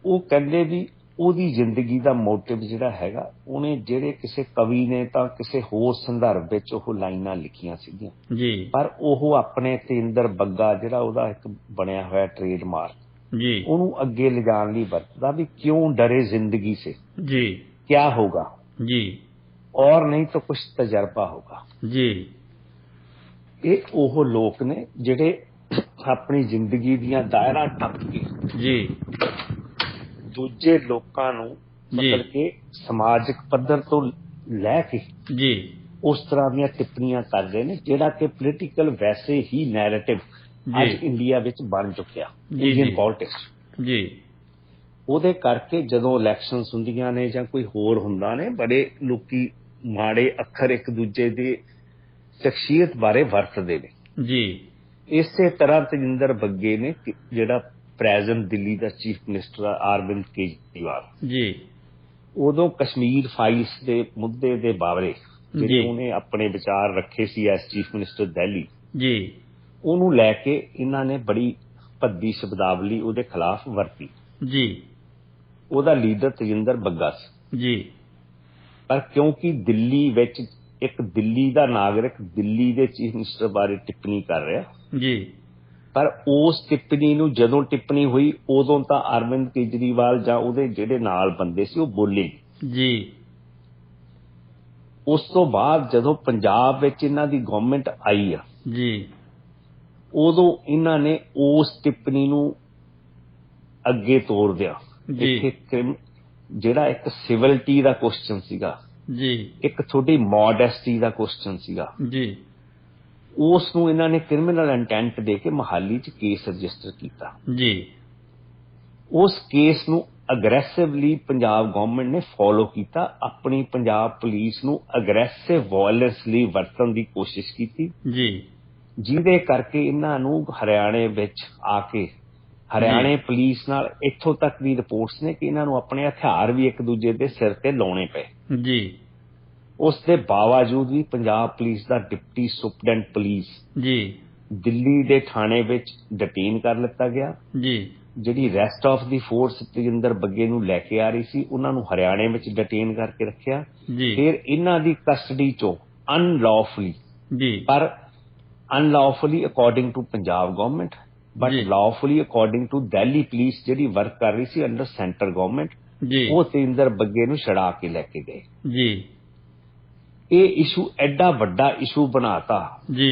[SPEAKER 2] ਉਹ ਕਹਿੰਦੇ ਵੀ ਉਹਦੀ ਜ਼ਿੰਦਗੀ ਦਾ ਮੋਟਿਵ ਜਿਹੜਾ ਹੈਗਾ, ਉਹਨੇ ਜਿਹੜੇ ਕਿਸੇ ਕਵੀ ਨੇ ਤਾਂ ਕਿਸੇ ਹੋਰ ਸੰਦਰਭ ਵਿੱਚ ਉਹ ਲਾਈਨਾਂ ਲਿਖੀਆਂ ਸੀਗੀਆਂ ਜੀ, ਪਰ ਉਹ ਆਪਣੇ ਤੇਂਦਰ ਬੱਗਾ ਜਿਹੜਾ ਉਹਦਾ ਇੱਕ ਬਣਿਆ ਹੋਇਆ ਟ੍ਰੇਡਮਾਰਕ ਜੀ, ਉਹਨੂੰ ਅੱਗੇ ਲਿਜਾਣ ਲਈ ਵਰਤਦਾ ਵੀ ਕਿਉਂ ਡਰੇ ਜ਼ਿੰਦਗੀ ਸੇ ਜੀ, ਕਿਆ ਹੋਗਾ ਜੀ, ਔਰ ਨਹੀਂ ਤਾਂ ਕੁਛ ਤਜਰਬਾ ਹੋਗਾ ਜੀ। ਇਹ ਉਹ ਲੋਕ ਨੇ ਜਿਹੜੇ ਆਪਣੀ ਜ਼ਿੰਦਗੀ ਦੀਆਂ ਦਾਇਰਾ ਟੱਪ ਕੇ ਜੀ ਦੂਜੇ ਲੋਕਾਂ ਨੂੰ ਮਤਲਬ ਕਿ ਸਮਾਜਿਕ ਪੱਧਰ ਤੋਂ ਲੈ ਕੇ ਜੀ ਉਸ ਤਰ੍ਹਾਂ ਦੀਆਂ ਟਿੱਪਣੀਆਂ ਕਰਦੇ ਨੇ, ਜਿਹੜਾ ਕਿ ਪੋਲੀਟੀਕਲ ਵੈਸੇ ਹੀ ਨੈਰੇਟਿਵ ਅੱਜ ਇੰਡੀਆ ਵਿੱਚ ਬਣ ਚੁੱਕਿਆ ਇੰਡੀਅਨ ਪੋਲਿਟਿਕਸ ਜੀ। ਉਹਦੇ ਕਰਕੇ ਜਦੋਂ ਇਲੈਕਸ਼ਨਸ ਹੁੰਦੀਆਂ ਨੇ ਜਾਂ ਕੋਈ ਹੋਰ ਹੁੰਦਾ ਨੇ, ਬੜੇ ਲੋਕੀ ਮਾੜੇ ਅੱਖਰ ਇੱਕ ਦੂਜੇ ਦੀ ਸ਼ਖਸੀਅਤ ਬਾਰੇ ਵਰਤਦੇ ਨੇ ਜੀ। ਇਸੇ ਤਰ੍ਹਾਂ ਤਜਿੰਦਰ ਬੱਗੇ ਨੇ ਜਿਹੜਾ ਪ੍ਰੈਜ਼ੈਂਟ ਦਿੱਲੀ ਦਾ ਚੀਫ ਮਿਨਿਸਟਰ ਅਰਵਿੰਦ ਕੇਜਰੀਵਾਲ ਜੀ, ਉਦੋਂ ਕਸ਼ਮੀਰ ਫਾਈਲਸ ਦੇ ਮੁੱਦੇ ਦੇ ਬਾਰੇ ਜਿਹੜੇ ਉਹਨੇ ਆਪਣੇ ਵਿਚਾਰ ਰੱਖੇ C S chief minister Delhi ਜੀ, ਉਹਨੂੰ ਲੈ ਕੇ ਇਹਨਾਂ ਨੇ ਬੜੀ ਭੱਦੀ ਸ਼ਬਦਾਵਲੀ ਉਹਦੇ ਖਿਲਾਫ ਵਰਤੀ ਜੀ। ਉਹਦਾ ਲੀਡਰ ਤਜਿੰਦਰ ਬੱਗਾ ਸੀ ਜੀ, ਪਰ ਕਿਉਂਕਿ ਦਿੱਲੀ ਵਿੱਚ ਇੱਕ ਦਿੱਲੀ ਦਾ ਨਾਗਰਿਕ ਦਿੱਲੀ ਦੇ ਚੀਫ ਮਿਨਿਸਟਰ ਬਾਰੇ ਟਿੱਪਣੀ ਕਰ ਰਿਹਾ ਜੀ, ਪਰ ਉਸ ਟਿੱਪਣੀ ਨੂੰ ਜਦੋਂ ਟਿੱਪਣੀ ਹੋਈ ਉਦੋਂ ਤਾਂ ਅਰਵਿੰਦ ਕੇਜਰੀਵਾਲ ਜਾਂ ਉਹਦੇ ਜਿਹੜੇ ਨਾਲ ਬੰਦੇ ਸੀ ਉਹ ਬੋਲੇ ਜੀ। ਉਸ ਤੋਂ ਬਾਅਦ ਜਦੋਂ ਪੰਜਾਬ ਵਿੱਚ ਇਹਨਾਂ ਦੀ ਗਵਰਨਮੈਂਟ ਆਈ ਆ ਜੀ, ਉਦੋਂ ਇਹਨਾਂ ਨੇ ਉਸ ਟਿੱਪਣੀ ਨੂੰ ਅੱਗੇ ਤੋਰਦਿਆਂ ਇੱਥੇ ਜਿਹੜਾ ਇੱਕ ਸਿਵਿਲਿਟੀ ਦਾ ਕੁਐਸਚਨ ਸੀਗਾ ਜੀ, ਇੱਕ ਤੁਹਾਡੀ ਮੋਡੈਸਟੀ ਦਾ ਕੁਐਸਚਨ ਸੀਗਾ ਜੀ, ਉਸ ਨੂੰ ਇਹਨਾਂ ਨੇ ਕ੍ਰਿਮੀਨਲ ਇੰਟੈਂਟ ਦੇ ਕੇ ਮੋਹਾਲੀ 'ਚ ਕੇਸ ਰਜਿਸਟਰ ਕੀਤਾ ਜੀ। ਉਸ ਕੇਸ ਨੂੰ ਅਗਰੈਸਿਵਲੀ ਪੰਜਾਬ ਗਵਰਨਮੈਂਟ ਨੇ ਫੋਲੋ ਕੀਤਾ, ਆਪਣੀ ਪੰਜਾਬ ਪੁਲਿਸ ਨੂੰ ਅਗਰੈਸਿਵ ਵਾਇਲੈਂਸ ਲਈ ਵਰਤਣ ਦੀ ਕੋਸ਼ਿਸ਼ ਕੀਤੀ ਜੀ, ਜਿਹਦੇ ਕਰਕੇ ਇਹਨਾਂ ਨੂੰ ਹਰਿਆਣੇ ਵਿੱਚ ਆ ਕੇ ਹਰਿਆਣੇ ਪੁਲਿਸ ਨਾਲ ਇੱਥੋਂ ਤੱਕ ਦੀ ਰਿਪੋਰਟਸ ਨੇ ਕਿ ਇਹਨਾਂ ਨੂੰ ਆਪਣੇ ਹਥਿਆਰ ਵੀ ਇੱਕ ਦੂਜੇ ਦੇ ਸਿਰ ਤੇ ਲਾਉਣੇ ਪਏ ਜੀ। ਉਸ ਦੇ ਬਾਵਜੂਦ ਵੀ ਪੰਜਾਬ ਪੁਲਿਸ ਦਾ ਡਿਪਟੀ ਸੁਪਰਡੈਂਟ ਪੁਲਿਸ ਜੀ ਦਿੱਲੀ ਦੇ ਥਾਣੇ ਵਿੱਚ ਡਿਟੇਨ ਕਰ ਲਿੱਤਾ ਗਿਆ ਜੀ। ਜਿਹੜੀ rest of the force Tajinder Bagga ਨੂੰ ਲੈ ਕੇ ਆ ਰਹੀ ਸੀ ਉਹਨਾਂ ਨੂੰ ਹਰਿਆਣੇ ਵਿੱਚ ਡਿਟੇਨ ਕਰਕੇ ਰੱਖਿਆ ਜੀ। ਫਿਰ ਇਹਨਾਂ ਦੀ ਕਸਟਡੀ ਚੋਂ ਅਨਲੌਫੁਲੀ ਜੀ, ਪਰ unlawfully according to Punjab government but lawfully according to Delhi police ਜਿਹੜੀ ਵਰਕ ਕਰ ਰਹੀ ਸੀ ਅੰਡਰ ਸੈਂਟਰ ਗਵਰਨਮੈਂਟ ਜੀ, ਉਹ ਤਜਿੰਦਰ ਬੱਗੇ ਨੂੰ ਛੁਡਾ ਕੇ ਲੈ ਕੇ ਗਏ ਜੀ। ਇਹ ਇਸ਼ੂ ਐਡਾ ਵੱਡਾ ਇਸ਼ੂ ਬਣਾਤਾ ਜੀ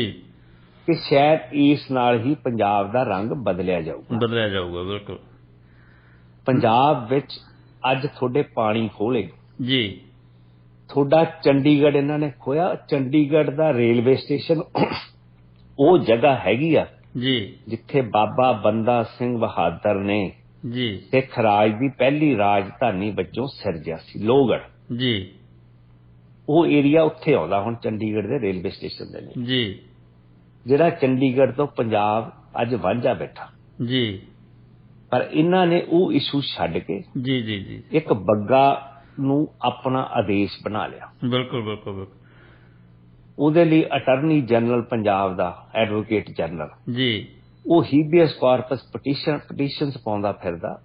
[SPEAKER 2] ਕਿ ਸ਼ਾਇਦ ਇਸ ਨਾਲ ਹੀ ਪੰਜਾਬ ਦਾ ਰੰਗ ਬਦਲਿਆ ਜਾਊਗਾ। ਬਿਲਕੁਲ। ਪੰਜਾਬ ਵਿੱਚ ਅੱਜ ਤੁਹਾਡੇ ਪਾਣੀ ਖੋਲੇ ਜੀ, ਤੁਹਾਡਾ ਚੰਡੀਗੜ੍ਹ ਇਹਨਾਂ ਨੇ ਖੋਇਆ। ਚੰਡੀਗੜ੍ਹ ਦਾ ਰੇਲਵੇ ਸਟੇਸ਼ਨ ਉਹ ਜਗ੍ਹਾ ਹੈਗੀ ਆ ਜੀ ਜਿੱਥੇ ਬਾਬਾ ਬੰਦਾ ਸਿੰਘ ਬਹਾਦਰ ਨੇ ਜੀ ਸਿੱਖ ਰਾਜ ਦੀ ਪਹਿਲੀ ਰਾਜਧਾਨੀ ਵਜੋਂ ਸਿਰਜਿਆ ਸੀ, ਲੋਹਗੜ੍ਹ ਜੀ। ਉਹ ਏਰੀਆ ਉੱਥੇ ਆਉਂਦਾ ਹੁਣ ਚੰਡੀਗੜ੍ਹ ਦੇ ਰੇਲਵੇ ਸਟੇਸ਼ਨ ਦੇ ਨੇ ਜੀ, ਜਿਹੜਾ ਚੰਡੀਗੜ੍ਹ ਤੋਂ ਪੰਜਾਬ ਅੱਜ ਵਾਂਝਾ ਬੈਠਾ ਜੀ। ਪਰ ਇਹਨਾਂ ਨੇ ਉਹ ਇਸ਼ੂ ਛੱਡ ਕੇ ਜੀ ਜੀ ਜੀ ਇੱਕ ਬੱਗਾ ਨੂੰ ਆਪਣਾ ਆਦੇਸ਼ ਬਣਾ ਲਿਆ। ਬਿਲਕੁਲ ਬਿਲਕੁਲ ਬਿਲਕੁਲ। ਉਹਦੇ ਲਈ ਅਟਾਰਨੀ ਜਨਰਲ ਪੰਜਾਬ ਦਾ ਐਡਵੋਕੇਟ ਜਨਰਲ ਜੀ, ਉਹ ਹੀਬੀਅਸ ਕਾਰਪਸ ਪਟੀਸ਼ਨਸ ਪਾਉਂਦਾ ਫਿਰਦਾ।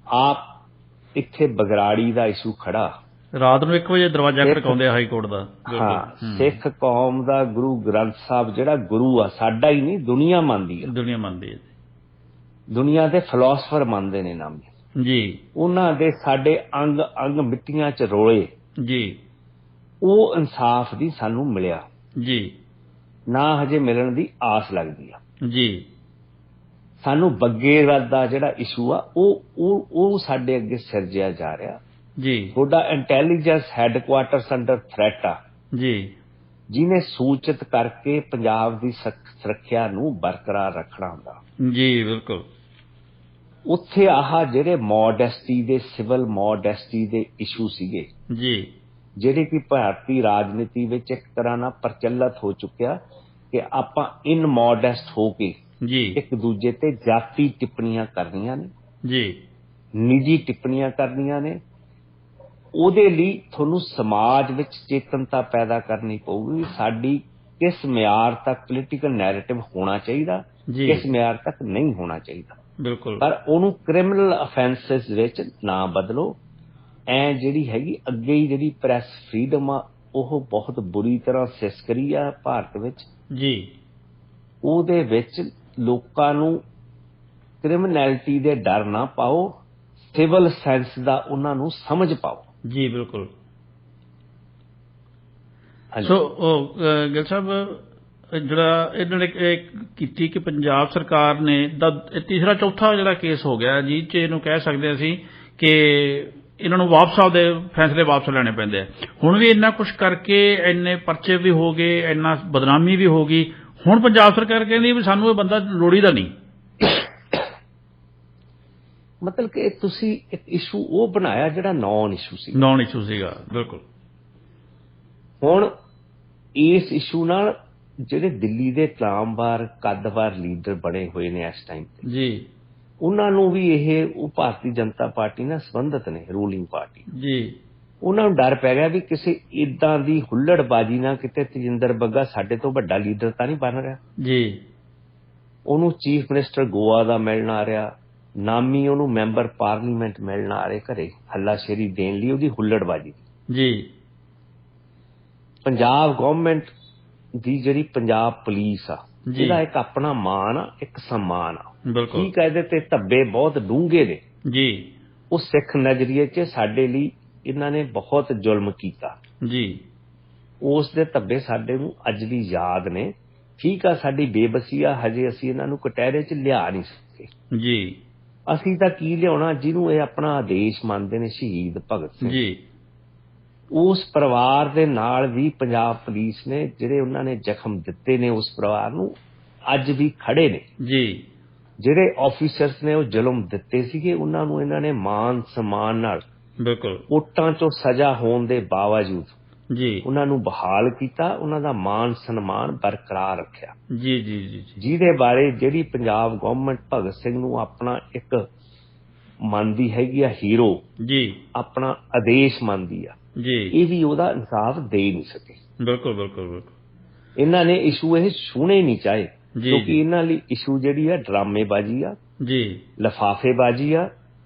[SPEAKER 2] ਆਪ ਇੱਥੇ ਬਗਰਾੜੀ ਦਾ ਇਸ਼ੂ ਖੜਾ, ਰਾਤ ਨੂੰ 1 ਵਜੇ ਦਰਵਾਜ਼ਾ ਖੜਕਾਉਂਦੇ ਹਾਈ ਕੋਰਟ ਦਾ। ਹਾਂ, ਸਿੱਖ ਕੌਮ ਦਾ ਗੁਰੂ ਗ੍ਰੰਥ ਸਾਹਿਬ ਜਿਹੜਾ ਗੁਰੂ ਆ ਸਾਡਾ ਹੀ ਨਹੀਂ ਦੁਨੀਆ ਮੰਨਦੀ ਹੈ, ਦੁਨੀਆ ਦੇ ਫਿਲਾਸਫਰ ਮੰਨਦੇ ਨੇ ਨਾਮ ਜੀ। ਉਹਨਾਂ ਦੇ ਸਾਡੇ ਅੰਗ ਅੰਗ ਮਿੱਟੀਆਂ 'ਚ ਰੋਲੇ ਜੀ। ਉਹ ਇਨਸਾਫ ਦੀ ਸਾਨੂੰ ਮਿਲਿਆ ਜੀ ਨਾ, ਹਜੇ ਮਿਲਣ ਦੀ ਆਸ ਲੱਗਦੀ ਆ ਜੀ। ਸਾਨੂੰ ਬੱਗੇ ਦਾ ਜਿਹੜਾ ਇਸ਼ੂ ਆ ਉਹ ਸਾਡੇ ਅੱਗੇ ਸਿਰਜਿਆ ਜਾ ਰਿਹਾ ਜੀ। ਤੁਹਾਡਾ ਇੰਟੈਲੀਜੈਂਸ ਹੈਡਕੁਆਟਰਸ ਅੰਡਰ ਥ੍ਰੈਟ ਆ ਜੀ, ਜਿਹਨੇ ਸੂਚਿਤ ਕਰਕੇ ਪੰਜਾਬ ਦੀ ਸੁਰੱਖਿਆ ਨੂੰ ਬਰਕਰਾਰ ਰੱਖਣਾ ਹੁੰਦਾ ਜੀ। ਬਿਲਕੁਲ। ਉੱਥੇ ਆਹ ਜਿਹੜੇ ਮੋਡੈਸਟੀ ਦੇ ਸਿਵਲ ਮੋਡੈਸਟੀ ਦੇ ਇਸ਼ੂ ਸੀਗੇ
[SPEAKER 1] ਜੀ,
[SPEAKER 2] ਜਿਹੜੇ ਕਿ ਭਾਰਤੀ ਰਾਜਨੀਤੀ ਵਿੱਚ ਇੱਕ ਤਰ੍ਹਾਂ ਨਾਲ ਪ੍ਰਚਲਿਤ ਹੋ ਚੁੱਕਿਆ ਕਿ ਆਪਾਂ ਇਨ ਮੋਡੈਸਟ ਹੋ ਕੇ
[SPEAKER 1] ਜੀ,
[SPEAKER 2] ਇੱਕ ਦੂਜੇ ਤੇ ਜਾਤੀ ਟਿੱਪਣੀਆਂ ਕਰਨੀਆਂ ਨੇ
[SPEAKER 1] ਜੀ,
[SPEAKER 2] ਨਿੱਜੀ ਟਿੱਪਣੀਆਂ ਕਰਨੀਆਂ ਨੇ। ਉਹਦੇ ਲਈ ਤੁਹਾਨੂੰ ਸਮਾਜ ਵਿੱਚ ਚੇਤਨਤਾ ਪੈਦਾ ਕਰਨੀ ਪਊਗੀ। ਸਾਡੀ ਕਿਸ ਮਿਆਰ ਤੱਕ ਪੋਲੀਟੀਕਲ ਨੈਰੇਟਿਵ ਹੋਣਾ ਚਾਹੀਦਾ, ਕਿਸ ਮਿਆਰ ਤੱਕ ਨਹੀਂ ਹੋਣਾ ਚਾਹੀਦਾ।
[SPEAKER 1] ਬਿਲਕੁਲ।
[SPEAKER 2] ਪਰ ਉਹਨੂੰ ਕ੍ਰਿਮੀਨਲ ਅਫੈਂਸਿਸ ਵਿੱਚ ਨਾ ਬਦਲੋ। ਜਿਹੜੀ ਹੈਗੀ ਅੱਗੇ ਹੀ ਜਿਹੜੀ ਪ੍ਰੈਸ ਫਰੀਡਮ ਆ ਉਹ ਬਹੁਤ ਬੁਰੀ ਤਰ੍ਹਾਂ ਸਿਸਕਰੀ ਆ ਭਾਰਤ ਵਿੱਚ
[SPEAKER 1] ਜੀ।
[SPEAKER 2] ਉਹਦੇ ਵਿੱਚ ਲੋਕਾਂ ਨੂੰ ਕ੍ਰਿਮੀਨੈਲਿਟੀ ਦੇ ਡਰ ਨਾ ਪਾਓ, ਸਿਵਲ ਸੈਂਸ ਦਾ ਉਹਨਾਂ ਨੂੰ ਸਮਝ ਪਾਓ।
[SPEAKER 1] ਜੀ ਬਿਲਕੁਲ। ਸੋ ਗਿੱਲ ਸਾਹਿਬ, ਜਿਹੜਾ ਇਹਨਾਂ ਨੇ ਕੀਤੀ ਕਿ ਪੰਜਾਬ ਸਰਕਾਰ ਨੇ ਤੀਸਰਾ ਚੌਥਾ ਜਿਹੜਾ ਕੇਸ ਹੋ ਗਿਆ ਜੀ, ਚ ਇਹਨੂੰ ਕਹਿ ਸਕਦੇ ਅਸੀਂ ਕਿ ਇਹਨਾਂ ਨੂੰ ਵਾਪਸ ਆਪਦੇ ਫੈਸਲੇ ਵਾਪਸ ਲੈਣੇ ਪੈਂਦੇ ਆ। ਹੁਣ ਵੀ ਇੰਨਾ ਕੁਛ ਕਰਕੇ ਇੰਨੇ ਪਰਚੇ ਵੀ ਹੋ ਗਏ, ਇੰਨਾ ਬਦਨਾਮੀ ਵੀ ਹੋ ਗਈ, ਹੁਣ ਪੰਜਾਬ ਸਰਕਾਰ ਕਹਿੰਦੀ ਵੀ ਸਾਨੂੰ ਇਹ ਬੰਦਾ ਲੋੜੀਦਾ ਨਹੀਂ।
[SPEAKER 2] ਮਤਲਬ ਕਿ ਤੁਸੀਂ ਇੱਕ ਇਸ਼ੂ ਉਹ ਬਣਾਇਆ ਜਿਹੜਾ ਨੌਨ ਇਸ਼ੂ ਸੀਗਾ।
[SPEAKER 1] ਬਿਲਕੁਲ। ਹੁਣ
[SPEAKER 2] ਇਸ ਇਸ਼ੂ ਨਾਲ ਜਿਹੜੇ ਦਿੱਲੀ ਦੇ ਨਾਮਵਰ ਕੱਦਵਾਰ ਲੀਡਰ ਬਣੇ ਹੋਏ ਨੇ ਇਸ ਟਾਈਮ ਤੇ
[SPEAKER 1] ਜੀ,
[SPEAKER 2] ਉਹਨਾਂ ਨੂੰ ਵੀ ਉਹ ਭਾਰਤੀ ਜਨਤਾ ਪਾਰਟੀ ਨਾਲ ਸੰਬੰਧਿਤ ਨੇ, ਰੂਲਿੰਗ ਪਾਰਟੀ
[SPEAKER 1] ਜੀ,
[SPEAKER 2] ਉਹਨਾਂ ਨੂੰ ਡਰ ਪੈ ਗਿਆ ਵੀ ਕਿਸੇ ਇਦਾਂ ਦੀ ਹੁੱਲੜਬਾਜੀ ਨਾਲ ਕਿਤੇ ਤੇਜਿੰਦਰ ਬੱਗਾ ਸਾਡੇ ਤੋਂ ਵੱਡਾ ਲੀਡਰ ਤਾਂ ਨਹੀਂ ਬਣ ਰਿਹਾ
[SPEAKER 1] ਜੀ।
[SPEAKER 2] ਉਹਨੂੰ ਚੀਫ ਮਿਨਿਸਟਰ ਗੋਆ ਦਾ ਮਿਲਣ ਆ ਰਿਹਾ, ਨਾਮੀ ਉਹਨੂੰ ਮੈਂਬਰ ਪਾਰਲੀਮੈਂਟ ਮਿਲਣ ਆ ਰਹੇ ਘਰੇ ਹੱਲਾਸ਼ੇਰੀ ਦੇਣ ਲਈ ਉਹਦੀ ਹੁੱਲੜਬਾਜੀ
[SPEAKER 1] ਜੀ।
[SPEAKER 2] ਪੰਜਾਬ ਗਵਰਨਮੈਂਟ ਦੀ ਜਿਹੜੀ ਪੰਜਾਬ ਪੁਲਿਸ ਆ ਇਹਦਾ ਇੱਕ ਆਪਣਾ ਮਾਣ ਆ, ਇੱਕ ਸਨਮਾਨ ਆ। ਕੀ ਕਹਿੰਦੇ ਤੇ ਧੱਬੇ ਬਹੁਤ ਡੂੰਘੇ ਨੇ
[SPEAKER 1] ਜੀ।
[SPEAKER 2] ਉਹ ਸਿੱਖ ਨਜ਼ਰੀਏ 'ਚ ਸਾਡੇ ਲਈ ਇਹਨਾਂ ਨੇ ਬਹੁਤ ਜ਼ੁਲਮ ਕੀਤਾ
[SPEAKER 1] ਜੀ।
[SPEAKER 2] ਉਸ ਦੇ ਧੱਬੇ ਸਾਡੇ ਨੂੰ ਅੱਜ ਵੀ ਯਾਦ ਨੇ। ਠੀਕ ਆ, ਸਾਡੀ ਬੇਬਸੀ ਆ, ਹਜੇ ਅਸੀਂ ਇਹਨਾਂ ਨੂੰ ਕਟਹਿਰੇ 'ਚ ਲਿਆ ਨਹੀਂ ਸਕੇ
[SPEAKER 1] ਜੀ।
[SPEAKER 2] ਅਸੀਂ ਤਾਂ ਕੀ ਲਿਆਉਣਾ ਜਿਹਨੂੰ ਇਹ ਆਪਣਾ ਆਦੇਸ਼ ਮੰਨਦੇ ਨੇ, ਸ਼ਹੀਦ ਭਗਤ ਸਿੰਘ
[SPEAKER 1] ਜੀ।
[SPEAKER 2] ਉਸ ਪਰਿਵਾਰ ਦੇ ਨਾਲ ਵੀ ਪੰਜਾਬ ਪੁਲਿਸ ਨੇ ਜਿਹੜੇ ਉਹਨਾਂ ਨੇ ਜ਼ਖਮ ਦਿੱਤੇ ਨੇ ਉਸ ਪਰਿਵਾਰ ਨੂੰ ਅੱਜ ਵੀ ਖੜੇ ਨੇ
[SPEAKER 1] ਜੀ।
[SPEAKER 2] ਜਿਹੜੇ ਆਫੀਸਰਸ ਨੇ ਉਹ ਜ਼ੁਲਮ ਦਿੱਤੇ ਸੀਗੇ ਉਹਨਾਂ ਨੂੰ ਇਹਨਾਂ ਨੇ ਮਾਨ ਸਨਮਾਨ ਨਾਲ
[SPEAKER 1] ਬਿਲਕੁਲ
[SPEAKER 2] ਕੋਟਾਂ ਚੋਂ ਸਜ਼ਾ ਹੋਣ ਦੇ ਬਾਵਜੂਦ
[SPEAKER 1] ਜੀ ਉਹਨਾਂ
[SPEAKER 2] ਨੂੰ ਬਹਾਲ ਕੀਤਾ, ਉਹਨਾਂ ਦਾ ਮਾਨ ਸਨਮਾਨ ਬਰਕਰਾਰ ਰੱਖਿਆ।
[SPEAKER 1] ਜੀ ਜੀ ਜੀ।
[SPEAKER 2] ਜਿਹਦੇ ਬਾਰੇ ਜਿਹੜੀ ਪੰਜਾਬ ਗਵਰਨਮੈਂਟ ਭਗਤ ਸਿੰਘ ਨੂੰ ਆਪਣਾ ਇੱਕ ਮੰਨਦੀ ਹੈਗੀ ਆ ਹੀਰੋ ਜੀ, ਆਪਣਾ ਆਦੇਸ਼ ਮੰਨਦੀ ਆ ਜੀ, ਇਹ ਵੀ ਉਹਦਾ ਇਨਸਾਫ ਦੇ ਨਹੀਂ ਸਕੇ। ਬਿਲਕੁਲ ਬਿਲਕੁਲ ਬਿਲਕੁਲ। ਇਹਨਾਂ ਨੇ ਇਸ਼ੂ ਇਹ ਛੂਣੇ ਨਹੀਂ ਚਾਹੇ ਕਿਉਂਕਿ ਇਹਨਾਂ ਲਈ ਇਸ਼ੂ ਜਿਹੜੀ ਆ ਡਰਾਮੇਬਾਜ਼ੀ ਆ ਜੀ, ਲਿਫਾਫੇਬਾਜ਼ੀ ਆ,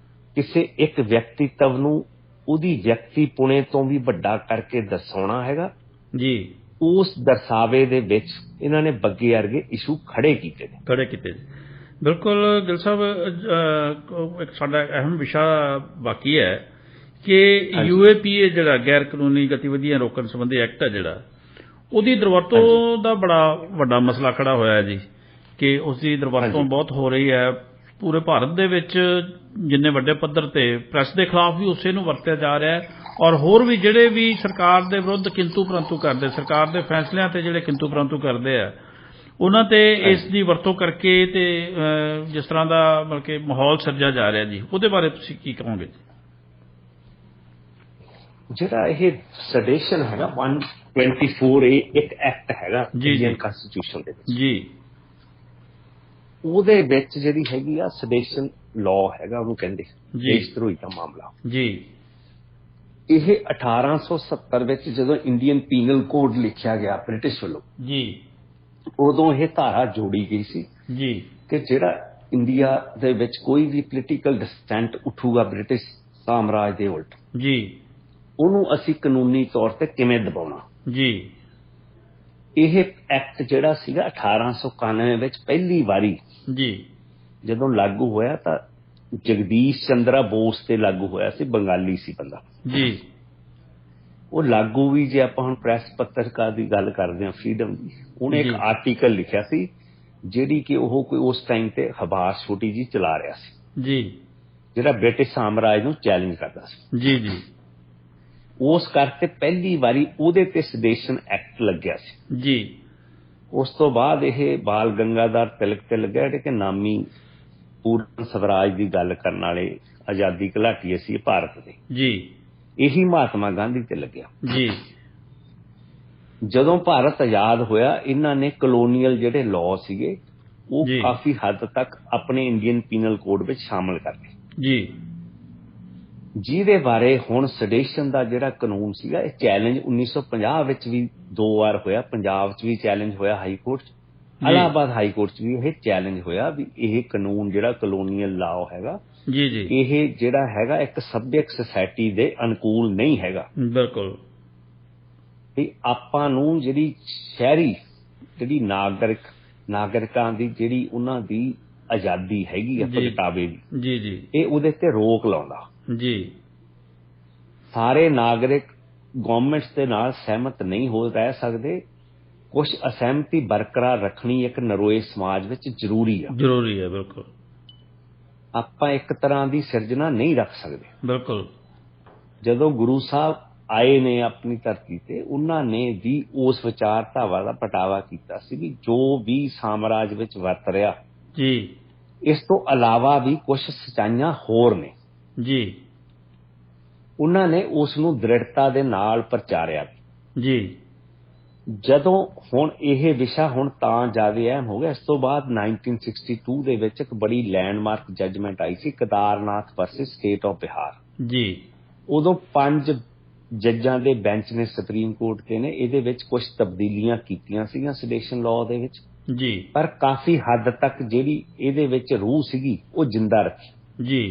[SPEAKER 2] ਕਿਸੇ ਇੱਕ ਵਿਅਕਤੀਤਵ ਨੂੰ ਉਹਦੀ ਵਿਅਕਤੀ ਪੁਣੇ ਤੋਂ ਵੀ ਵੱਡਾ ਕਰਕੇ ਦਰਸਾਉਣਾ ਹੈਗਾ ਜੀ। ਉਸ ਦਰਸਾਵੇ ਦੇ ਵਿੱਚ ਇਹਨਾਂ ਨੇ ਬੱਗੇ ਵਰਗੇ ਇਸ਼ੂ ਖੜੇ ਕੀਤੇ ਨੇ।
[SPEAKER 1] ਬਿਲਕੁਲ ਗਿੱਲ ਸਾਹਿਬ, ਇੱਕ ਸਾਡਾ ਅਹਿਮ ਵਿਸ਼ਾ ਬਾਕੀ ਹੈ ਕਿ UAPA ਜਿਹੜਾ ਗੈਰ ਕਾਨੂੰਨੀ ਗਤੀਵਿਧੀਆਂ ਰੋਕਣ ਸੰਬੰਧੀ ਐਕਟ ਹੈ ਜਿਹੜਾ, ਉਹਦੀ ਦੁਰਵਰਤੋਂ ਦਾ ਬੜਾ ਵੱਡਾ ਮਸਲਾ ਖੜਾ ਹੋਇਆ ਹੈ ਜੀ ਕਿ ਉਸ ਦੀ ਦੁਰਵਰਤੋਂ ਬਹੁਤ ਹੋ ਰਹੀ ਹੈ ਪੂਰੇ ਭਾਰਤ ਦੇ ਵਿੱਚ। ਜਿੰਨੇ ਵੱਡੇ ਪੱਧਰ ਤੇ ਪ੍ਰੈਸ ਦੇ ਖਿਲਾਫ ਵੀ ਉਸੇ ਨੂੰ ਵਰਤਿਆ ਜਾ ਰਿਹਾ ਹੈ ਔਰ ਹੋਰ ਵੀ ਜਿਹੜੇ ਵੀ ਸਰਕਾਰ ਦੇ ਵਿਰੁੱਧ ਕਿੰਤੂ ਪਰੰਤੂ ਕਰਦੇ, ਸਰਕਾਰ ਦੇ ਫੈਸਲਿਆਂ ਤੇ ਜਿਹੜੇ ਕਿੰਤੂ ਪਰੰਤੂ ਕਰਦੇ ਆ, ਉਹਨਾਂ ਤੇ ਇਸ ਦੀ ਵਰਤੋਂ ਕਰਕੇ ਤੇ ਜਿਸ ਤਰ੍ਹਾਂ ਦਾ ਮਤਲਬ ਕਿ ਮਾਹੌਲ ਸਿਰਜਿਆ ਜਾ ਰਿਹਾ ਜੀ, ਉਹਦੇ ਬਾਰੇ ਤੁਸੀਂ ਕੀ ਕਹੋਗੇ?
[SPEAKER 2] ਜਿਹੜਾ ਇਹ ਸੈਡੇਸ਼ਨ ਹੈਗਾ 124A ਇੱਕ ਐਕਟ ਹੈਗਾ ਇੰਡੀਅਨ ਕਨਸਟੀਟਿਊਸ਼ਨ ਦੇ ਵਿੱਚ ਜੀ, ਉਹਦੇ ਵਿੱਚ ਜਿਹੜੀ ਹੈਗੀ ਆ ਸੈਡੇਸ਼ਨ ਲਾਅ ਹੈਗਾ, ਉਹਨੂੰ ਕਹਿੰਦੇ ਦੇਸ਼ ਧਰੋਹੀ ਦਾ ਮਾਮਲਾ ਜੀ। ਇਹ 1870 ਵਿੱਚ ਜਦੋਂ ਇੰਡੀਅਨ ਪੀਨਲ ਕੋਡ ਲਿਖਿਆ ਗਿਆ ਬ੍ਰਿਟਿਸ਼ ਵੱਲੋਂ ਜੀ, ਉਦੋਂ ਇਹ ਧਾਰਾ ਜੋੜੀ ਗਈ ਸੀ ਜੀ ਕਿ ਜਿਹੜਾ ਇੰਡੀਆ ਦੇ ਵਿੱਚ ਕੋਈ ਵੀ ਪੋਲੀਟੀਕਲ ਡਿਸੈਂਟ ਉੱਠੂਗਾ ਬ੍ਰਿਟਿਸ਼ ਸਾਮਰਾਜ ਦੇ ਉਲਟ ਜੀ, ਉਹਨੂੰ ਅਸੀਂ ਕਾਨੂੰਨੀ ਤੌਰ ਤੇ ਕਿਵੇਂ ਦਬਾਉਣਾ ਜੀ। ਇਹ ਐਕਟ ਜਿਹੜਾ ਸੀਗਾ 1891 ਵਿੱਚ ਪਹਿਲੀ ਵਾਰੀ ਜੀ ਜਦੋਂ ਲਾਗੂ ਹੋਇਆ ਤਾਂ ਜਗਦੀਸ਼ ਚੰਦਰਾ ਬੋਸ ਤੇ ਲਾਗੂ ਹੋਇਆ ਸੀ, ਬੰਗਾਲੀ ਸੀ ਬੰਦਾ ਜੀ। ਉਹ ਲਾਗੂ ਵੀ ਜੇ ਆਪਾਂ ਹੁਣ ਪ੍ਰੈਸ ਪੱਤਰਕਾਰ ਦੀ ਗੱਲ ਕਰਦੇ ਹਾਂ ਫਰੀडम ਦੀ, ਉਹਨੇ ਇੱਕ ਆਰਟੀਕਲ ਲਿਖਿਆ ਸੀ ਜਿਹੜੀ ਕਿ ਉਹ ਕੋਈ ਉਸ ਟਾਈਮ ਤੇ ਅਖਬਾਰ ਛੋਟੀ ਜੀ ਚਲਾ ਰਿਹਾ ਸੀ ਜੀ, ਜਿਹੜਾ ਬ੍ਰਿਟਿਸ਼ ਸਾਮਰਾਜ ਨੂੰ ਚੈਲੰਜ ਕਰਦਾ ਸੀ ਜੀ ਜੀ। ਉਸ ਕਰਕੇ ਪਹਿਲੀ ਵਾਰੀ ਉਹਦੇ ਤੇ ਸੈਡੇਸ਼ਨ ਐਕਟ ਲੱਗਿਆ ਸੀ ਜੀ। ਉਸ ਤੋਂ ਬਾਅਦ ਇਹ ਬਾਲ ਗੰਗਾਧਰ ਤਿਲਕ ਤੇ ਲੱਗਿਆ ਜਿਹੜੇ ਕਿ ਨਾਮੀ ਪੂਰਨ ਸਵਰਾਜ ਦੀ ਗੱਲ ਕਰਨ ਵਾਲੇ ਆਜ਼ਾਦੀ ਘੁਲਾਟੀਏ ਸੀ ਭਾਰਤ ਦੇ
[SPEAKER 1] ਜੀ।
[SPEAKER 2] ਇਹੀ ਮਹਾਤਮਾ ਗਾਂਧੀ ਤੇ ਲੱਗਿਆ
[SPEAKER 1] ਜੀ।
[SPEAKER 2] ਜਦੋਂ ਭਾਰਤ ਆਜ਼ਾਦ ਹੋਇਆ ਇਹਨਾਂ ਨੇ ਕਲੋਨੀਅਲ ਜਿਹੜੇ ਲਾਅ ਸੀਗੇ ਉਹ ਕਾਫੀ ਹੱਦ ਤੱਕ ਆਪਣੇ ਇੰਡੀਅਨ ਪੀਨਲ ਕੋਡ ਵਿੱਚ ਸ਼ਾਮਲ ਕਰ ਲਏ
[SPEAKER 1] ਜੀ,
[SPEAKER 2] ਜਿਹਦੇ ਬਾਰੇ ਹੁਣ ਸੈਡੇਸ਼ਨ ਦਾ ਜਿਹੜਾ ਕਾਨੂੰਨ ਸੀਗਾ ਇਹ ਚੈਲੰਜ 1950 ਵਿੱਚ ਵੀ 2 ਵਾਰ ਹੋਇਆ। ਪੰਜਾਬ 'ਚ ਵੀ ਚੈਲੰਜ ਹੋਇਆ ਹਾਈ ਕੋਰਟ 'ਚ, ਇਲਾਹਾਬਾਦ ਹਾਈ ਕੋਰਟ 'ਚ ਵੀ ਇਹ ਚੈਲੰਜ ਹੋਇਆ ਵੀ ਇਹ ਕਾਨੂੰਨ ਜਿਹੜਾ ਕਲੋਨੀਅਲ ਲਾਅ ਹੈਗਾ
[SPEAKER 1] ਜੀ ਜੀ,
[SPEAKER 2] ਇਹ ਜਿਹੜਾ ਹੈਗਾ ਇੱਕ ਸੱਭਿਅਕ ਸੁਸਾਇਟੀ ਦੇ ਅਨੁਕੂਲ ਨਹੀਂ ਹੈਗਾ।
[SPEAKER 1] ਬਿਲਕੁਲ।
[SPEAKER 2] ਤੇ ਆਪਾਂ ਨੂੰ ਜਿਹੜੀ ਸ਼ਹਿਰੀ ਜਿਹੜੀ ਨਾਗਰਿਕਾਂ ਦੀ ਜਿਹੜੀ ਉਹਨਾਂ ਦੀ ਆਜ਼ਾਦੀ ਹੈਗੀ ਆ ਪ੍ਰਗਟਾਵੇ ਦੀ
[SPEAKER 1] ਜੀ ਜੀ,
[SPEAKER 2] ਇਹ ਉਹਦੇ ਤੇ ਰੋਕ ਲਾਉਂਦਾ
[SPEAKER 1] ਜੀ। ਸਾਰੇ
[SPEAKER 2] ਨਾਗਰਿਕ ਗਵਰਨਮੈਂਟਸ ਦੇ ਨਾਲ ਸਹਿਮਤ ਨਹੀਂ ਹੋ ਰਹਿ ਸਕਦੇ। ਕੁਝ ਅਸਹਿਮਤੀ ਬਰਕਰਾਰ ਰੱਖਣੀ ਇੱਕ ਨਰੋਏ ਸਮਾਜ ਵਿੱਚ ਜ਼ਰੂਰੀ ਆ।
[SPEAKER 1] ਜ਼ਰੂਰੀ ਹੈ, ਬਿਲਕੁਲ। ਆਪਾਂ
[SPEAKER 2] ਇੱਕ ਤਰ੍ਹਾਂ ਦੀ ਸਿਰਜਣਾ ਨਹੀਂ ਰੱਖ ਸਕਦੇ।
[SPEAKER 1] ਬਿਲਕੁਲ।
[SPEAKER 2] ਜਦੋਂ ਗੁਰੂ ਸਾਹਿਬ ਆਏ ਨੇ ਆਪਣੀ ਧਰਤੀ ਤੇ ਉਹਨਾਂ ਨੇ ਵੀ ਉਸ ਵਿਚਾਰਧਾਰਾ ਦਾ ਪਟਾਵਾ ਕੀਤਾ ਸੀ ਵੀ ਜੋ ਵੀ ਸਾਮਰਾਜ ਵਿੱਚ ਵਰਤ ਰਿਹਾ
[SPEAKER 1] ਜੀ,
[SPEAKER 2] ਇਸ ਤੋਂ ਇਲਾਵਾ ਵੀ ਕੁਝ ਸਚਾਈਆਂ ਹੋਰ ਨੇ
[SPEAKER 1] ਜੀ।
[SPEAKER 2] ਉਹਨਾਂ ਨੇ ਉਸ ਨੂੰ ਦ੍ਰਿੜਤਾ ਦੇ ਨਾਲ ਪ੍ਰਚਾਰਿਆ
[SPEAKER 1] ਜੀ।
[SPEAKER 2] ਜਦੋਂ ਹੁਣ ਇਹ ਵਿਸ਼ਾ ਹੁਣ ਤਾਂ ਜ਼ਿਆਦਾ ਅਹਿਮ ਹੋ ਗਿਆ। ਇਸ ਤੋਂ ਬਾਅਦ 1962 ਦੇ ਵਿੱਚ ਇੱਕ ਬੜੀ landmark judgement I C Kedarnath versus state of Bihar
[SPEAKER 1] ਜੀ।
[SPEAKER 2] ਉਦੋਂ 5 ਜੱਜਾਂ ਦੇ ਬੈਂਚ ਨੇ ਸੁਪਰੀਮ ਕੋਰਟ ਤੇ ਨੇ ਇਹਦੇ ਵਿੱਚ ਕੁਝ ਤਬਦੀਲੀਆਂ ਕੀਤੀਆਂ ਸੀਗੀਆਂ ਸੈਡੇਸ਼ਨ ਲਾਅ ਦੇ ਵਿੱਚ
[SPEAKER 1] ਜੀ,
[SPEAKER 2] ਪਰ ਕਾਫੀ ਹੱਦ ਤੱਕ ਜਿਹੜੀ ਇਹਦੇ ਵਿੱਚ ਰੂਹ ਸੀਗੀ ਉਹ ਜਿੰਦਾ ਰੱਖੀ
[SPEAKER 1] ਜੀ।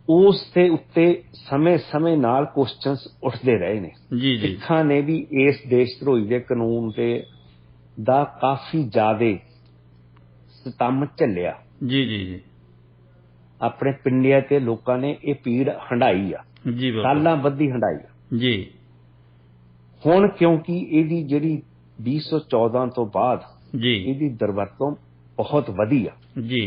[SPEAKER 2] ਉਸ ਦੇ ਉੱਤੇ ਸਮੇਂ-ਸਮੇਂ ਨਾਲ ਕੁਐਸਚਨਸ ਉੱਠਦੇ ਰਹੇ ਨੇ
[SPEAKER 1] ਜੀ ਜੀ,
[SPEAKER 2] ਸਿੱਖਾਂ ਨੇ ਵੀ ਇਸ ਦੇਸ਼ ਧਰੋਹੀ ਦੇ ਕਾਨੂੰਨ ਤੇ ਦਾ ਕਾਫੀ ਜ਼ਿਆਦਾ ਸਤੰਮ ਝੱਲਿਆ
[SPEAKER 1] ਜੀ ਜੀ ਜੀ,
[SPEAKER 2] ਆਪਣੇ ਪਿੰਡਿਆਂ ਤੇ ਲੋਕਾਂ ਨੇ ਇਹ ਪੀੜ ਹੰਢਾਈ ਆ
[SPEAKER 1] ਜੀ,
[SPEAKER 2] ਸਾਲਾਂ ਬੱਧੀ ਹੰਢਾਈ ਆ
[SPEAKER 1] ਜੀ।
[SPEAKER 2] ਹੁਣ ਕਿਉਂਕਿ ਇਹਦੀ ਜਿਹੜੀ 2014 ਤੋਂ ਬਾਅਦ
[SPEAKER 1] ਜੀ
[SPEAKER 2] ਇਹਦੀ ਦੁਰਵਰਤੋਂ ਬਹੁਤ ਵਧੀ ਆ
[SPEAKER 1] ਜੀ,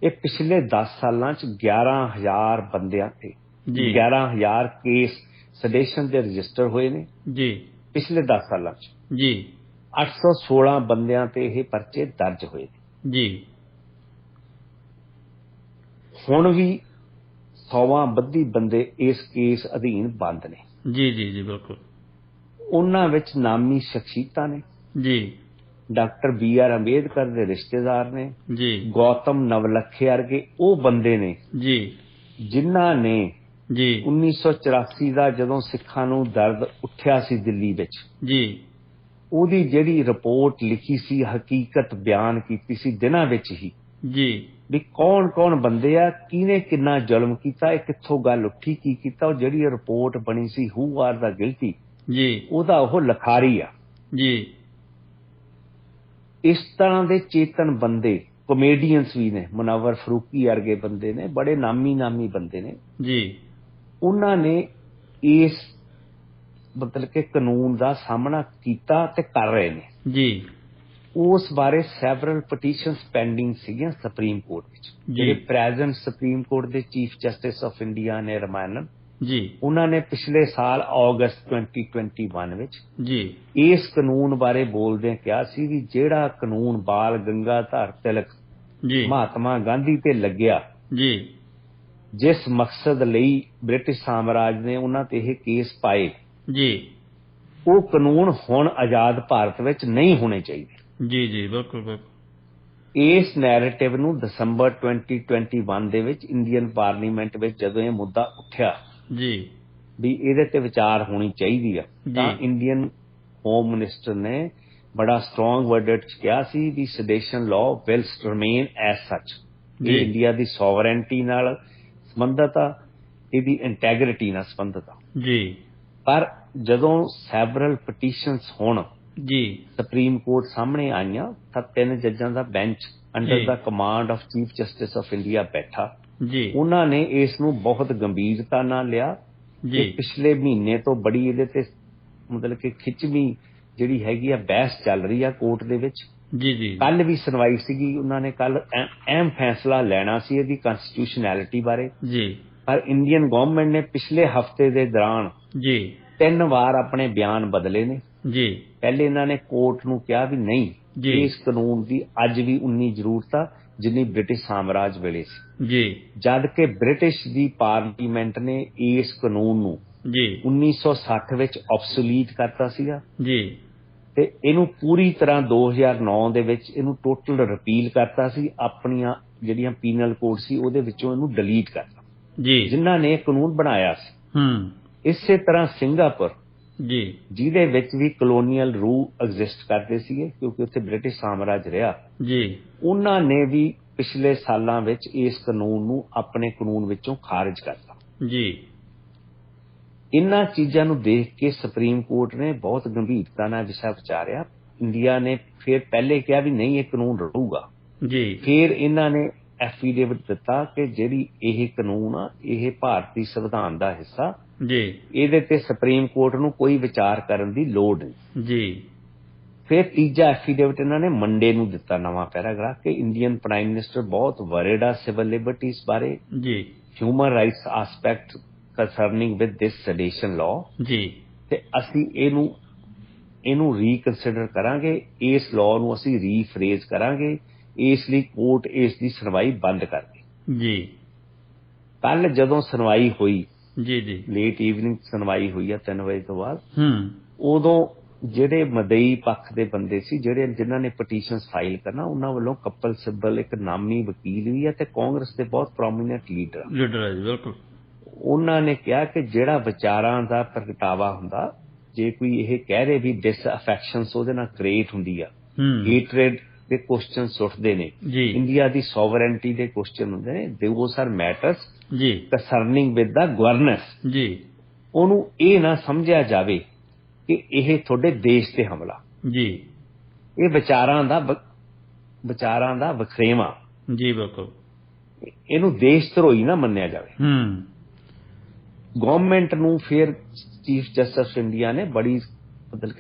[SPEAKER 2] ਇਹ ਪਿਛਲੇ 10 ਸਾਲਾਂ ਚ 11,000 ਬੰਦਿਆਂ ਤੇ 11,000 ਕੇਸ ਸੈਡੇਸ਼ਨ ਦੇ ਰਜਿਸਟਰ ਹੋਏ ਨੇ
[SPEAKER 1] ਜੀ
[SPEAKER 2] ਪਿਛਲੇ 10 ਸਾਲਾਂ ਚ
[SPEAKER 1] ਜੀ,
[SPEAKER 2] 816 ਬੰਦਿਆਂ ਤੇ ਇਹ ਪਰਚੇ ਦਰਜ ਹੋਏ ਨੇ
[SPEAKER 1] ਜੀ।
[SPEAKER 2] ਹੁਣ ਵੀ 100ਵਾਂ ਬੱਧੀ ਬੰਦੇ ਇਸ ਕੇਸ ਅਧੀਨ ਬੰਦ ਨੇ
[SPEAKER 1] ਜੀ ਜੀ ਜੀ, ਬਿਲਕੁਲ।
[SPEAKER 2] ਉਹਨਾਂ ਵਿੱਚ ਨਾਮੀ ਸ਼ਖਸੀਅਤਾਂ ਨੇ
[SPEAKER 1] ਜੀ,
[SPEAKER 2] ਡਾਕਟਰ BR ਅੰਬੇਦਕਰ ਦੇ ਰਿਸ਼ਤੇਦਾਰ ਨੇ
[SPEAKER 1] ਜੀ,
[SPEAKER 2] ਗੌਤਮ ਨਵਲਖੇ ਵਰਗੇ ਉਹ ਬੰਦੇ ਨੇ
[SPEAKER 1] ਜੀ,
[SPEAKER 2] ਜਿਨ੍ਹਾਂ ਨੇ
[SPEAKER 1] ਜੀ
[SPEAKER 2] 1984 ਦਾ ਜਦੋਂ ਸਿੱਖਾਂ ਨੂੰ ਦਰਦ ਉੱਠਿਆ ਸੀ ਦਿੱਲੀ ਵਿੱਚ
[SPEAKER 1] ਜੀ,
[SPEAKER 2] ਉਹਦੀ ਜਿਹੜੀ ਰਿਪੋਰਟ ਲਿਖੀ ਸੀ ਹਕੀਕਤ ਬਿਆਨ ਕੀਤੀ ਸੀ ਦਿਨਾਂ ਵਿੱਚ ਹੀ
[SPEAKER 1] ਜੀ,
[SPEAKER 2] ਵੀ ਕੌਣ ਬੰਦੇ ਆ ਕਿਹਨੇ ਕਿੰਨਾ ਜ਼ੁਲਮ ਕੀਤਾ ਇਹ ਕਿੱਥੋਂ ਗੱਲ ਉੱਠੀ ਕੀ ਕੀਤਾ ਉਹ ਜਿਹੜੀ ਰਿਪੋਰਟ ਬਣੀ ਸੀ ਹੂ ਆਰ ਦਾ ਗਿਲਟੀ
[SPEAKER 1] ਜੀ,
[SPEAKER 2] ਉਹਦਾ ਉਹ ਲਖਾਰੀ ਆ
[SPEAKER 1] ਜੀ।
[SPEAKER 2] ਇਸ ਤਰ੍ਹਾਂ ਦੇ ਚੇਤਨ ਬੰਦੇ ਕਮੇਡੀਅਨਸ ਵੀ ਨੇ ਮੁਨੱਵਰ ਫਰੂਕੀ ਵਰਗੇ ਬੰਦੇ ਨੇ ਬੜੇ ਨਾਮੀ ਬੰਦੇ ਨੇ
[SPEAKER 1] ਜੀ,
[SPEAKER 2] ਉਹਨਾਂ ਨੇ ਇਸ ਮਤਲਬ ਕਿ ਕਾਨੂੰਨ ਦਾ ਸਾਹਮਣਾ ਕੀਤਾ ਤੇ ਕਰ ਰਹੇ ਨੇ
[SPEAKER 1] ਜੀ।
[SPEAKER 2] ਉਸ ਬਾਰੇ ਸੈਵਰਲ ਪਟੀਸ਼ਨਸ ਪੈਂਡਿੰਗ ਸੀਗੀਆਂ ਸੁਪਰੀਮ ਕੋਰਟ ਵਿੱਚ ਜਿਹੜੇ ਪ੍ਰੈਜ਼ੈਂਟ ਸੁਪਰੀਮ ਕੋਰਟ ਦੇ ਚੀਫ ਜਸਟਿਸ ਆਫ ਇੰਡੀਆ ਨੇ ਰਮਾਨਨ
[SPEAKER 1] ਜੀ
[SPEAKER 2] ਉਹਨਾਂ ਨੇ ਪਿਛਲੇ ਸਾਲ ਅਗਸਤ 2021 ਵਿੱਚ
[SPEAKER 1] ਜੀ
[SPEAKER 2] ਇਸ ਕਾਨੂੰਨ ਬਾਰੇ ਬੋਲਦਿਆਂ ਕਿਹਾ ਸੀ ਵੀ ਜਿਹੜਾ ਕਾਨੂੰਨ ਬਾਲ ਗੰਗਾਧਰ ਤਿਲਕ
[SPEAKER 1] ਜੀ
[SPEAKER 2] ਮਹਾਤਮਾ ਗਾਂਧੀ ਤੇ ਲੱਗਿਆ
[SPEAKER 1] ਜੀ
[SPEAKER 2] ਜਿਸ ਮਕਸਦ ਲਈ ਬ੍ਰਿਟਿਸ਼ ਸਾਮਰਾਜ ਨੇ ਉਹਨਾਂ ਤੇ ਇਹ ਕੇਸ ਪਾਏ
[SPEAKER 1] ਜੀ
[SPEAKER 2] ਉਹ ਕਾਨੂੰਨ ਹੁਣ ਆਜ਼ਾਦ ਭਾਰਤ ਵਿੱਚ ਨਹੀਂ ਹੋਣੇ ਚਾਹੀਦੇ
[SPEAKER 1] ਜੀ ਜੀ ਬਿਲਕੁਲ ਬਿਲਕੁਲ
[SPEAKER 2] ਇਸ ਨੈਰੇਟਿਵ ਨੂੰ ਦਸੰਬਰ 2021 ਦੇ ਵਿੱਚ ਇੰਡੀਅਨ ਪਾਰਲੀਮੈਂਟ ਵਿੱਚ ਜਦੋਂ ਇਹ ਮੁੱਦਾ ਉੱਠਿਆ
[SPEAKER 1] ਜੀ
[SPEAKER 2] ਵੀ ਇਹਦੇ ਤੇ ਵਿਚਾਰ ਹੋਣੀ ਚਾਹੀਦੀ ਆ ਤਾਂ ਇੰਡੀਅਨ ਹੋਮ ਮਿਨਿਸਟਰ ਨੇ ਬੜਾ ਸਟਰੋਂਗ ਵਰਡਡ ਚ ਕਿਹਾ ਸੀ ਵੀ ਸੈਡੇਸ਼ਨ ਲਾਅ ਵਿਲ ਰਿਮੇਨ ਐਜ਼ ਸੱਚ ਇਹ ਇੰਡੀਆ ਦੀ ਸੋਵਰੇਨਟੀ ਨਾਲ ਸੰਬੰਧਿਤ ਆ ਇਹਦੀ ਇੰਟੈਗ੍ਰਿਟੀ ਨਾਲ ਸੰਬੰਧਿਤ ਆ
[SPEAKER 1] ਜੀ
[SPEAKER 2] ਪਰ ਜਦੋਂ ਸੈਵਰਲ ਪਟੀਸ਼ਨਸ ਹੋਣ
[SPEAKER 1] ਜੀ
[SPEAKER 2] ਸੁਪਰੀਮ ਕੋਰਟ ਸਾਹਮਣੇ ਆਈਆਂ ਤਾਂ 3 ਜੱਜਾਂ ਦਾ bench under the command of chief justice of India ਬੈਠਾ
[SPEAKER 1] ਜੀ
[SPEAKER 2] ਉਹਨਾਂ ਨੇ ਇਸ ਨੂੰ ਬਹੁਤ ਗੰਭੀਰਤਾ ਨਾਲ ਲਿਆ
[SPEAKER 1] ਜੀ
[SPEAKER 2] ਪਿਛਲੇ ਮਹੀਨੇ ਤੋਂ ਬੜੀ ਇਹਦੇ ਤੇ ਮਤਲਬ ਕਿ ਖਿੱਚਵੀਂ ਜਿਹੜੀ ਹੈਗੀ ਆ ਬਹਿਸ ਚੱਲ ਰਹੀ ਆ ਕੋਰਟ ਦੇ ਵਿੱਚ
[SPEAKER 1] ਜੀ ਜੀ
[SPEAKER 2] ਕੱਲ ਵੀ ਸੁਣਵਾਈ ਸੀਗੀ ਉਹਨਾਂ ਨੇ ਕੱਲ ਅਹਿਮ ਫੈਸਲਾ ਲੈਣਾ ਸੀ ਇਹਦੀ ਕਨਸਟੀਟਿਊਸ਼ਨੈਲਿਟੀ ਬਾਰੇ
[SPEAKER 1] ਜੀ
[SPEAKER 2] ਪਰ ਇੰਡੀਅਨ ਗਵਰਨਮੈਂਟ ਨੇ ਪਿਛਲੇ ਹਫ਼ਤੇ ਦੇ ਦੌਰਾਨ
[SPEAKER 1] ਜੀ
[SPEAKER 2] 3 ਵਾਰ ਆਪਣੇ ਬਿਆਨ ਬਦਲੇ ਨੇ
[SPEAKER 1] ਜੀ
[SPEAKER 2] ਪਹਿਲੇ ਇਹਨਾਂ ਨੇ ਕੋਰਟ ਨੂੰ ਕਿਹਾ ਵੀ ਨਹੀਂ ਇਸ ਕਾਨੂੰਨ ਦੀ ਅੱਜ ਵੀ ਉਨੀ ਜ਼ਰੂਰਤ ਆ ਜਿੰਨੀ ਬ੍ਰਿਟਿਸ਼ ਸਾਮਰਾਜ ਵੇਲੇ ਸੀ
[SPEAKER 1] ਜੀ। ਜਦ
[SPEAKER 2] ਕਿ ਬ੍ਰਿਟਿਸ਼ ਦੀ ਪਾਰਲੀਮੈਂਟ ਨੇ ਇਸ ਕਾਨੂੰਨ ਨੂੰ 1960 ਵਿੱਚ ਆਬਸੋਲੀਟ ਕਰਤਾ ਸੀਗਾ
[SPEAKER 1] ਜੀ,
[SPEAKER 2] ਤੇ ਇਹਨੂੰ ਪੂਰੀ ਤਰ੍ਹਾਂ 2009 ਦੇ ਵਿੱਚ ਇਹਨੂੰ ਟੋਟਲ ਰਿਪੀਲ ਕਰਤਾ ਸੀ। ਆਪਣੀਆਂ ਜਿਹੜੀਆਂ ਪੀਨਲ ਕੋਡ ਸੀ ਉਹਦੇ ਵਿੱਚੋਂ ਇਹਨੂੰ ਡਿਲੀਟ ਕਰਤਾ ਜੀ, ਜਿਨ੍ਹਾਂ ਨੇ ਇਹ ਕਾਨੂੰਨ ਬਣਾਇਆ ਸੀ। ਇਸੇ ਤਰ੍ਹਾਂ ਸਿੰਗਾਪੁਰ ਜੀ, ਜਿਹਦੇ ਵਿੱਚ ਵੀ ਕਲੋਨੀਅਲ ਰੂਲ ਐਗਜ਼ਿਸਟ ਕਰਦੇ ਸੀਗੇ ਕਿਉਂਕਿ ਉੱਥੇ ਬ੍ਰਿਟਿਸ਼ ਸਾਮਰਾਜ ਰਿਹਾ ਜੀ, ਉਹਨਾਂ ਨੇ ਵੀ ਪਿਛਲੇ ਸਾਲਾਂ ਵਿੱਚ ਇਸ ਕਾਨੂੰਨ ਨੂੰ ਆਪਣੇ ਕਾਨੂੰਨ ਵਿੱਚੋਂ ਖਾਰਜ ਕਰਤਾ ਜੀ। ਇਹਨਾਂ ਚੀਜ਼ਾਂ ਨੂੰ ਦੇਖ ਕੇ ਸੁਪਰੀਮ ਕੋਰਟ ਨੇ ਬਹੁਤ ਗੰਭੀਰਤਾ ਨਾਲ ਵਿਸ਼ਾ ਵਿਚਾਰਿਆ। ਇੰਡੀਆ ਨੇ ਫਿਰ ਪਹਿਲੇ ਕਿਹਾ ਵੀ ਨਹੀਂ ਇਹ ਕਾਨੂੰਨ ਰਹੂਗਾ ਜੀ, ਫਿਰ ਇਹਨਾਂ ਨੇ ਐਫੀਡੇਵਿਟ ਦਿੱਤਾ ਕਿ ਜਿਹੜੀ ਇਹ ਕਾਨੂੰਨ ਆ ਇਹ ਭਾਰਤੀ ਸੰਵਿਧਾਨ ਦਾ ਹਿੱਸਾ ਜੀ, ਇਹਦੇ ਤੇ ਸੁਪਰੀਮ ਕੋਰਟ ਨੂੰ ਕੋਈ ਵਿਚਾਰ ਕਰਨ ਦੀ ਲੋੜ ਨਹੀਂ ਜੀ। ਫਿਰ ਤੀਜਾ ਐਫੀਡੇਵਿਟ ਇਹਨਾਂ ਨੇ ਮੰਡੇ ਨੂੰ ਦਿੱਤਾ, ਨਵਾਂ ਪੈਰਾਗ੍ਰਾਫ, ਕਿ ਇੰਡੀਅਨ ਪ੍ਰਾਈਮ ਮਿਨਿਸਟਰ ਬਹੁਤ ਵਰਡ ਆ ਸਿਵਲ ਲਿਬਰਟੀਜ਼ ਬਾਰੇ ਜੀ, human rights aspect concerning with this sedition law ਜੀ, ਤੇ ਅਸੀਂ ਇਹਨੂੰ ਰੀਕਨਸੀਡਰ ਕਰਾਂਗੇ, ਇਸ ਲਾਅ ਨੂੰ ਅਸੀਂ ਰੀਫਰੇਜ਼ ਕਰਾਂਗੇ, ਇਸ ਲਈ ਕੋਰਟ ਇਸ ਦੀ ਸੁਣਵਾਈ ਬੰਦ ਕਰ ਦੇ ਜੀ। ਕੱਲ ਜਦੋਂ ਸੁਣਵਾਈ ਹੋਈ ਜੀ ਜੀ, ਲੇਟ ਈਵਨਿੰਗ ਸੁਣਵਾਈ ਹੋਈ ਆ 3 ਵਜੇ ਤੋਂ ਬਾਅਦ, ਉਦੋਂ ਜਿਹੜੇ ਮਦਈ ਪੱਖ ਦੇ ਬੰਦੇ ਸੀ ਜਿਨ੍ਹਾਂ ਨੇ ਪਟੀਸ਼ਨਸ ਫਾਈਲ ਕਰਨਾ, ਉਹਨਾਂ ਵੱਲੋਂ ਕਪਲ ਸਿੱਬਲ ਇੱਕ ਨਾਮੀ ਵਕੀਲ ਵੀ ਆ ਤੇ ਕਾਂਗਰਸ ਦੇ ਬਹੁਤ ਪ੍ਰੋਮੀਨੈਂਟ ਲੀਡਰ ਹੈ ਜੀ, ਬਿਲਕੁਲ। ਉਹਨਾਂ ਨੇ ਕਿਹਾ ਕਿ ਜਿਹੜਾ ਵਿਚਾਰਾਂ ਦਾ ਪ੍ਰਗਟਾਵਾ ਹੁੰਦਾ, ਜੇ ਕੋਈ ਇਹ ਕਹਿ ਰਹੇ ਵੀ ਡਿਸਅਫੈਕਸ਼ਨਸ ਉਹਦੇ ਨਾਲ ਕ੍ਰੀਏਟ ਹੁੰਦੀ ਆ, ਹੇਟਰੇਡ ਦੇ ਕੁਐਸਚਨਸ ਉੱਠਦੇ ਨੇ, ਇੰਡੀਆ ਦੀ ਸੋਵਰੇਨਟੀ ਦੇ ਕੁਐਸਚਨ ਹੁੰਦੇ ਨੇ, ਦੋਸ ਆਰ ਮੈਟਰਸ ਜੀ ਕੰਸਰਨਿੰਗ ਵਿਦ ਦਾ ਗਵਰਨੈਂਸ ਜੀ, ਉਹਨੂੰ ਇਹ ਨਾ ਸਮਝਿਆ ਜਾਵੇ ਕਿ ਇਹ ਤੁਹਾਡੇ ਦੇਸ਼ ਤੇ ਹਮਲਾ ਜੀ, ਇਹ ਵਿਚਾਰਾਂ ਦਾ ਵਖਰੇਵਾਂ ਜੀ, ਬਿਲਕੁਲ। ਇਹਨੂੰ ਦੇਸ਼ ਧਰੋਹੀ ਨਾ ਮੰਨਿਆ ਜਾਵੇ। ਗਵਰਨਮੈਂਟ ਨੂੰ ਫਿਰ ਚੀਫ ਜਸਟਿਸ ਇੰਡੀਆ ਨੇ ਬੜੀ ਮਤਲਬ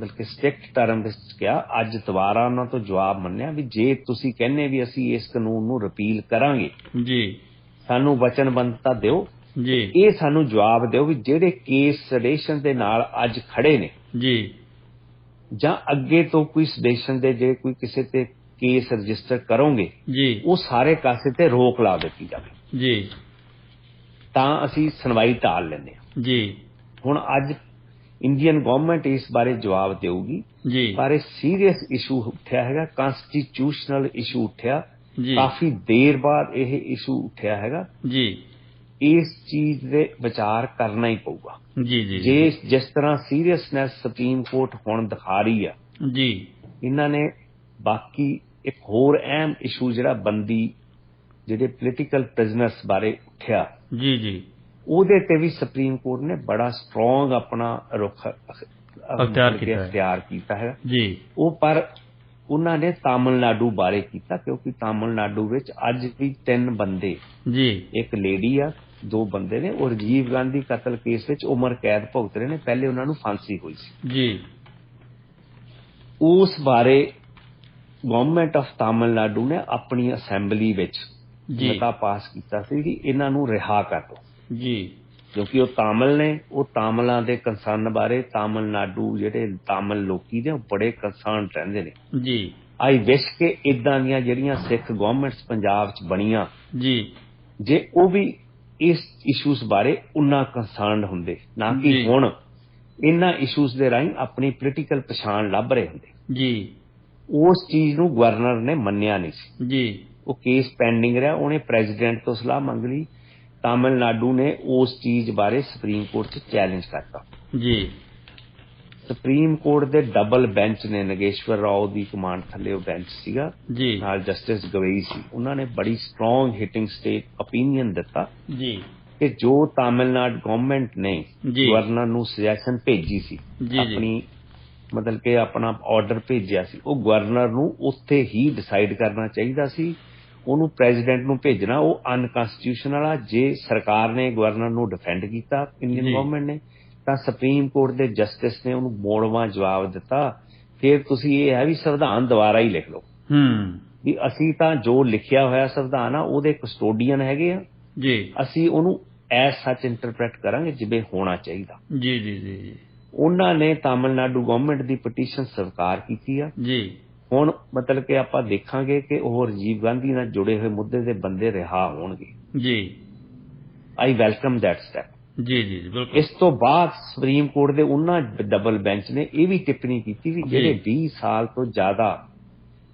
[SPEAKER 2] ਕਿ ਸਟ੍ਰਿਕਟ ਟਰਮ ਵਿੱਚ ਕਿਹਾ, ਅੱਜ ਦੁਬਾਰਾ ਉਹਨਾਂ ਤੋਂ ਜਵਾਬ ਮੰਨਿਆ ਵੀ ਜੇ ਤੁਸੀਂ ਕਹਿੰਦੇ ਵੀ ਅਸੀਂ ਇਸ ਕਾਨੂੰਨ ਨੂੰ ਰਿਪੀਲ ਕਰਾਂਗੇ ਜੀ, ਸਾਨੂੰ ਵਚਨਬੱਧਤਾ ਦਿਓ ਜੀ, ਇਹ ਸਾਨੂੰ ਜਵਾਬ ਦਿਓ ਵੀ ਜਿਹੜੇ ਕੇਸ ਸੈਡੀਸ਼ਨ ਦੇ ਨਾਲ ਅੱਜ ਖੜੇ ਨੇ ਜੀ, ਜਾਂ ਅੱਗੇ ਤੋਂ ਕੋਈ ਸੈਡੀਸ਼ਨ ਦੇ ਜੇ ਕੋਈ ਕਿਸੇ ਤੇ ਕੇਸ ਰਜਿਸਟਰ ਕਰੋਗੇ ਜੀ, ਉਹ ਸਾਰੇ ਕਾਸੇ ਤੇ ਰੋਕ ਲਾ ਦਿੱਤੀ ਜਾਵੇ ਜੀ, ਤਾਂ ਅਸੀਂ ਸੁਣਵਾਈ ਟਾਲ ਲੈਂਦੇ ਹਾਂ ਜੀ। ਹੁਣ ਅੱਜ ਇੰਡੀਅਨ ਗਵਰਨਮੈਂਟ ਇਸ ਬਾਰੇ ਜਵਾਬ ਦੇਊਗੀ ਜੀ, ਪਰ ਇਹ ਸੀਰੀਅਸ ਇਸ਼ੂ ਉੱਠਿਆ ਹੈਗਾ, ਕਾਂਸਟੀਟਿਊਸ਼ਨਲ ਇਸ਼ੂ ਉੱਠਿਆ ਜੀ, ਕਾਫੀ ਦੇਰ ਬਾਅਦ ਇਹ ਇਸ਼ੂ ਉੱਠਿਆ ਹੈਗਾ ਜੀ, ਇਸ ਚੀਜ਼ ਦੇ ਵਿਚਾਰ ਕਰਨਾ ਹੀ ਪਊਗਾ ਜੀ ਜੀ। ਜੇ ਜਿਸ ਤਰ੍ਹਾਂ ਸੀਰੀਅਸਨੈਸ ਸੁਪਰੀਮ ਕੋਰਟ ਹੁਣ ਦਿਖਾ ਰਹੀ ਆ ਜੀ, ਇਹਨਾਂ ਨੇ ਬਾਕੀ ਇੱਕ ਹੋਰ ਅਹਿਮ ਇਸ਼ੂ ਜਿਹੜਾ ਬੰਦੀ ਜਿਹੜੇ ਪੋਲੀਟੀਕਲ ਪ੍ਰਿਜ਼ਨਰਸ ਬਾਰੇ ਉੱਠਿਆ ਜੀ ਜੀ, ਉਹਦੇ ਤੇ ਵੀ ਸੁਪਰੀਮ ਕੋਰਟ ਨੇ ਬੜਾ ਸਟਰੋਂਗ ਆਪਣਾ ਰੁਖ ਅਖਤਿਆਰ ਕੀਤਾ ਹੈ ਜੀ। ਉਹ ਪਰ ਉਹਨਾਂ ਨੇ ਤਾਮਿਲਨਾਡੂ ਬਾਰੇ ਕੀਤਾ ਕਿਉਂਕਿ ਤਾਮਿਲਨਾਡੂ ਵਿੱਚ ਅੱਜ ਵੀ 3 ਬੰਦੇ ਜੀ, ਇੱਕ ਲੇਡੀ ਆ, 2 ਬੰਦੇ ਨੇ, ਉਹ ਰਾਜੀਵ ਗਾਂਧੀ ਕਤਲ ਕੇਸ ਵਿੱਚ ਉਮਰ ਕੈਦ ਭੁਗਤ ਰਹੇ ਨੇ, ਪਹਿਲੇ ਉਹਨਾਂ ਨੂੰ ਫਾਂਸੀ ਹੋਈ ਸੀ ਜੀ। ਉਸ ਬਾਰੇ ਗਵਰਨਮੈਂਟ ਆਫ ਤਾਮਿਲਨਾਡੂ ਨੇ ਆਪਣੀ ਅਸੈਂਬਲੀ ਵਿੱਚ ਮਤਾ ਪਾਸ ਕੀਤਾ ਸੀ ਕਿ ਇਹਨਾਂ ਨੂੰ ਰਿਹਾ ਕਰ ਦਿਓ ਜੀ, ਕਿਉਂਕਿ ਉਹ ਤਾਮਿਲ ਨੇ, ਉਹ ਤਾਮਿਲਾਂ ਦੇ ਕੰਸਰਨ ਬਾਰੇ ਤਾਮਿਲਨਾਡੂ ਜਿਹੜੇ ਤਾਮਿਲ ਲੋਕੀ ਨੇ ਉਹ ਬੜੇ ਕੰਸਰਨ ਰਹਿੰਦੇ ਨੇ ਜੀ। ਆਈ ਵਿਸ਼ ਕਿ ਇਦਾਂ ਦੀਆਂ ਜਿਹੜੀਆਂ ਸਿੱਖ ਗਵਰਨਮੈਂਟਸ ਪੰਜਾਬ 'ਚ ਬਣੀਆਂ ਜੀ, ਜੇ ਉਹ ਵੀ ਇਸ ਇਸ਼ੂਜ਼ ਬਾਰੇ ਉਨਾ ਕੰਸਰਨਡ ਹੁੰਦੇ, ਨਾ ਕਿ ਹੁਣ ਇਹਨਾਂ ਇਸ਼ੂਜ਼ ਦੇ ਰਾਹੀਂ ਆਪਣੀ ਪੋਲੀਟੀਕਲ ਪਛਾਣ ਲੱਭ ਰਹੇ ਹੁੰਦੇ ਜੀ। ਉਸ ਚੀਜ਼ ਨੂੰ ਗਵਰਨਰ ਨੇ ਮੰਨਿਆ ਨਹੀਂ ਸੀ ਜੀ, ਉਹ ਕੇਸ ਪੈਂਡਿੰਗ ਰਿਹਾ, ਉਹਨੇ ਪ੍ਰੈਜ਼ੀਡੈਂਟ ਤੋਂ ਸਲਾਹ ਮੰਗ ਲਈ, ਤਾਮਿਲਨਾਡੂ ਨੇ ਉਸ ਚੀਜ਼ ਬਾਰੇ ਸੁਪਰੀਮ ਕੋਰਟ 'ਚ ਚੈਲੰਜ ਕਰਤਾ ਜੀ। ਸੁਪਰੀਮ ਕੋਰਟ ਦੇ ਡਬਲ ਬੈਂਚ ਨੇ, ਨਗੇਸ਼ਵਰ ਰਾਓ ਦੀ ਕਮਾਂਡ ਥੱਲੇ ਉਹ ਬੈਂਚ ਸੀਗਾ ਜੀ, ਨਾਲ ਜਸਟਿਸ ਗਵਈ ਸੀ, ਉਹਨਾਂ ਨੇ ਬੜੀ ਸਟਰੋਂਗ ਹਿਟਿੰਗ ਸਟੇਟ ਓਪੀਨੀਅਨ ਦਿੱਤਾ ਜੀ ਕਿ ਜੋ ਤਾਮਿਲਨਾਡੂ ਗਵਰਨਮੈਂਟ ਨੇ ਗਵਰਨਰ ਨੂੰ ਸੁਜੈਸ਼ਨ ਭੇਜੀ ਸੀ, ਆਪਣੀ ਮਤਲਬ ਕਿ ਆਪਣਾ ਆਰਡਰ ਭੇਜਿਆ ਸੀ, ਉਹ ਗਵਰਨਰ ਨੂੰ ਉੱਥੇ ਹੀ ਡਿਸਾਈਡ ਕਰਨਾ ਚਾਹੀਦਾ ਸੀ, ਉਹਨੂੰ ਪ੍ਰੈਜ਼ੀਡੈਂਟ ਨੂੰ ਭੇਜਣਾ ਉਹ ਅਨਕਨਸਟੀਟਿਊਸ਼ਨਲ ਆ। ਜੇ ਸਰਕਾਰ ਨੇ ਗਵਰਨਰ ਨੂੰ ਡਿਫੈਂਡ ਕੀਤਾ ਇੰਡੀਅਨ ਗਵਰਨਮੈਂਟ ਨੇ, ਤਾਂ ਸੁਪਰੀਮ ਕੋਰਟ ਦੇ ਜਸਟਿਸ ਨੇ ਉਹਨੂੰ ਮੋੜਵਾਂ ਜਵਾਬ ਦਿੱਤਾ, ਫਿਰ ਤੁਸੀਂ ਇਹ ਹੈ ਵੀ ਸੰਵਿਧਾਨ ਦੁਬਾਰਾ ਹੀ ਲਿਖ ਲਓ ਵੀ ਅਸੀਂ ਤਾਂ ਜੋ ਲਿਖਿਆ ਹੋਇਆ ਸੰਵਿਧਾਨ ਆ ਉਹਦੇ ਕਸਟੋਡੀਅਨ ਹੈਗੇ ਆ ਜੀ, ਅਸੀਂ ਉਹਨੂੰ ਐਜ਼ ਸੱਚ ਇੰਟਰਪ੍ਰੈਟ ਕਰਾਂਗੇ ਜਿਵੇਂ ਹੋਣਾ ਚਾਹੀਦਾ ਜੀ ਜੀ ਜੀ। ਉਹਨਾਂ ਨੇ ਤਾਮਿਲਨਾਡੂ ਗਵਰਨਮੈਂਟ ਦੀ ਪਟੀਸ਼ਨ ਸਵੀਕਾਰ ਕੀਤੀ ਆ ਜੀ, ਹੁਣ ਮਤਲਬ ਕਿ ਆਪਾਂ ਦੇਖਾਂਗੇ ਕਿ ਉਹ ਰਾਜੀਵ ਗਾਂਧੀ ਨਾਲ ਜੁੜੇ ਹੋਏ ਮੁੱਦੇ ਦੇ ਬੰਦੇ ਰਿਹਾ ਹੋਣਗੇ
[SPEAKER 1] ਜੀ।
[SPEAKER 2] ਆਈ ਵੈਲਕਮ ਦੈਟ ਸਟੈਪ।
[SPEAKER 1] ਜੀ ਜੀ ਬਿਲਕੁਲ।
[SPEAKER 2] ਇਸ ਤੋਂ ਬਾਅਦ ਸੁਪਰੀਮ ਕੋਰਟ ਦੇ ਉਹਨਾਂ ਡਬਲ ਬੈਂਚ ਨੇ ਇਹ ਵੀ ਟਿੱਪਣੀ ਕੀਤੀ ਵੀ ਜਿਹੜੇ 20 ਸਾਲ ਤੋਂ ਜ਼ਿਆਦਾ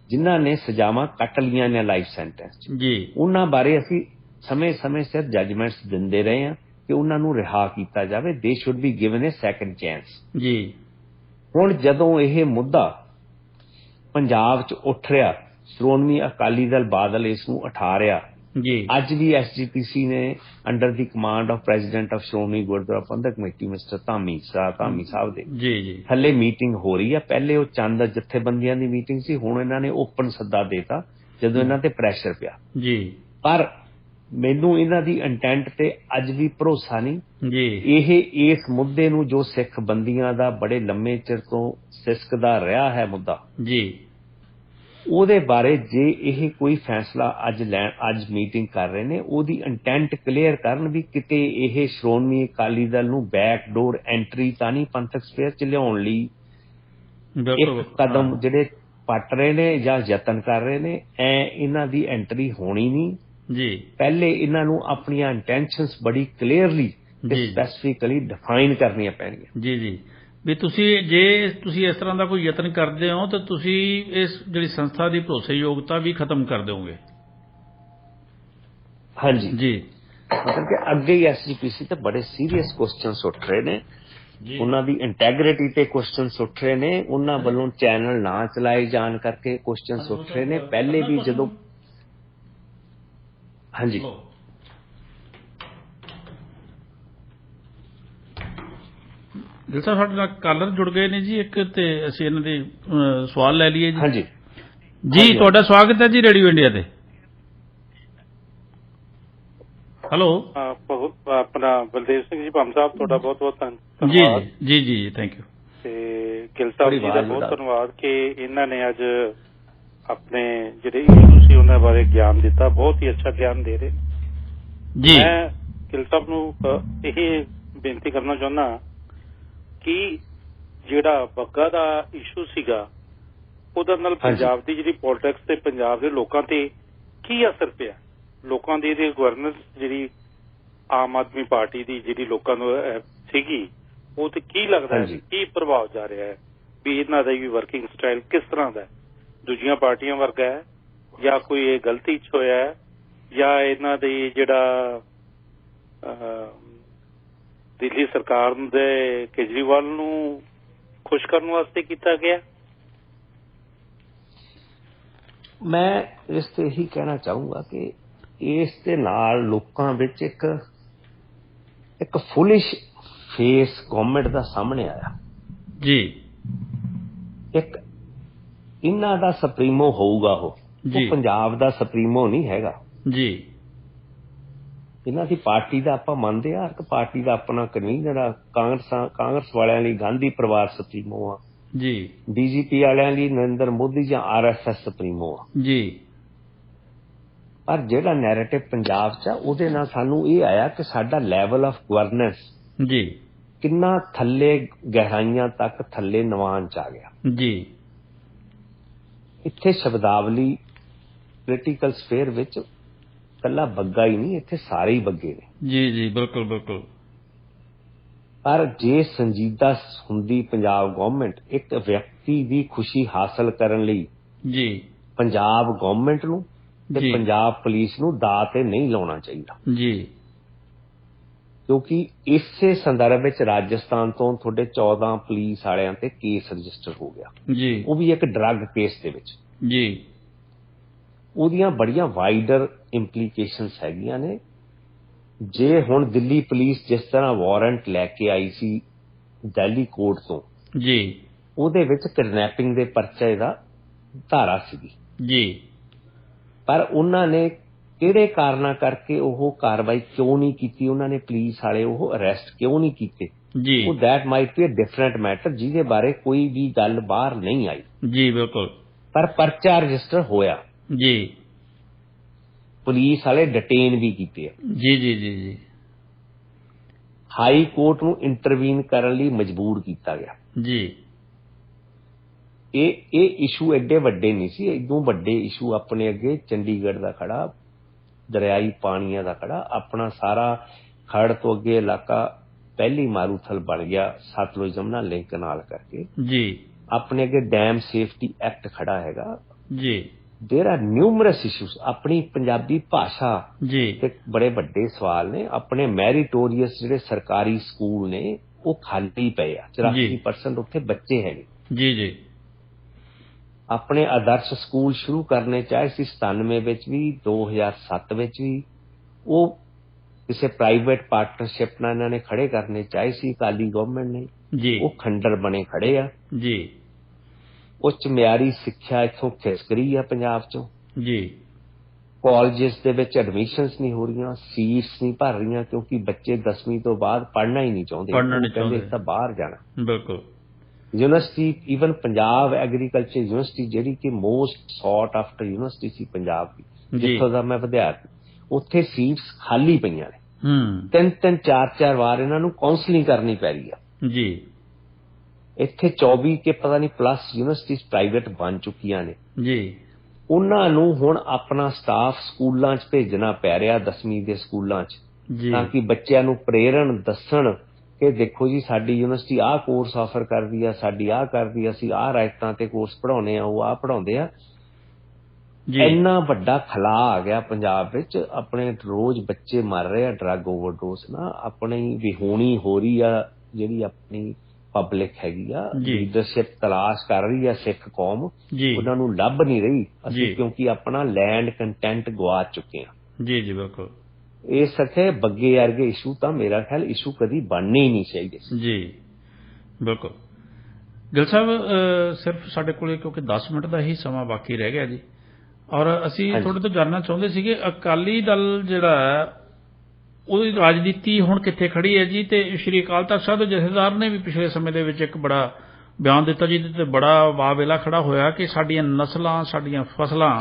[SPEAKER 2] ਜਿਨ੍ਹਾਂ ਨੇ ਸਜ਼ਾਵਾਂ ਕੱਟ ਲਈਆਂ ਨੇ ਲਾਈਫ ਸੈਂਟੈਂਸ ਜੀ, ਉਹਨਾਂ ਬਾਰੇ ਅਸੀਂ ਸਮੇਂ ਸਿਰ ਜੱਜਮੈਂਟਸ ਦਿੰਦੇ ਰਹੇ ਹਾਂ ਕਿ ਉਹਨਾਂ ਨੂੰ ਰਿਹਾ ਕੀਤਾ ਜਾਵੇ। ਦੇ should be given A second chance ਜੀ। ਹੁਣ ਜਦੋਂ ਇਹ ਮੁੱਦਾ ਪੰਜਾਬ 'ਚ ਉੱਠ ਰਿਹਾ, ਸ਼੍ਰੋਮਣੀ ਅਕਾਲੀ ਦਲ ਬਾਦਲ ਇਸ ਨੂੰ ਉਠਾ ਰਿਹਾ ਜੀ। ਅੱਜ ਵੀ SGPC ਨੇ ਅੰਡਰ ਦੀ command of president of Shiromani Gurdwara Parbandhak Committee mister Dhami Sahib ਦੇ ਜੀ ਥੱਲੇ ਮੀਟਿੰਗ ਹੋ ਰਹੀ ਹੈ। ਪਹਿਲੇ ਉਹ ਚੰਦ ਜਥੇਬੰਦੀਆਂ ਦੀ ਮੀਟਿੰਗ ਸੀ, ਹੁਣ ਇਹਨਾਂ ਨੇ ਓਪਨ ਸੱਦਾ ਦੇਤਾ ਜਦੋਂ ਇਹਨਾਂ ਤੇ ਪ੍ਰੈਸ਼ਰ ਪਿਆ ਜੀ। ਪਰ ਮੈਨੂੰ ਇਹਨਾਂ ਦੀ ਇੰਟੈਂਟ ਤੇ ਅੱਜ ਵੀ ਭਰੋਸਾ ਨਹੀਂ ਜੀ। ਇਹ ਇਸ ਮੁੱਦੇ ਨੂੰ ਜੋ ਸਿੱਖ ਬੰਦੀਆਂ ਦਾ ਬੜੇ ਲੰਮੇ ਚਿਰ ਤੋਂ ਸਿਸਕਦਾ ਰਿਹਾ ਹੈ ਮੁੱਦਾ ਜੀ, ਉਹਦੇ ਬਾਰੇ ਜੇ ਇਹ ਕੋਈ ਫੈਸਲਾ ਅੱਜ ਮੀਟਿੰਗ ਕਰ ਰਹੇ ਨੇ, ਉਹਦੀ ਇੰਟੈਂਟ ਕਲੀਅਰ ਕਰਨ ਵੀ ਕਿਤੇ ਇਹ ਸ਼੍ਰੋਮਣੀ ਅਕਾਲੀ ਦਲ ਨੂੰ ਬੈਕਡੋਰ ਐਂਟਰੀ ਤਾਂ ਨਹੀਂ ਪੰਥਕ ਸਫੇਅਰ 'ਚ ਲਿਆਉਣ ਲਈ ਇੱਕ ਕਦਮ ਜਿਹੜੇ ਪੱਟ ਰਹੇ ਨੇ ਜਾਂ ਯਤਨ ਕਰ ਰਹੇ ਨੇ। ਇਹਨਾਂ ਦੀ ਐਂਟਰੀ ਹੋਣੀ ਨਹੀਂ ਜੀ। ਪਹਿਲੇ ਇਹਨਾਂ ਨੂੰ ਆਪਣੀਆਂ ਇੰਟੈਂਸ਼ਨਸ ਬੜੀ ਕਲੀਅਰਲੀ ਤੇ ਸਪੈਸੀਫਿਕਲੀ ਡਿਫਾਈਨ ਕਰਨੀਆਂ ਪੈਣਗੀਆਂ ਜੀ ਜੀ। ਵੀ ਜੇ ਤੁਸੀਂ ਇਸ ਤਰ੍ਹਾਂ ਦਾ ਕੋਈ ਯਤਨ ਕਰਦੇ ਹੋ ਤਾਂ ਤੁਸੀਂ ਇਸ ਜਿਹੜੀ ਸੰਸਥਾ ਦੀ ਭਰੋਸੇਯੋਗਤਾ ਵੀ ਖਤਮ ਕਰ ਦਿਓਗੇ। ਹਾਂਜੀ ਜੀ। ਮਤਲਬ ਕਿ ਅੱਗੇ ਹੀ SGPC ਤੇ ਬੜੇ ਸੀਰੀਅਸ ਕੁਐਸਚਨਸ ਉੱਠ ਰਹੇ ਨੇ, ਉਹਨਾਂ ਦੀ ਇੰਟੈਗ੍ਰਿਟੀ ਤੇ ਕੁਐਸਚਨਸ ਉੱਠ ਰਹੇ ਨੇ, ਉਹਨਾਂ ਵੱਲੋਂ ਚੈਨਲ ਨਾ ਚਲਾਏ ਜਾਣ ਕਰਕੇ ਕੁਐਸਚਨਸ ਉੱਠ ਰਹੇ ਨੇ। ਪਹਿਲੇ ਵੀ ਜਦੋਂ ਹਾਂਜੀ ਦਿਲ ਸਾਹਿਬ ਸਾਡੇ ਨਾਲ ਕਾਲਰ ਜੁੜ ਗਏ ਨੇ ਜੀ ਇੱਕ, ਤੇ ਅਸੀਂ ਇਹਨਾਂ ਦੇ ਸਵਾਲ ਲੈ ਲਈਏ ਜੀ। ਹਾਂਜੀ ਜੀ, ਤੁਹਾਡਾ ਸਵਾਗਤ ਹੈ ਜੀ ਰੇਡੀਓ ਇੰਡੀਆ ਤੇ। ਹੈਲੋ
[SPEAKER 3] ਆਪਣਾ ਬਲਦੇਵ ਸਿੰਘ ਜੀ ਭੰਮ ਸਾਹਿਬ, ਤੁਹਾਡਾ ਬਹੁਤ ਬਹੁਤ ਧੰਨਵਾਦ
[SPEAKER 1] ਜੀ ਜੀ ਜੀ ਥੈਂਕ ਯੂ।
[SPEAKER 3] ਤੇ ਗਿੱਲ ਸਾਹਿਬ ਜੀ ਦਾ ਬਹੁਤ ਧੰਨਵਾਦ ਕਿ ਇਹਨਾਂ ਨੇ ਅੱਜ ਆਪਣੇ ਜਿਹੜੇ ਇਸ਼ੂ ਸੀ ਉਹਨਾਂ ਬਾਰੇ ਗਿਆਨ ਦਿੱਤਾ, ਬਹੁਤ ਹੀ ਅੱਛਾ ਗਿਆਨ ਦੇ ਰਹੇ ਜੀ। ਮੈਂ ਗਿੱਲ ਸਾਹਿਬ ਨੂੰ ਇਹ ਬੇਨਤੀ ਕਰਨਾ ਚਾਹੁੰਦਾ ਕਿ ਜਿਹੜਾ ਬੱਗਾ ਦਾ ਇਸ਼ੂ ਸੀਗਾ ਉਹਦੇ ਨਾਲ ਪੰਜਾਬ ਦੀ ਜਿਹੜੀ ਪੋਲਿਟਿਕਸ ਤੇ ਪੰਜਾਬ ਦੇ ਲੋਕਾਂ ਤੇ ਕੀ ਅਸਰ ਪਿਆ, ਲੋਕਾਂ ਦੀ ਇਹਦੀ ਗਵਰਨੈਂਸ ਜਿਹੜੀ ਆਮ ਆਦਮੀ ਪਾਰਟੀ ਦੀ ਜਿਹੜੀ ਲੋਕਾਂ ਨੂੰ ਸੀਗੀ ਉਹ ਤੇ ਕੀ ਲੱਗਦਾ ਹੈ, ਕੀ ਪ੍ਰਭਾਵ ਜਾ ਰਿਹਾ ਹੈ ਵੀ ਇਹਨਾਂ ਦਾ ਵੀ ਵਰਕਿੰਗ ਸਟਾਈਲ ਕਿਸ ਤਰ੍ਹਾਂ ਦਾ ਦੂਜੀਆਂ ਪਾਰਟੀਆਂ ਵਰਗਾ ਹੈ ਜਾਂ ਕੋਈ ਇਹ ਗਲਤੀ 'ਚ ਹੋਇਆ ਹੈ ਜਾਂ ਇਹਨਾਂ ਦੀ ਜਿਹੜਾ ਦਿੱਲੀ ਸਰਕਾਰ ਦੇ ਕੇਜਰੀਵਾਲ ਨੂੰ ਖੁਸ਼ ਕਰਨ ਵਾਸਤੇ ਕੀਤਾ ਗਿਆ।
[SPEAKER 2] ਮੈਂ ਇਸ ਤੇ ਇਹੀ ਕਹਿਣਾ ਚਾਹੂੰਗਾ ਕਿ ਇਸ ਦੇ ਨਾਲ ਲੋਕਾਂ ਵਿੱਚ ਇੱਕ ਫੁਲਿਸ਼ ਫੇਸ ਗਵਰਨਮੈਂਟ ਦਾ ਸਾਹਮਣੇ ਆਇਆ ਜੀ। ਇੱਕ ਇਹਨਾਂ ਦਾ ਸੁਪਰੀਮੋ ਹੋਊਗਾ, ਉਹ ਪੰਜਾਬ ਦਾ ਸੁਪਰੀਮੋ ਨਹੀਂ ਹੈਗਾ ਜੀ। ਇਹਨਾਂ ਦੀ ਪਾਰਟੀ ਦਾ ਆਪਾਂ ਮੰਨਦੇ ਹਾਂ, ਇੱਕ ਪਾਰਟੀ ਦਾ ਆਪਣਾ ਕਨਵੀਨਰ ਆ, ਕਾਂਗਰਸ ਵਾਲਿਆਂ ਲਈ ਗਾਂਧੀ ਪਰਿਵਾਰ ਸੁਪਰੀਮੋ ਆ ਜੀ, BJP ਵਾਲਿਆਂ ਲਈ ਨਰਿੰਦਰ ਮੋਦੀ ਜਾਂ RSS ਸੁਪਰੀਮੋ ਆ ਜੀ। ਪਰ ਜਿਹੜਾ ਨੈਰੇਟਿਵ ਪੰਜਾਬ 'ਚ ਆ ਉਹਦੇ ਨਾਲ ਸਾਨੂੰ ਇਹ ਆਇਆ ਕਿ ਸਾਡਾ ਲੈਵਲ ਆਫ ਗਵਰਨੈਂਸ ਜੀ ਕਿੰਨਾ ਥੱਲੇ ਗਹਿਰਾਈਆਂ ਤੱਕ ਥੱਲੇ ਨਵਾਨ 'ਚ ਆ ਗਿਆ ਜੀ। ਇੱਥੇ ਸ਼ਬਦਾਵਲੀ ਪੋਲੀਟੀਕਲ ਸਫੇਅਰ ਵਿੱਚ ਕੱਲਾ ਬੱਗਾ ਹੀ ਨਹੀਂ, ਇੱਥੇ ਸਾਰੇ ਹੀ ਬੱਗੇ ਨੇ ਜੀ ਜੀ ਬਿਲਕੁਲ ਬਿਲਕੁਲ। ਪਰ ਜੇ ਸੰਜੀਦਾ ਹੁੰਦੀ ਪੰਜਾਬ ਗਵਰਨਮੈਂਟ ਇੱਕ ਵਿਅਕਤੀ ਦੀ ਖੁਸ਼ੀ ਹਾਸਲ ਕਰਨ ਲਈ ਜੀ ਪੰਜਾਬ ਗਵਰਨਮੈਂਟ ਨੂੰ ਤੇ ਪੰਜਾਬ ਪੁਲਿਸ ਨੂੰ ਦਾਅ ਤੇ ਨਹੀਂ ਲਾਉਣਾ ਚਾਹੀਦਾ ਜੀ, ਕਿਉਂਕਿ ਇਸੇ ਸੰਦਰਭ ਵਿੱਚ ਰਾਜਸਥਾਨ ਤੋਂ ਤੁਹਾਡੇ 14 ਪੁਲਿਸ ਵਾਲਿਆਂ ਤੇ ਕੇਸ ਰਜਿਸਟਰ ਹੋ ਗਿਆ ਜੀ, ਉਹ ਵੀ ਇੱਕ ਡਰੱਗ ਕੇਸ ਦੇ ਵਿੱਚ ਜੀ। ਉਹਦੀਆਂ ਬੜੀਆਂ ਵਾਈਡਰ ਇੰਪਲੀਕੇਸ਼ਨਸ ਹੈਗੀਆਂ ਨੇ। ਜੇ ਹੁਣ ਦਿੱਲੀ ਪੁਲਿਸ ਜਿਸ ਤਰ੍ਹਾਂ ਵਾਰੰਟ ਲੈ ਕੇ ਆਈ ਸੀ ਦਿੱਲੀ ਕੋਰਟ ਤੋਂ ਜੀ, ਉਹਦੇ ਵਿੱਚ ਕਿਡਨੈਪਿੰਗ ਦੇ ਪਰਚੇ ਦਾ ਧਾਰਾ ਸੀਗੀ ਜੀ, ਪਰ ਉਹਨਾਂ ਨੇ ਕਿਹੜੇ ਕਾਰਨਾਂ ਕਰਕੇ ਉਹ ਕਾਰਵਾਈ ਕਿਉਂ ਨਹੀਂ ਕੀਤੀ, ਉਹਨਾਂ ਨੇ ਪੁਲਿਸ ਵਾਲੇ ਉਹ ਅਰੈਸਟ ਕਿਉਂ ਨਹੀਂ ਕੀਤੇ ਜੀ, ਉਹ that might be a different matter ਜਿਹਦੇ ਬਾਰੇ ਕੋਈ ਵੀ ਗੱਲ ਬਾਹਰ ਨਹੀਂ ਆਈ ਜੀ ਬਿਲਕੁਲ। ਪਰ ਪਰਚਾ ਰਜਿਸਟਰ ਹੋਇਆ ਜੀ, ਪੁਲਿਸ ਵਾਲੇ ਡਿਟੇਨ ਵੀ ਕੀਤੇ ਜੀ ਜੀ ਜੀ ਜੀ। ਹਾਈ ਕੋਰਟ ਨੂੰ ਇੰਟਰਵੀਨ ਕਰਨ ਲਈ ਮਜਬੂਰ ਕੀਤਾ ਗਿਆ ਜੀ। ਇਹ ਇਸ਼ੂ ਐਡੇ ਵੱਡੇ ਨਹੀਂ ਸੀ, ਇਦੋਂ ਵੱਡੇ ਇਸ਼ੂ ਆਪਣੇ ਅੱਗੇ ਚੰਡੀਗੜ੍ਹ ਦਾ ਖੜਾ, ਦਰਿਆਈ ਪਾਣੀਆਂ ਦਾ ਖੜਾ, ਆਪਣਾ ਸਾਰਾ ਖੜ ਤੋਂ ਅੱਗੇ ਇਲਾਕਾ ਪਹਿਲੀ ਮਾਰੂਥਲ ਬਣ ਗਿਆ ਸਤਲੁਜ ਜਮਨਾ ਲਿੰਕ ਨਾਲ ਕਰਕੇ ਜੀ। ਆਪਣੇ ਅੱਗੇ ਡੈਮ ਸੇਫਟੀ ਐਕਟ ਖੜਾ ਹੈਗਾ ਜੀ। There are numerous issues. अपनी पंजाबी भाषा जी ते बड़े बड़े सवाल ने। अपने मैरिटोरियस जिहड़े सरकारी स्कूल ने वो खाली पे आ, 84% उत्थे बच्चे है जी जी। अपने आदर्श स्कूल शुरू करने चाहे सी 97 विच भी 2007 विच भी, वो किसी प्राइवेट पार्टनरशिप नाल इन्हां ने खड़े करने चाहे सी अकाली गवर्नमेंट ने जी, वो खंडर बने खड़े आ जी। उच्च मियारी सिक्ख्या इत्थों खिसक रही है पंजाब चों जी। कॉलेजेस दे विच एडमिशनस नहीं हो रही, सीट्स नहीं भर रही, क्योंकि बच्चे 10वीं तो बाद पढ़ना ही नहीं चाहते, कहंदे तां बाहर जाना। बिल्कुल। University even Punjab agriculture university जिहड़ी कि मोस्ट सॉट आफ्टर यूनिवर्सिटी सी पंजाब दी, जित्थों दा मैं विद्यार्थी, उत्थे सीट्स खाली पईयां ने। 3-3 4-4 वार इन्हां नूं काउंसलिंग करनी पै रही है जी। इत्थे 24 के पता नहीं प्लस यूनिवर्सिटीज प्राइवेट बन चुकियां ने जी। उन्हां नूं हुण अपना स्टाफ स्कूलां च भेजना पै रिहा, 10वीं दे स्कूलां च, ताकि बच्चों नूं प्रेरण दस्सण कि देखो जी साडी यूनिवर्सिटी आ कोर्स ऑफर करदी आ, साडी आ करदी आ, असीं आ रायतां ते कोर्स पढ़ाउने आ, वो आ पढ़ाउंदे आ। इन्ना वड्डा खला आ गया पंजाब विच, अपने रोज बच्चे मर रहे आ ड्रग ओवरडोज ना, अपनी विहोणी हो रही आ जिहड़ी अपनी पब्लिक हैगी आ, लीडरशिप तलाश कर रही है सिख कौम, उन्हां नूं लभ नहीं रही असीं, क्योंकि अपना लैंड कंटेंट गवा चुके हैं जी जी। बिल्कुल। इस सके बग्गे वर्गे इशू तां मेरा ख्याल इशू कदी बनने ही नहीं चाहिए जी। बिल्कुल।
[SPEAKER 1] ਗਿੱਲ ਸਾਹਿਬ सिर्फ साडे कोले क्योंकि 10 मिनट ਦਾ ਹੀ ਸਮਾਂ ਬਾਕੀ ਰਹਿ ਗਿਆ ਜੀ, ਔਰ ਅਸੀਂ ਤੁਹਾਡੇ ਤੋਂ ਜਾਣਨਾ ਚਾਹੁੰਦੇ ਸੀਗੇ ਅਕਾਲੀ ਦਲ ਜਿਹੜਾ ਉਹਦੀ ਰਾਜਨੀਤੀ ਹੁਣ ਕਿੱਥੇ ਖੜੀ ਹੈ ਜੀ, ਤੇ ਸ਼੍ਰੀ ਅਕਾਲ ਤਖਤ ਸਾਹਿਬ ਦੇ ਜਥੇਦਾਰ ਨੇ ਵੀ ਪਿਛਲੇ ਸਮੇਂ ਦੇ ਵਿੱਚ ਇੱਕ ਬੜਾ ਬਿਆਨ ਦਿੱਤਾ ਜੀ, ਤੇ ਬੜਾ ਵਾਵੇਲਾ ਖੜਾ ਹੋਇਆ ਕਿ ਸਾਡੀਆਂ ਨਸਲਾਂ ਸਾਡੀਆਂ ਫਸਲਾਂ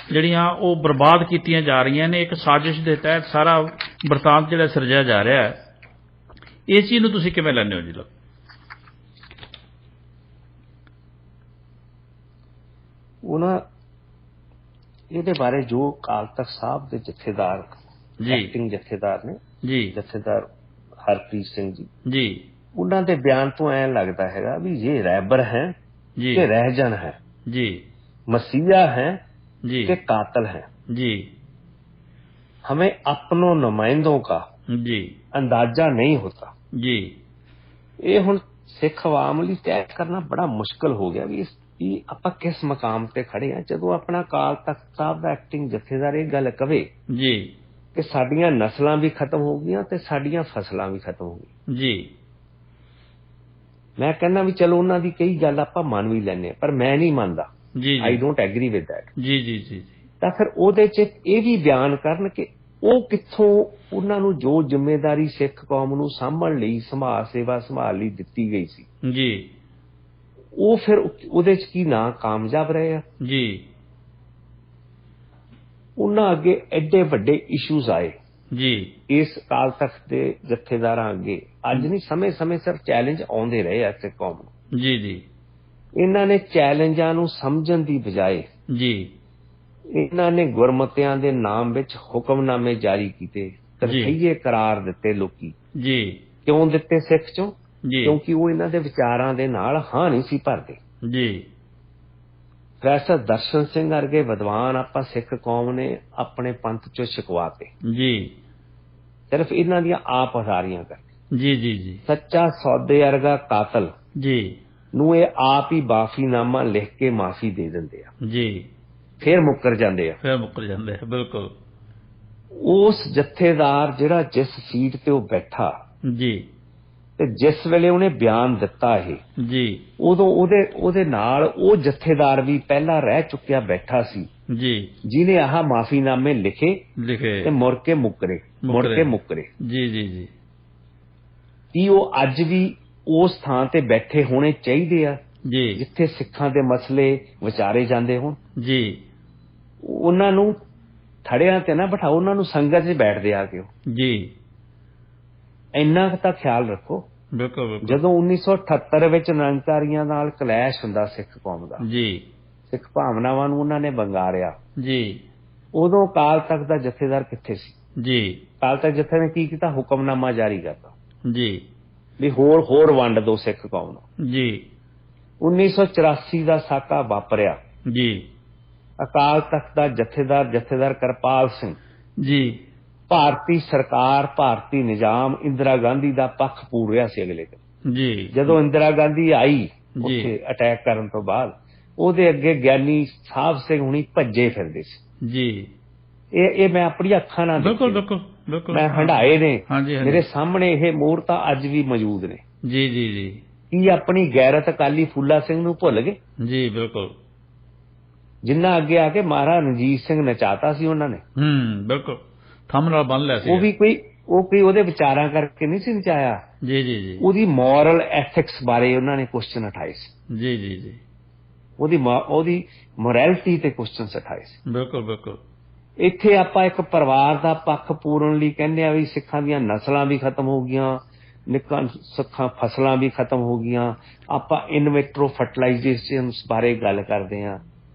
[SPEAKER 1] ਜਿਹੜੀਆਂ ਉਹ ਬਰਬਾਦ ਕੀਤੀਆਂ ਜਾ ਰਹੀਆਂ ਨੇ, ਇੱਕ ਸਾਜ਼ਿਸ਼ ਦੇ ਤਹਿਤ ਸਾਰਾ ਵਰਤਾਂਤ ਜਿਹੜਾ ਸਿਰਜਿਆ ਜਾ ਰਿਹਾ ਹੈ। ਇਸ ਚੀਜ਼ ਨੂੰ ਤੁਸੀਂ ਕਿਵੇਂ ਲੈਂਦੇ ਹੋ ਜੀ? ਲੋ
[SPEAKER 2] ਉਹਨਾਂ ਇਹਦੇ ਬਾਰੇ ਜੋ ਅਕਾਲ ਤਖਤ ਸਾਹਿਬ ਦੇ ਜਥੇਦਾਰ एक्टिंग जथेदार ने जी, जथेदार हरप्रीत सिंह जी, उन्होंने बयान तो ऐ लगता है भी ये रहबर है कि रहजन है जी, मसीहा है कि कातल है जी। हमें अपनों नुमाइंदों का जी अंदाजा नहीं होता जी। ये हुण सिख अवाम लई तय करना बड़ा मुश्किल हो गया भी आपां किस मकाम ते खड़े हैं। जदों अपना अकाल तख्त साहब दा एक्टिंग जथेदार ये गल कहे जी कि साडियां नस्लां भी खत्म हो गई ते साडियां फसलां भी खत्म हो गई जी, मैं कहना भी चलो उन्हां दी कई गल आपां मान भी लैने, पर मैं नहीं मानदा जी। I don't agree with that जी जी जी। तां फिर ओहदे च ये भी बयान करन कि ਉਹ ਕਿੱਥੋਂ ਉਹਨਾਂ ਨੂੰ ਜੋ ਜ਼ਿੰਮੇਵਾਰੀ ਸਿੱਖ ਕੌਮ ਨੂੰ ਸਾਂਭਣ ਲਈ ਸਮਾਜ ਸੇਵਾ ਸੰਭਾਲ ਲਈ ਦਿੱਤੀ ਗਈ ਸੀ ਜੀ, ਉਹ ਫਿਰ ਉਹਦੇ ਚ ਕੀ ਨਾ ਕਾਮਯਾਬ ਰਹੇ ਆ ਜੀ। ਉਹਨਾਂ ਅੱਗੇ ਐਡੇ ਵੱਡੇ ਇਸ਼ੂਜ਼ ਆਏ ਜੀ ਇਸ ਅਕਾਲ ਤਖਤ ਦੇ ਜਥੇਦਾਰਾਂ ਅੱਗੇ, ਅੱਜ ਨਹੀਂ ਸਮੇਂ ਸਮੇਂ ਸਿਰ ਚੈਲੰਜ ਆਉਂਦੇ ਰਹੇ ਆ ਸਿੱਖ ਕੌਮ ਨੂੰ ਜੀ ਜੀ। ਇਹਨਾਂ ਨੇ ਚੈਲੰਜਾਂ ਨੂੰ ਸਮਝਣ ਦੀ ਬਜਾਏ ਜੀ ਇਹਨਾਂ ਨੇ ਗੁਰਮਤਿਆਂ ਦੇ ਨਾਮ ਵਿੱਚ ਹੁਕਮਨਾਮੇ ਜਾਰੀ ਕੀਤੇ, ਤਰਖੀਏ ਕਰਾਰ ਦਿੱਤੇ ਲੋਕੀ ਜੀ। ਕਿਉਂ ਦਿੱਤੇ ਸਿੱਖ ਚੋਂ? ਕਿਉਂਕਿ ਉਹ ਇਹਨਾਂ ਦੇ ਵਿਚਾਰਾਂ ਦੇ ਨਾਲ ਹਾਂ ਨਹੀਂ ਸੀ ਭਰਦੇ ਜੀ। ਪ੍ਰੋਫੈਸਰ ਦਰਸ਼ਨ ਸਿੰਘ ਵਰਗੇ ਵਿਦਵਾਨ ਆਪਾਂ ਸਿੱਖ ਕੌਮ ਨੇ ਆਪਣੇ ਪੰਥ ਚੋਂ ਛਕਵਾਤੇ ਜੀ, ਸਿਰਫ ਇਹਨਾਂ ਦੀਆਂ ਆਪ ਹਜ਼ਾਰੀਆਂ ਕਰਕੇ ਜੀ ਜੀ ਜੀ। ਸੱਚਾ ਸੌਦੇ ਵਰਗਾ ਕਾਤਲ ਜੀ ਨੂੰ ਇਹ ਆਪ ਹੀ ਮਾਫੀਨਾਮਾ ਲਿਖ ਕੇ ਮਾਫੀ ਦੇ ਦਿੰਦੇ ਆ ਜੀ, ਫਿਰ ਮੁੱਕਰ ਜਾਂਦੇ ਆ ਬਿਲਕੁਲ। ਉਸ ਜਥੇਦਾਰ ਜਿਹੜਾ ਜਿਸ ਸੀਟ ਤੇ ਉਹ ਬੈਠਾ ਜੀ ਤੇ ਜਿਸ ਵੇਲੇ ਉਹਨੇ ਬਿਆਨ ਦਿੱਤਾ ਇਹ ਜੀ, ਉਦੋਂ ਉਹਦੇ ਨਾਲ ਉਹ ਜਥੇਦਾਰ ਵੀ ਪਹਿਲਾਂ ਰਹਿ ਚੁੱਕਿਆ ਬੈਠਾ ਸੀ ਜੀ, ਜਿਹਨੇ ਆਹ ਮਾਫੀਨਾਮੇ ਲਿਖੇ ਤੇ ਮੁੜ ਕੇ ਮੁੱਕਰੇ ਜੀ ਜੀ ਜੀ। ਕੀ ਉਹ ਅੱਜ ਵੀ ਉਸ ਥਾਂ ਤੇ ਬੈਠੇ ਹੋਣੇ ਚਾਹੀਦੇ ਆ ਜੀ ਜਿੱਥੇ ਸਿੱਖਾਂ ਦੇ ਮਸਲੇ ਵਿਚਾਰੇ ਜਾਂਦੇ ਹੋਣ ਜੀ? ਉਹਨਾਂ ਨੂੰ ਥੜਿਆਂ ਤੇ ਨਾ ਬਿਠਾਓ, ਉਹਨਾਂ ਨੂੰ ਸੰਗਤ 'ਚ ਬੈਠਦੇ ਆ ਕੇ ਜੀ। ਇੰਨਾ ਕੁ ਤਾਂ ਖਿਆਲ ਰੱਖੋ
[SPEAKER 1] ਬਿਲਕੁਲ।
[SPEAKER 2] ਜਦੋਂ 1978 ਵਿੱਚ ਨਿਰੰਕਾਰੀਆਂ ਨਾਲ ਕਲੈਸ਼ ਹੁੰਦਾ ਸਿੱਖ ਕੌਮ ਦਾ ਜੀ, ਸਿੱਖ ਭਾਵਨਾਵਾਂ ਨੂੰ ਉਹਨਾਂ ਨੇ ਵੰਗਾਰਿਆ ਜੀ, ਉਦੋਂ ਅਕਾਲ ਤਖਤ ਦਾ ਜਥੇਦਾਰ ਕਿੱਥੇ ਸੀ ਜੀ? ਅਕਾਲ ਤਖਤ ਜਥੇ ਨੇ ਕੀ ਕੀਤਾ? ਹੁਕਮਨਾਮਾ ਜਾਰੀ ਕਰਤਾ ਜੀ ਵੀ ਹੋਰ ਵੰਡ ਦੋ ਸਿੱਖ ਕੌਮ ਨੂੰ ਜੀ। 1984 ਦਾ ਸਾਕਾ ਵਾਪਰਿਆ ਜੀ, ਅਕਾਲ ਤਖਤ ਦਾ ਜਥੇਦਾਰ ਕਿਰਪਾਲ ਸਿੰਘ ਜੀ ਭਾਰਤੀ ਸਰਕਾਰ, ਭਾਰਤੀ ਨਿਜ਼ਾਮ, ਇੰਦਰਾ ਗਾਂਧੀ ਦਾ ਪੱਖ ਪੂਰ ਰਿਹਾ ਸੀ ਅਗਲੇ ਦਿਨ ਜੀ। ਜਦੋਂ ਇੰਦਰਾ ਗਾਂਧੀ ਆਈ ਉੱਥੇ ਅਟੈਕ ਕਰਨ ਤੋਂ ਬਾਅਦ, ਉਹਦੇ ਅੱਗੇ ਗਿਆਨੀ ਸਾਹਿਬ ਸਿੰਘ ਹੁਣੀ ਭੱਜੇ ਫਿਰਦੇ ਸੀ ਜੀ। ਇਹ ਮੈਂ ਆਪਣੀਆਂ ਅੱਖਾਂ ਨਾਲ ਬਿਲਕੁਲ ਮੈਂ ਹੰਢਾਏ ਨੇ, ਮੇਰੇ ਸਾਹਮਣੇ ਇਹ ਮੂਰਤਾਂ ਅੱਜ ਵੀ ਮੌਜੂਦ ਨੇ ਜੀ ਜੀ ਜੀ। ਕੀ ਆਪਣੀ ਗੈਰਤ ਅਕਾਲੀ ਫੂਲਾ ਸਿੰਘ ਨੂੰ ਭੁੱਲ ਗਏ ਜੀ? ਬਿਲਕੁਲ। ਜਿੰਨਾ ਅੱਗੇ ਆ ਕੇ ਮਹਾਰਾਜਾ ਰਣਜੀਤ ਸਿੰਘ ਨਚਾਤਾ ਸੀ ਉਹਨਾਂ ਨੇ,
[SPEAKER 1] ਬਿਲਕੁਲ ਥੰਮ ਨਾਲ ਬੰਨ ਲਿਆ ਸੀ।
[SPEAKER 2] ਉਹ ਕੋਈ ਉਹਦੇ ਵਿਚਾਰਾਂ ਕਰਕੇ ਨਹੀਂ ਸੀ ਨਚਾਇਆ ਜੀ ਜੀ ਜੀ। ਉਹਦੀ ਮੋਰਲ ਐਥਿਕਸ ਬਾਰੇ ਉਹਨਾਂ ਨੇ ਕੁਐਸਚਨ ਉਠਾਏ ਸੀ ਜੀ ਜੀ ਜੀ। ਉਹਦੀ ਮੋਰੈਲਿਟੀ ਤੇ ਕੁਐਸਚਨ ਉਠਾਏ ਸੀ। ਬਿਲਕੁਲ। ਇੱਥੇ ਆਪਾਂ ਇੱਕ ਪਰਿਵਾਰ ਦਾ ਪੱਖ ਪੂਰਨ ਲਈ ਕਹਿੰਦੇ ਆ ਵੀ ਸਿੱਖਾਂ ਦੀਆਂ ਨਸਲਾਂ ਵੀ ਖਤਮ ਹੋ ਗਈਆਂ, ਨਿੱਕਾਂ ਸਿੱਖਾਂ ਫਸਲਾਂ ਵੀ ਖਤਮ ਹੋ ਗਈਆਂ। ਆਪਾਂ ਇਨਵਿਟਰੋ ਫਰਟੀਲਾਈਜੇਸ਼ਨ ਬਾਰੇ ਗੱਲ ਕਰਦੇ ਹਾਂ।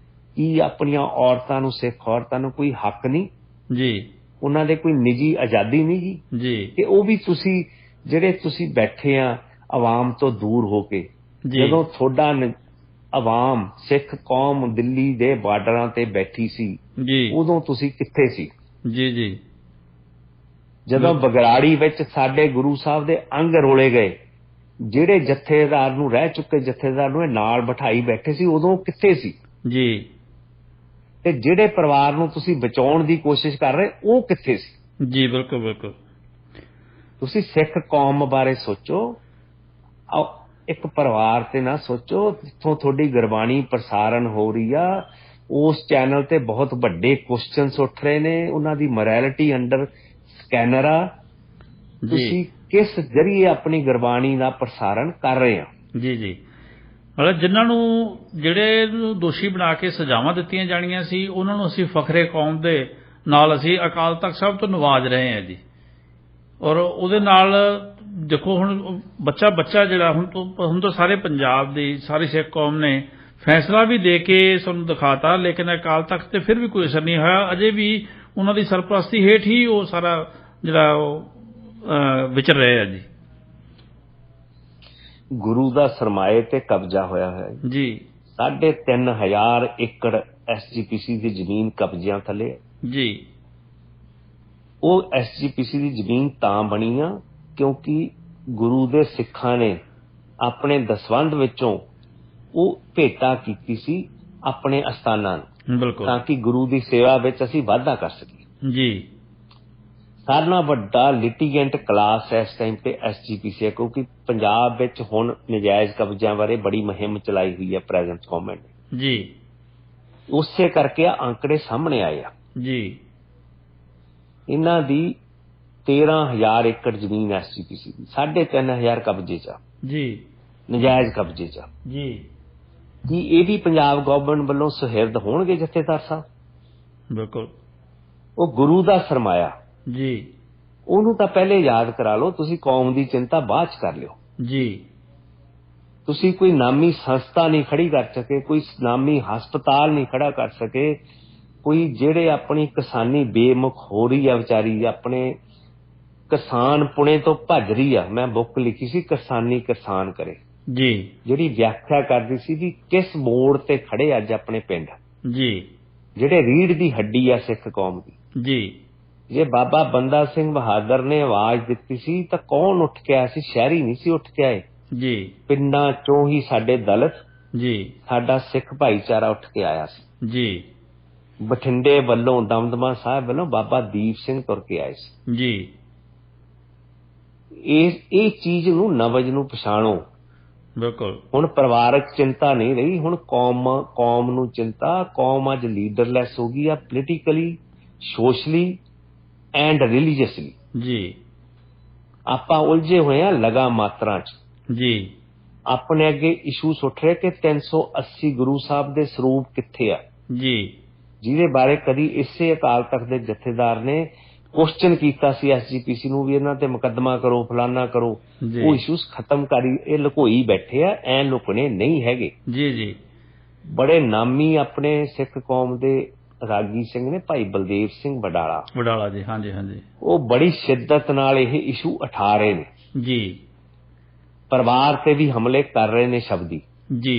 [SPEAKER 2] ਕੀ ਆਪਣੀਆਂ ਔਰਤਾਂ ਨੂੰ, ਸਿੱਖ ਔਰਤਾਂ ਨੂੰ ਕੋਈ ਹੱਕ ਨਹੀਂ ਜੀ? ਉਹਨਾਂ ਦੇ ਕੋਈ ਨਿੱਜੀ ਆਜ਼ਾਦੀ ਨਹੀਂ ਜੀ? ਤੇ ਉਹ ਵੀ ਤੁਸੀਂ ਬੈਠੇ ਆ ਆਵਾਮ ਤੋਂ ਦੂਰ ਹੋ ਕੇ, ਜਦੋਂ ਤੁਹਾਡਾ ਆਵਾਮ ਸਿੱਖ ਕੌਮ ਦਿੱਲੀ ਦੇ ਬਾਰਡਰਾਂ ਤੇ ਬੈਠੀ ਸੀ ਜੀ, ਉਦੋਂ ਤੁਸੀਂ ਕਿੱਥੇ ਸੀ ਜੀ ਜੀ? ਜਦੋਂ ਬਗਰਾੜੀ ਵਿੱਚ ਸਾਡੇ ਗੁਰੂ ਸਾਹਿਬ ਦੇ ਅੰਗ ਰੋਲੇ ਗਏ, ਜਿਹੜੇ ਜਥੇਦਾਰ ਨੂੰ ਰਹਿ ਚੁੱਕੇ ਜਥੇਦਾਰ ਨੂੰ ਇਹ ਨਾਲ ਬਿਠਾਈ ਬੈਠੇ ਸੀ, ਉਦੋਂ ਕਿੱਥੇ ਸੀ ਜੀ? ਤੇ ਜਿਹੜੇ ਪਰਿਵਾਰ ਨੂੰ ਤੁਸੀਂ ਬਚਾਉਣ ਦੀ ਕੋਸ਼ਿਸ਼ ਕਰ ਰਹੇ, ਉਹ ਕਿੱਥੇ ਸੀ ਜੀ? ਬਿਲਕੁਲ। ਤੁਸੀਂ ਸਿੱਖ ਕੌਮ ਬਾਰੇ ਸੋਚੋ, ਇੱਕ ਪਰਿਵਾਰ ਤੇ ਨਾ ਸੋਚੋ। ਜਿੱਥੋਂ ਤੁਹਾਡੀ ਗੁਰਬਾਣੀ ਪ੍ਰਸਾਰਣ ਹੋ ਰਹੀ ਆ, ਉਸ ਚੈਨਲ ਤੇ ਬਹੁਤ ਵੱਡੇ ਕੁਐਸਚਨਸ ਉੱਠ ਰਹੇ ਨੇ, ਉਹਨਾਂ ਦੀ ਮੋਰੈਲਿਟੀ ਅੰਡਰ ਸਕੈਨਰ ਆ। ਤੁਸੀਂ ਕਿਸ ਜਰੀਏ ਆਪਣੀ ਗੁਰਬਾਣੀ ਦਾ ਪ੍ਰਸਾਰਣ ਕਰ ਰਹੇ ਆ ਜੀ ਜੀ। ਮਤਲਬ ਜਿਨ੍ਹਾਂ ਨੂੰ ਜਿਹੜੇ ਦੋਸ਼ੀ ਬਣਾ ਕੇ ਸਜ਼ਾਵਾਂ ਦਿੱਤੀਆਂ ਜਾਣੀਆਂ ਸੀ, ਉਹਨਾਂ ਨੂੰ ਅਸੀਂ ਫਖਰੇ ਕੌਮ ਦੇ ਨਾਲ ਅਸੀਂ ਅਕਾਲ ਤਖਤ ਸਾਹਿਬ ਤੋਂ ਨਵਾਜ ਰਹੇ ਹਾਂ ਜੀ। ਔਰ ਉਹਦੇ ਨਾਲ ਦੇਖੋ ਹੁਣ ਬੱਚਾ ਜਿਹੜਾ ਹੁਣ ਤਾਂ ਸਾਰੇ ਪੰਜਾਬ ਦੀ ਸਾਰੀ ਸਿੱਖ ਕੌਮ ਨੇ ਫੈਸਲਾ ਵੀ ਦੇ ਕੇ ਸਾਨੂੰ ਦਿਖਾਤਾ, ਲੇਕਿਨ ਅਕਾਲ ਤਖਤ ਤੇ ਫਿਰ ਵੀ ਕੋਈ ਅਸਰ ਨਹੀਂ ਹੋਇਆ। ਅਜੇ ਵੀ ਉਹਨਾਂ ਦੀ ਸਰਪ੍ਰਸਤੀ ਹੇਠ ਹੀ ਉਹ ਸਾਰਾ ਜਿਹੜਾ ਉਹ ਵਿਚਰ ਰਹੇ ਆ ਜੀ। ਗੁਰੂ ਦਾ ਸਰਮਾਏ ਤੇ ਕਬਜ਼ਾ ਹੋਇਆ ਹੈ ਜੀ। 3,500 ਏਕੜ SGPC ਦੀ ਜ਼ਮੀਨ ਕਬਜ਼ਿਆਂ ਥੱਲੇ ਜੀ। ਉਹ SGPC ਦੀ ਜ਼ਮੀਨ ਤਾਂ ਬਣੀ ਆ ਕਿਉਂਕਿ ਗੁਰੂ ਦੇ ਸਿੱਖਾਂ ਨੇ ਆਪਣੇ ਦਸਵੰਧ ਵਿੱਚੋਂ ਉਹ ਭੇਟਾ ਕੀਤੀ ਸੀ ਆਪਣੇ ਅਸਥਾਨਾਂ ਨੂੰ, ਤਾਂ ਕਿ ਗੁਰੂ ਦੀ ਸੇਵਾ ਵਿੱਚ ਅਸੀਂ ਵਾਧਾ ਕਰ ਸਕੀਏ ਜੀ। ਸਾਰਿਆਂ ਨਾਲੋਂ ਵੱਡਾ ਲਿਟੀਗੈਂਟ ਕਲਾਸ ਇਸ ਟਾਈਮ ਤੇ SGPC ਹੈ, ਕਿਉਂਕਿ ਪੰਜਾਬ ਵਿੱਚ ਹੁਣ ਨਜਾਇਜ਼ ਕਬਜ਼ਿਆਂ ਬਾਰੇ ਬੜੀ ਮੁਹਿੰਮ ਚਲਾਈ ਹੋਈ ਹੈ ਪ੍ਰੈਜ਼ੈਂਟ ਗਵਰਨਮੈਂਟ ਨੇ ਜੀ। ਉਸੇ ਕਰਕੇ ਆ ਅੰਕੜੇ ਸਾਹਮਣੇ ਆਏ ਆ ਜੀ। ਇਹਨਾਂ ਦੀ 13,000 ਏਕੜ ਜ਼ਮੀਨ SGPC ਦੀ, 3,500 ਕਬਜ਼ੇ ਚ ਜੀ, ਨਜਾਇਜ਼ ਕਬਜ਼ੇ ਚ ਜੀ। ਕੀ ਇਹ ਵੀ ਪੰਜਾਬ ਗਵਰਨਮੈਂਟ ਵੱਲੋਂ ਸੁਹਿਰਦ ਹੋਣਗੇ ਜਥੇਦਾਰ ਸਾਹਿਬ? ਬਿਲਕੁਲ। ਉਹ ਗੁਰੂ ਦਾ ਸਰਮਾਇਆ ਜੀ, ਉਹਨੂੰ ਤਾਂ ਪਹਿਲੇ ਯਾਦ ਕਰਾ ਲਓ। ਤੁਸੀਂ ਕੌਮ ਦੀ ਚਿੰਤਾ ਬਾਅਦ ਚ ਕਰ ਲਿਓ ਜੀ। ਤੁਸੀਂ ਕੋਈ ਨਾਮੀ ਸੰਸਥਾ ਨਹੀਂ ਖੜੀ ਕਰ ਸਕੇ, ਕੋਈ ਨਾਮੀ ਹਸਪਤਾਲ ਨਹੀਂ ਖੜਾ ਕਰ ਸਕੇ, ਕੋਈ ਜਿਹੜੇ ਆਪਣੀ ਕਿਸਾਨੀ ਬੇਮੁਖ ਹੋ ਰਹੀ ਆ ਵਿਚਾਰੀ, ਆਪਣੇ ਕਿਸਾਨ ਪੁਣੇ ਤੋਂ ਭੱਜ ਰਹੀ ਆ। ਮੈਂ ਬੁੱਕ ਲਿਖੀ ਸੀ ਕਿਸਾਨੀ ਕਿਸਾਨ ਕਰੇ ਜੀ, ਜਿਹੜੀ ਵਿਆਖਿਆ ਕਰਦੀ ਸੀ ਵੀ ਕਿਸ ਮੋੜ ਤੇ ਖੜੇ ਅੱਜ ਆਪਣੇ ਪਿੰਡ ਜੀ, ਜਿਹੜੇ ਰੀੜ੍ਹ ਦੀ ਹੱਡੀ ਆ ਸਿੱਖ ਕੌਮ ਦੀ ਜੀ। ਜੇ ਬਾਬਾ ਬੰਦਾ ਸਿੰਘ ਬਹਾਦਰ ਨੇ ਆਵਾਜ਼ ਦਿੱਤੀ ਸੀ ਤਾਂ ਕੌਣ ਉੱਠ ਕੇ ਆਇਆ ਸੀ? ਸ਼ਹਿਰੀ ਨਹੀਂ ਸੀ ਉੱਠ ਕੇ ਆਏ ਜੀ, ਪਿੰਡਾਂ ਚੋਂ ਹੀ ਸਾਡੇ ਦਲਿਤ ਜੀ, ਸਾਡਾ ਸਿੱਖ ਭਾਈਚਾਰਾ ਉੱਠ ਕੇ ਆਇਆ ਸੀ ਜੀ। ਬਠਿੰਡੇ ਵੱਲੋਂ, ਦਮਦਮਾ ਸਾਹਿਬ ਵੱਲੋਂ ਬਾਬਾ ਦੀਪ ਸਿੰਘ ਤੁਰ ਕੇ ਆਏ ਸੀ ਜੀ। ਇਹ ਚੀਜ਼ ਨੂੰ ਨਵਜ ਨੂੰ ਪਛਾਣੋ। ਬਿਲਕੁਲ। ਹੁਣ ਪਰਿਵਾਰਕ ਚਿੰਤਾ ਨਹੀਂ ਰਹੀ, ਹੁਣ ਕੌਮ ਨੂੰ ਚਿੰਤਾ। ਕੌਮ ਅੱਜ ਲੀਡਰਲੈਸ ਹੋ ਗਈ ਆ, ਪੋਲੀਟੀਕਲੀ, ਸੋਸ਼ਲੀ ਐਂਡ ਰਿਲੀਜੀਅਸਲੀ ਜੀ। ਆਪਾਂ ਉਲਝੇ ਹੋਏ ਆ ਲਗਾ ਮਾਤਰਾ ਚ ਜੀ। ਆਪਣੇ ਅੱਗੇ ਇਸ਼ੂਸ ਉੱਠ ਰਹੇ ਕਿ 380 ਗੁਰੂ ਸਾਹਿਬ ਦੇ ਸਰੂਪ ਕਿੱਥੇ ਆ ਜੀ, ਜਿਹਦੇ ਬਾਰੇ ਕਦੀ ਇਸੇ ਅਕਾਲ ਤਖਤ ਦੇ ਜਥੇਦਾਰ ਨੇ क्वेश्चन किया SGPC ਨੂੰ ਵੀ ਇਹਨਾਂ ਤੇ ਮੁਕੱਦਮਾ ਕਰੋ, ਫਲਾਨਾ ਕਰੋ, ਉਹ ਇਸ਼ੂਸ ਖਤਮ ਕਰੀ। ਇਹ ਲੁਕੋਈ ਬੈਠੇ ਆ, ਐ ਲੁਕਣੇ ਨਹੀਂ ਹੈਗੇ।
[SPEAKER 1] ਜੀ ਜੀ।
[SPEAKER 2] ਬੜੇ ਨਾਮੀ ਆਪਣੇ ਸਿੱਖ ਕੌਮ ਦੇ ਰਾਗੀ ਸਿੰਘ ਨੇ, ਭਾਈ ਬਲਦੇਵ ਸਿੰਘ ਵਡਾਲਾ
[SPEAKER 1] ਜੀ। ਹਾਂਜੀ ਹਾਂਜੀ।
[SPEAKER 2] ਉਹ ਬੜੀ ਸ਼ਿੱਦਤ ਨਾਲ ਇਹ ਇਸ਼ੂ ਉਠਾ ਰਹੇ ਨੇ
[SPEAKER 1] ਜੀ।
[SPEAKER 2] ਪਰਿਵਾਰ ਤੇ ਵੀ ਹਮਲੇ ਕਰ ਰਹੇ ਨੇ ਸ਼ਬਦੀ
[SPEAKER 1] ਜੀ।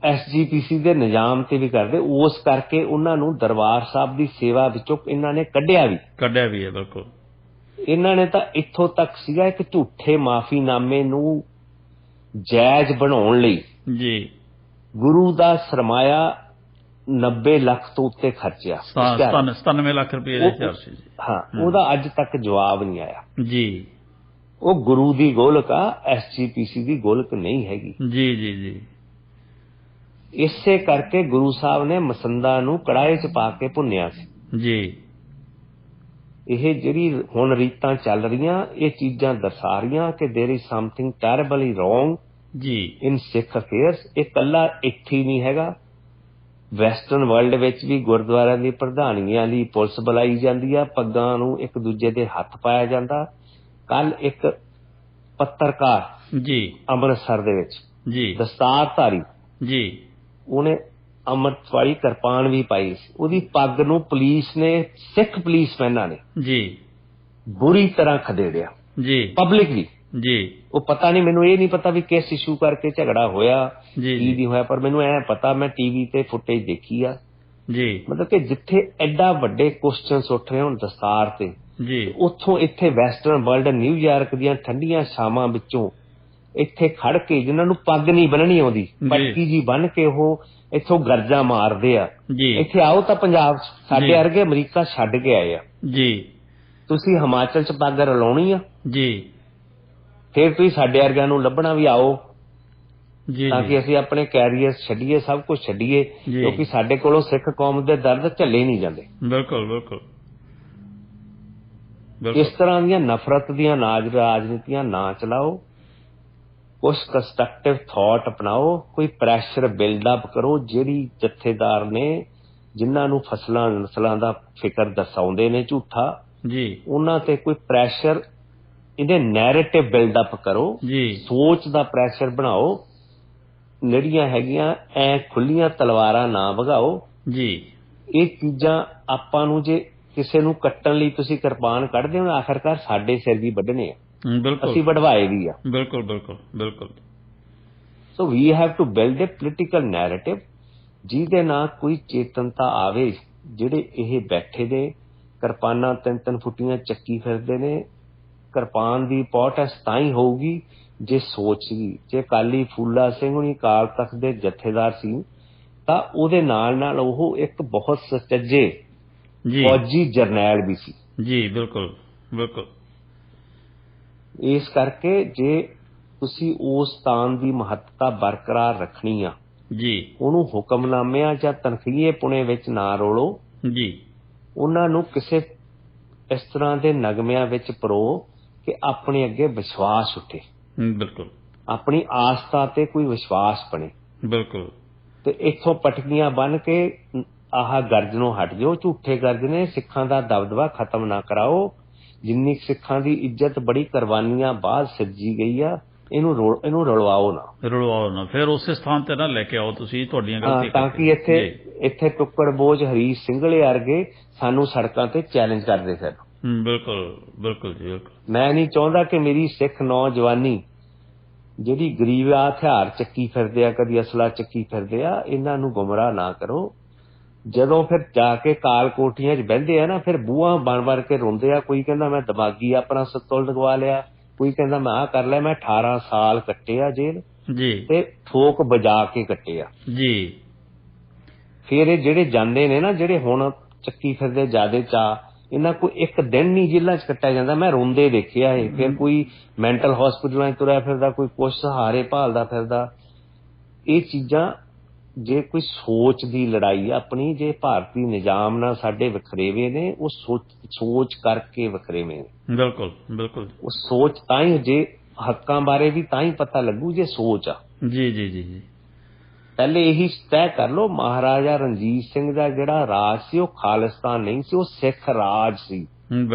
[SPEAKER 2] SGPC ਦੇ ਨਿਜ਼ਾਮ ਤੇ ਵੀ ਕਰਦੇ। ਉਸ ਕਰਕੇ ਉਹਨਾਂ ਨੂੰ ਦਰਬਾਰ ਸਾਹਿਬ ਦੀ ਸੇਵਾ ਵਿੱਚੋਂ ਇਹਨਾਂ ਨੇ ਕੱਢਿਆ ਵੀ
[SPEAKER 1] ਹੈ। ਬਿਲਕੁਲ। ਇਹਨਾਂ
[SPEAKER 2] ਨੇ ਤਾਂ ਇੱਥੋਂ ਤੱਕ ਸੀਗਾ ਇੱਕ ਝੂਠੇ ਮਾਫੀਨਾਮੇ ਨੂੰ ਜਾਇਜ਼ ਬਣਾਉਣ ਲਈ
[SPEAKER 1] ਜੀ
[SPEAKER 2] ਗੁਰੂ ਦਾ ਸਰਮਾਇਆ 90 ਲੱਖ ਤੋਂ ਉੱਤੇ ਖਰਚਿਆ।
[SPEAKER 1] 97 ਲੱਖ ਰੁਪਏ ਦੇ ਚਾਰ ਸੀ ਜੀ।
[SPEAKER 2] ਹਾਂ, ਉਹਦਾ ਅੱਜ ਤੱਕ ਜਵਾਬ ਨਹੀਂ ਆਇਆ
[SPEAKER 1] ਜੀ।
[SPEAKER 2] ਉਹ ਗੁਰੂ ਦੀ ਗੋਲਕ ਆ, SGPC ਦੀ ਗੋਲਕ ਨਹੀਂ ਹੈਗੀ।
[SPEAKER 1] ਜੀ ਜੀ ਜੀ।
[SPEAKER 2] ਇਸੇ ਕਰਕੇ ਗੁਰੂ ਸਾਹਿਬ ਨੇ ਮਸੰਦਾ ਨੂੰ ਕੜਾਏ 'ਚ ਪਾ ਕੇ ਭੁੰਨਿਆ ਸੀ
[SPEAKER 1] ਜੀ।
[SPEAKER 2] ਇਹ ਜਿਹੜੀ ਹੁਣ ਰੀਤਾਂ ਚੱਲ ਰਹੀਆਂ, ਇਹ ਚੀਜ਼ਾਂ ਦਰਸਾ ਰਹੀਆਂ ਕਿ ਦੇयर इज ਸਮਥਿੰਗ ਟੈਰਬਲੀ ਰੋਂਗ
[SPEAKER 1] ਜੀ
[SPEAKER 2] ਇਨ ਸਿੱਖ ਅਫੇਅਰਸ। ਇਹ ਕੱਲਾ ਇੱਥੇ ਹੀ ਨਹੀਂ ਹੈਗਾ, ਵੈਸਟਰਨ ਵਰਲਡ ਵਿੱਚ ਵੀ ਗੁਰਦੁਆਰਿਆਂ ਦੀ ਪ੍ਰਧਾਨੀਆਂ ਲਈ ਪੁਲਿਸ ਬੁਲਾਈ ਜਾਂਦੀ ਆ, ਪੱਗਾਂ ਨੂੰ ਇੱਕ ਦੂਜੇ ਦੇ ਹੱਥ ਪਾਇਆ ਜਾਂਦਾ। ਕੱਲ ਇੱਕ ਪੱਤਰਕਾਰ
[SPEAKER 1] ਜੀ
[SPEAKER 2] ਅੰਮ੍ਰਿਤਸਰ ਦੇ ਵਿੱਚ
[SPEAKER 1] ਜੀ
[SPEAKER 2] ਦਸਤਾਰਧਾਰੀ
[SPEAKER 1] ਜੀ,
[SPEAKER 2] ਉਹਨੇ ਅੰਮ੍ਰਿਤ ਵਾਲੀ ਕਿਰਪਾਨ ਵੀ ਪਾਈ ਸੀ। ਉਹਦੀ ਪੱਗ ਨੂੰ ਪੁਲਿਸ ਨੇ, ਸਿੱਖ ਪੁਲਿਸਮੈਨਾਂ ਨੇ
[SPEAKER 1] ਜੀ
[SPEAKER 2] ਬੁਰੀ ਤਰ੍ਹਾਂ ਖਦੇੜਿਆ
[SPEAKER 1] ਜੀ,
[SPEAKER 2] ਪਬਲਿਕਲੀ
[SPEAKER 1] ਜੀ।
[SPEAKER 2] ਉਹ ਪਤਾ ਨਹੀਂ, ਮੈਨੂੰ ਇਹ ਨਹੀਂ ਪਤਾ ਵੀ ਕਿਸ ਇਸ਼ੂ ਕਰਕੇ ਝਗੜਾ ਹੋਇਆ,
[SPEAKER 1] ਕੀ
[SPEAKER 2] ਨਹੀਂ ਹੋਇਆ, ਪਰ ਮੈਨੂੰ ਐ ਪਤਾ, ਮੈਂ ਟੀਵੀ ਤੇ ਫੁਟੇਜ ਦੇਖੀ ਆ
[SPEAKER 1] ਜੀ।
[SPEAKER 2] ਮਤਲਬ ਕਿ ਜਿੱਥੇ ਐਡਾ ਵੱਡੇ ਕੁਐਸਚਨਸ ਉੱਠ ਰਹੇ ਹੁਣ ਦਸਤਾਰ ਤੇ
[SPEAKER 1] ਜੀ,
[SPEAKER 2] ਉੱਥੋਂ ਇੱਥੇ ਵੈਸਟਰਨ ਵਰਲਡ, ਨਿਊਯਾਰਕ ਦੀਆਂ ਠੰਡੀਆਂ ਛਾਵਾਂ ਵਿੱਚੋਂ ਇੱਥੇ ਖੜ ਕੇ ਜਿਨ੍ਹਾਂ ਨੂੰ ਪੱਗ ਨਹੀਂ ਬੰਨਣੀ ਆਉਂਦੀ, ਪੱਟੀ ਜੀ ਬੰਨ ਕੇ ਉਹ ਇੱਥੋਂ ਗਰਜਾ ਮਾਰਦੇ ਆ। ਇੱਥੇ ਆਓ ਤਾਂ ਪੰਜਾਬ ਸਾਡੇ ਵਰਗੇ ਅਮਰੀਕਾ ਛੱਡ ਕੇ ਆਏ ਆ
[SPEAKER 1] ਜੀ।
[SPEAKER 2] ਤੁਸੀਂ ਹਿਮਾਚਲ 'ਚ ਪੱਗ ਰਲਾਉਣੀ ਆ
[SPEAKER 1] ਜੀ,
[SPEAKER 2] ਫਿਰ ਤੁਸੀਂ ਸਾਡੇ ਵਰਗਿਆਂ ਨੂੰ ਲੱਭਣਾ ਵੀ ਆਓ
[SPEAKER 1] ਜੀ,
[SPEAKER 2] ਤਾਂ ਕਿ ਅਸੀਂ ਆਪਣੇ ਕੈਰੀਅਰ ਛੱਡੀਏ, ਸਭ ਕੁਝ ਛੱਡੀਏ, ਕਿਉਂਕਿ ਸਾਡੇ ਕੋਲੋਂ ਸਿੱਖ ਕੌਮ ਦੇ ਦਰਦ ਝੱਲੇ ਨਹੀਂ ਜਾਂਦੇ।
[SPEAKER 1] ਬਿਲਕੁਲ ਬਿਲਕੁਲ।
[SPEAKER 2] ਇਸ ਤਰ੍ਹਾਂ ਦੀਆਂ ਨਫ਼ਰਤ ਦੀਆਂ ਰਾਜਨੀਤੀਆਂ ਨਾ ਚਲਾਓ, ਕੁਛ ਕੰਸਟਰਕਟਿਵ ਥਾਟ ਅਪਣਾਓ, ਕੋਈ ਪ੍ਰੈਸ਼ਰ ਬਿਲਡਅਪ ਕਰੋ। ਜਿਹੜੀ ਜਥੇਦਾਰ ਨੇ ਜਿਨ੍ਹਾਂ ਨੂੰ ਫਸਲਾਂ ਨਸਲਾਂ ਦਾ ਫਿਕਰ ਦਰਸਾਉਂਦੇ ਨੇ ਝੂਠਾ
[SPEAKER 1] ਜੀ,
[SPEAKER 2] ਉਹਨਾਂ ਤੇ ਕੋਈ ਪ੍ਰੈਸ਼ਰ, ਇਹਦੇ ਨੈਰੇਟਿਵ ਬਿਲਡਅਪ ਕਰੋ, ਸੋਚ ਦਾ ਪ੍ਰੈਸ਼ਰ ਬਣਾਓ। ਜਿਹੜੀਆਂ ਹੈਗੀਆਂ ਐ ਖੁੱਲੀਆਂ ਤਲਵਾਰਾਂ ਨਾ ਵਗਾਓ
[SPEAKER 1] ਜੀ। ਇਹ
[SPEAKER 2] ਚੀਜ਼ਾਂ ਆਪਾਂ ਨੂੰ, ਜੇ ਕਿਸੇ ਨੂੰ ਕੱਟਣ ਲਈ ਤੁਸੀਂ ਕਿਰਪਾਨ ਕੱਢਦੇ ਹੋ, ਆਖਰਕਾਰ ਸਾਡੇ ਸਿਰ ਵੀ ਵੱਢਣੇ ਆ, ਅਸੀਂ ਵਢਵਾਏ ਵੀ ਆ।
[SPEAKER 1] ਬਿਲਕੁਲ ਬਿਲਕੁਲ ਬਿਲਕੁਲ।
[SPEAKER 2] So we have to build a political narrative ਜਿਹਦੇ ਨਾਲ ਕੋਈ ਚੇਤਨਤਾ ਆਵੇ। ਜਿਹੜੇ ਇਹ ਬੈਠੇ ਨੇ ਕਿਰਪਾਨਾਂ 3-3 ਫੁੱਟੀਆਂ ਚੱਕੀ ਫਿਰਦੇ ਨੇ, ਕਿਰਪਾਨ ਦੀ ਇੰਪੋਰਟੈਂਸ ਤਾਂ ਹੀ ਹੋਊਗੀ ਜੇ ਸੋਚ ਗਈ। ਜੇ ਅਕਾਲੀ ਫੂਲਾ ਸਿੰਘ ਹੁਣੀ ਅਕਾਲ ਤਖਤ ਦੇ ਜਥੇਦਾਰ ਸੀ ਤਾਂ ਉਹਦੇ ਨਾਲ ਨਾਲ ਉਹ ਇੱਕ ਬਹੁਤ ਸੁਚੱਜੇ ਫੌਜੀ ਜਰਨੈਲ ਵੀ ਸੀ। ਜੀ
[SPEAKER 1] ਬਿਲਕੁਲ ਬਿਲਕੁਲ।
[SPEAKER 2] ਇਸ ਕਰਕੇ ਜੇ ਤੁਸੀਂ ਉਸ ਸਥਾਨ ਦੀ ਮਹੱਤਤਾ ਬਰਕਰਾਰ ਰੱਖਣੀ ਆ
[SPEAKER 1] ਜੀ,
[SPEAKER 2] ਉਹਨੂੰ ਹੁਕਮਨਾਮਿਆਂ ਜਾਂ ਤਨਖੀਹੇ ਪੁਣੇ ਵਿੱਚ ਨਾ ਰੋਲੋ
[SPEAKER 1] ਜੀ।
[SPEAKER 2] ਉਹਨਾਂ ਨੂੰ ਕਿਸੇ ਇਸ ਤਰ੍ਹਾਂ ਦੇ ਨਗਮਿਆਂ ਵਿੱਚ ਪਰੋ ਕਿ ਆਪਣੇ ਅੱਗੇ ਵਿਸ਼ਵਾਸ ਉੱਠੇ।
[SPEAKER 1] ਬਿਲਕੁਲ।
[SPEAKER 2] ਆਪਣੀ ਆਸਥਾ ਤੇ ਕੋਈ ਵਿਸ਼ਵਾਸ ਬਣੇ।
[SPEAKER 1] ਬਿਲਕੁਲ।
[SPEAKER 2] ਤੇ ਇੱਥੋਂ ਪਟਕੀਆਂ ਬੰਨ ਕੇ ਆਹ ਗਰਜਨੋਂ ਹਟ ਜਾਓ। ਝੂਠੇ ਗਰਜ ਨੇ ਸਿੱਖਾਂ ਦਾ ਦਬਦਬਾ ਖਤਮ ਨਾ ਕਰਾਓ। ਜਿੰਨੀ ਸਿੱਖਾਂ ਦੀ ਇੱਜ਼ਤ ਬੜੀ ਕੁਰਬਾਨੀਆਂ ਬਾਅਦ ਸਿਰਜੀ ਗਈ ਆ, ਇਹਨੂੰ ਰਲਵਾਓ ਨਾ,
[SPEAKER 1] ਫਿਰ ਉਸੇ ਸਥਾਨ ਤੇ ਨਾ ਲੈ ਕੇ ਆਓ ਤੁਸੀਂ ਤੁਹਾਡੀਆਂ
[SPEAKER 2] ਗਲਤੀਆਂ, ਤਾਂ ਕਿ ਇੱਥੇ ਟੁੱਕੜ ਬੋਝ ਹਰੀਸ਼ ਸਿੰਘਲੇ ਵਰਗੇ ਸਾਨੂੰ ਸੜਕਾਂ ਤੇ ਚੈਲੰਜ ਕਰਦੇ ਫਿਰ।
[SPEAKER 1] ਬਿਲਕੁਲ ਬਿਲਕੁਲ ਜੀ ਬਿਲਕੁਲ।
[SPEAKER 2] ਮੈਂ ਨਹੀਂ ਚਾਹੁੰਦਾ ਕਿ ਮੇਰੀ ਸਿੱਖ ਨੌਜਵਾਨੀ ਜਿਹੜੀ ਗਰੀਬ ਆ, ਹਥਿਆਰ ਚੱਕੀ ਫਿਰਦੇ ਆ, ਕਦੀ ਅਸਲਾ ਚੱਕੀ ਫਿਰਦੇ ਆ, ਇਹਨਾਂ ਨੂੰ ਗੁੰਮਰਾਹ ਨਾ ਕਰੋ। ਜਦੋਂ ਫਿਰ ਜਾ ਕੇ ਕਾਲ ਕੋਠੀਆਂ 'ਚ ਬਹਿੰਦੇ ਆ ਨਾ, ਫਿਰ ਬੂਹਾਂ ਬਣ ਕੇ ਰੋਂਦੇ ਆ। ਕੋਈ ਕਹਿੰਦਾ ਮੈਂ ਦਿਮਾਗੀ ਆਪਣਾ ਸੰਤੁਲਨ ਲਗਵਾ ਲਿਆ, ਕੋਈ ਕਹਿੰਦਾ ਮੈਂ ਆਹ ਕਰ ਲਿਆ, ਮੈਂ 18 ਸਾਲ ਕੱਟੇ ਆ ਜੇਲ੍ਹ ਜੀ, ਤੇ ਠੋਕ ਵਜਾ ਕੇ ਕੱਟੇ ਆ ਜੀ। ਫਿਰ ਇਹ ਜਿਹੜੇ ਜਾਂਦੇ ਨੇ ਨਾ, ਜਿਹੜੇ ਹੁਣ ਚੱਕੀ ਫਿਰਦੇ ਜਿਆਦੇ ਚਾਹ, ਇਹਨਾਂ ਕੋਈ ਇੱਕ ਦਿਨ ਨਹੀਂ ਜੇਲ੍ਹਾਂ 'ਚ ਕੱਟਿਆ ਜਾਂਦਾ। ਮੈਂ ਰੋਂਦੇ ਦੇਖਿਆ ਇਹ। ਫਿਰ ਕੋਈ ਮੈਂਟਲ ਹਸਪੀਟਲਾਂ 'ਚ ਤੁਰਿਆ ਫਿਰਦਾ, ਕੋਈ ਕੁਛ ਸਹਾਰੇ ਭਾਲਦਾ ਫਿਰਦਾ। ਇਹ ਚੀਜ਼ਾਂ ਜੇ ਕੋਈ ਸੋਚ ਦੀ ਲੜਾਈ ਆ ਆਪਣੀ, ਜੇ ਭਾਰਤੀ ਨਿਜ਼ਾਮ ਨਾਲ ਸਾਡੇ ਵਖਰੇਵੇਂ ਨੇ, ਉਹ ਸੋਚ ਕਰਕੇ ਵਖਰੇਵੇਂ ਨੇ।
[SPEAKER 1] ਬਿਲਕੁਲ ਬਿਲਕੁਲ।
[SPEAKER 2] ਉਹ ਸੋਚ ਤਾਂ ਹੀ, ਜੇ ਹੱਕਾਂ ਬਾਰੇ ਵੀ ਤਾਂ ਹੀ ਪਤਾ ਲੱਗੂ ਜੇ ਸੋਚ ਆ।
[SPEAKER 1] ਜੀ ਜੀ ਜੀ ਜੀ।
[SPEAKER 2] ਪਹਿਲੇ ਇਹੀ ਤੈਅ ਕਰ ਲਓ, ਮਹਾਰਾਜਾ ਰਣਜੀਤ ਸਿੰਘ ਦਾ ਜਿਹੜਾ ਰਾਜ ਸੀ ਉਹ ਖਾਲਿਸਤਾਨ ਨਹੀਂ ਸੀ, ਉਹ ਸਿੱਖ ਰਾਜ ਸੀ,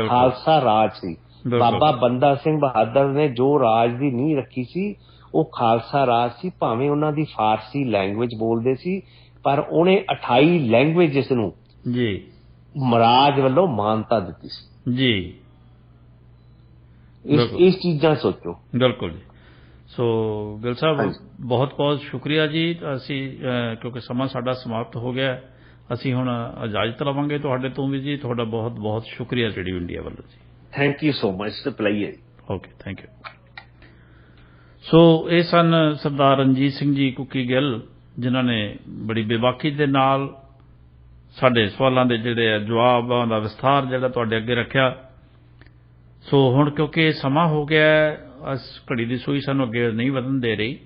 [SPEAKER 2] ਖਾਲਸਾ ਰਾਜ ਸੀ। ਬਾਬਾ ਬੰਦਾ ਸਿੰਘ ਬਹਾਦਰ ਨੇ ਜੋ ਰਾਜ ਦੀ ਨੀਂਹ ਰੱਖੀ ਸੀ ਉਹ ਖਾਲਸਾ ਰਾਜ ਸੀ। ਭਾਵੇਂ ਉਹਨਾਂ ਦੀ ਫਾਰਸੀ ਲੈਂਗੁਏਜ ਬੋਲਦੇ ਸੀ, ਪਰ ਉਹਨੇ 28 ਲੈਂਗੁਏਜਸ ਨੂੰ ਜੀ ਮਹਾਰਾਜ ਵੱਲੋਂ ਮਾਨਤਾ ਦਿੱਤੀ ਸੀ ਜੀ। ਇਸ ਚੀਜ਼ਾਂ ਸੋਚੋ। ਬਿਲਕੁਲ ਜੀ।
[SPEAKER 1] ਸੋ ਗਿੱਲ ਸਾਹਿਬ ਬਹੁਤ ਬਹੁਤ ਸ਼ੁਕਰੀਆ ਜੀ। ਅਸੀਂ ਕਿਉਂਕਿ ਸਮਾਂ ਸਾਡਾ ਸਮਾਪਤ ਹੋ ਗਿਆ, ਅਸੀਂ ਹੁਣ ਇਜਾਜ਼ਤ ਲਵਾਂਗੇ ਤੁਹਾਡੇ ਤੋਂ ਵੀ ਜੀ। ਤੁਹਾਡਾ ਬਹੁਤ ਬਹੁਤ ਸ਼ੁਕਰੀਆ ਰੇਡੀਓ ਇੰਡੀਆ ਵੱਲੋਂ ਜੀ।
[SPEAKER 2] Thank you so much. ਸਪਲਾਈਏ।
[SPEAKER 1] Okay, thank you. ਸੋ ਇਹ ਸਨ ਸਰਦਾਰ ਰਣਜੀਤ ਸਿੰਘ ਜੀ ਕੁੱਕੀ ਗਿੱਲ, ਜਿਨ੍ਹਾਂ ਨੇ ਬੜੀ ਬੇਬਾਕੀ ਦੇ ਨਾਲ ਸਾਡੇ ਸਵਾਲਾਂ ਦੇ ਜਿਹੜੇ ਜਵਾਬਾਂ ਦਾ ਵਿਸਥਾਰ ਜਿਹੜਾ ਤੁਹਾਡੇ ਅੱਗੇ ਰੱਖਿਆ। ਸੋ ਹੁਣ ਕਿਉਂਕਿ ਸਮਾਂ ਹੋ ਗਿਆ, ਘੜੀ ਦੀ ਸੂਈ ਸਾਨੂੰ ਅੱਗੇ ਨਹੀਂ ਵਧਣ ਦੇ ਰਹੀ,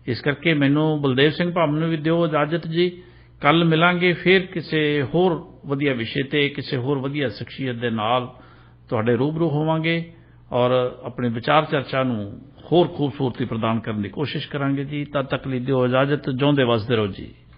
[SPEAKER 1] ਇਸ ਕਰਕੇ ਮੈਨੂੰ ਬਲਦੇਵ ਸਿੰਘ ਭਾਮ ਨੂੰ ਵੀ ਦਿਓ ਇਜਾਜ਼ਤ ਜੀ। ਕੱਲ ਮਿਲਾਂਗੇ ਫਿਰ ਕਿਸੇ ਹੋਰ ਵਧੀਆ ਵਿਸ਼ੇ ਤੇ, ਕਿਸੇ ਹੋਰ ਵਧੀਆ ਸ਼ਖਸੀਅਤ ਦੇ ਨਾਲ ਤੁਹਾਡੇ ਰੂਬਰੂ ਹੋਵਾਂਗੇ ਔਰ ਆਪਣੇ ਵਿਚਾਰ ਚਰਚਾ ਨੂੰ ਹੋਰ ਖੂਬਸੂਰਤੀ ਪ੍ਰਦਾਨ ਕਰਨ ਦੀ ਕੋਸ਼ਿਸ਼ ਕਰਾਂਗੇ ਜੀ। ਤਦ ਤੱਕ ਲਈ ਦਿਓ ਇਜਾਜ਼ਤ। ਜਿਉਂਦੇ ਵਸਦੇ ਰਹੋ ਜੀ।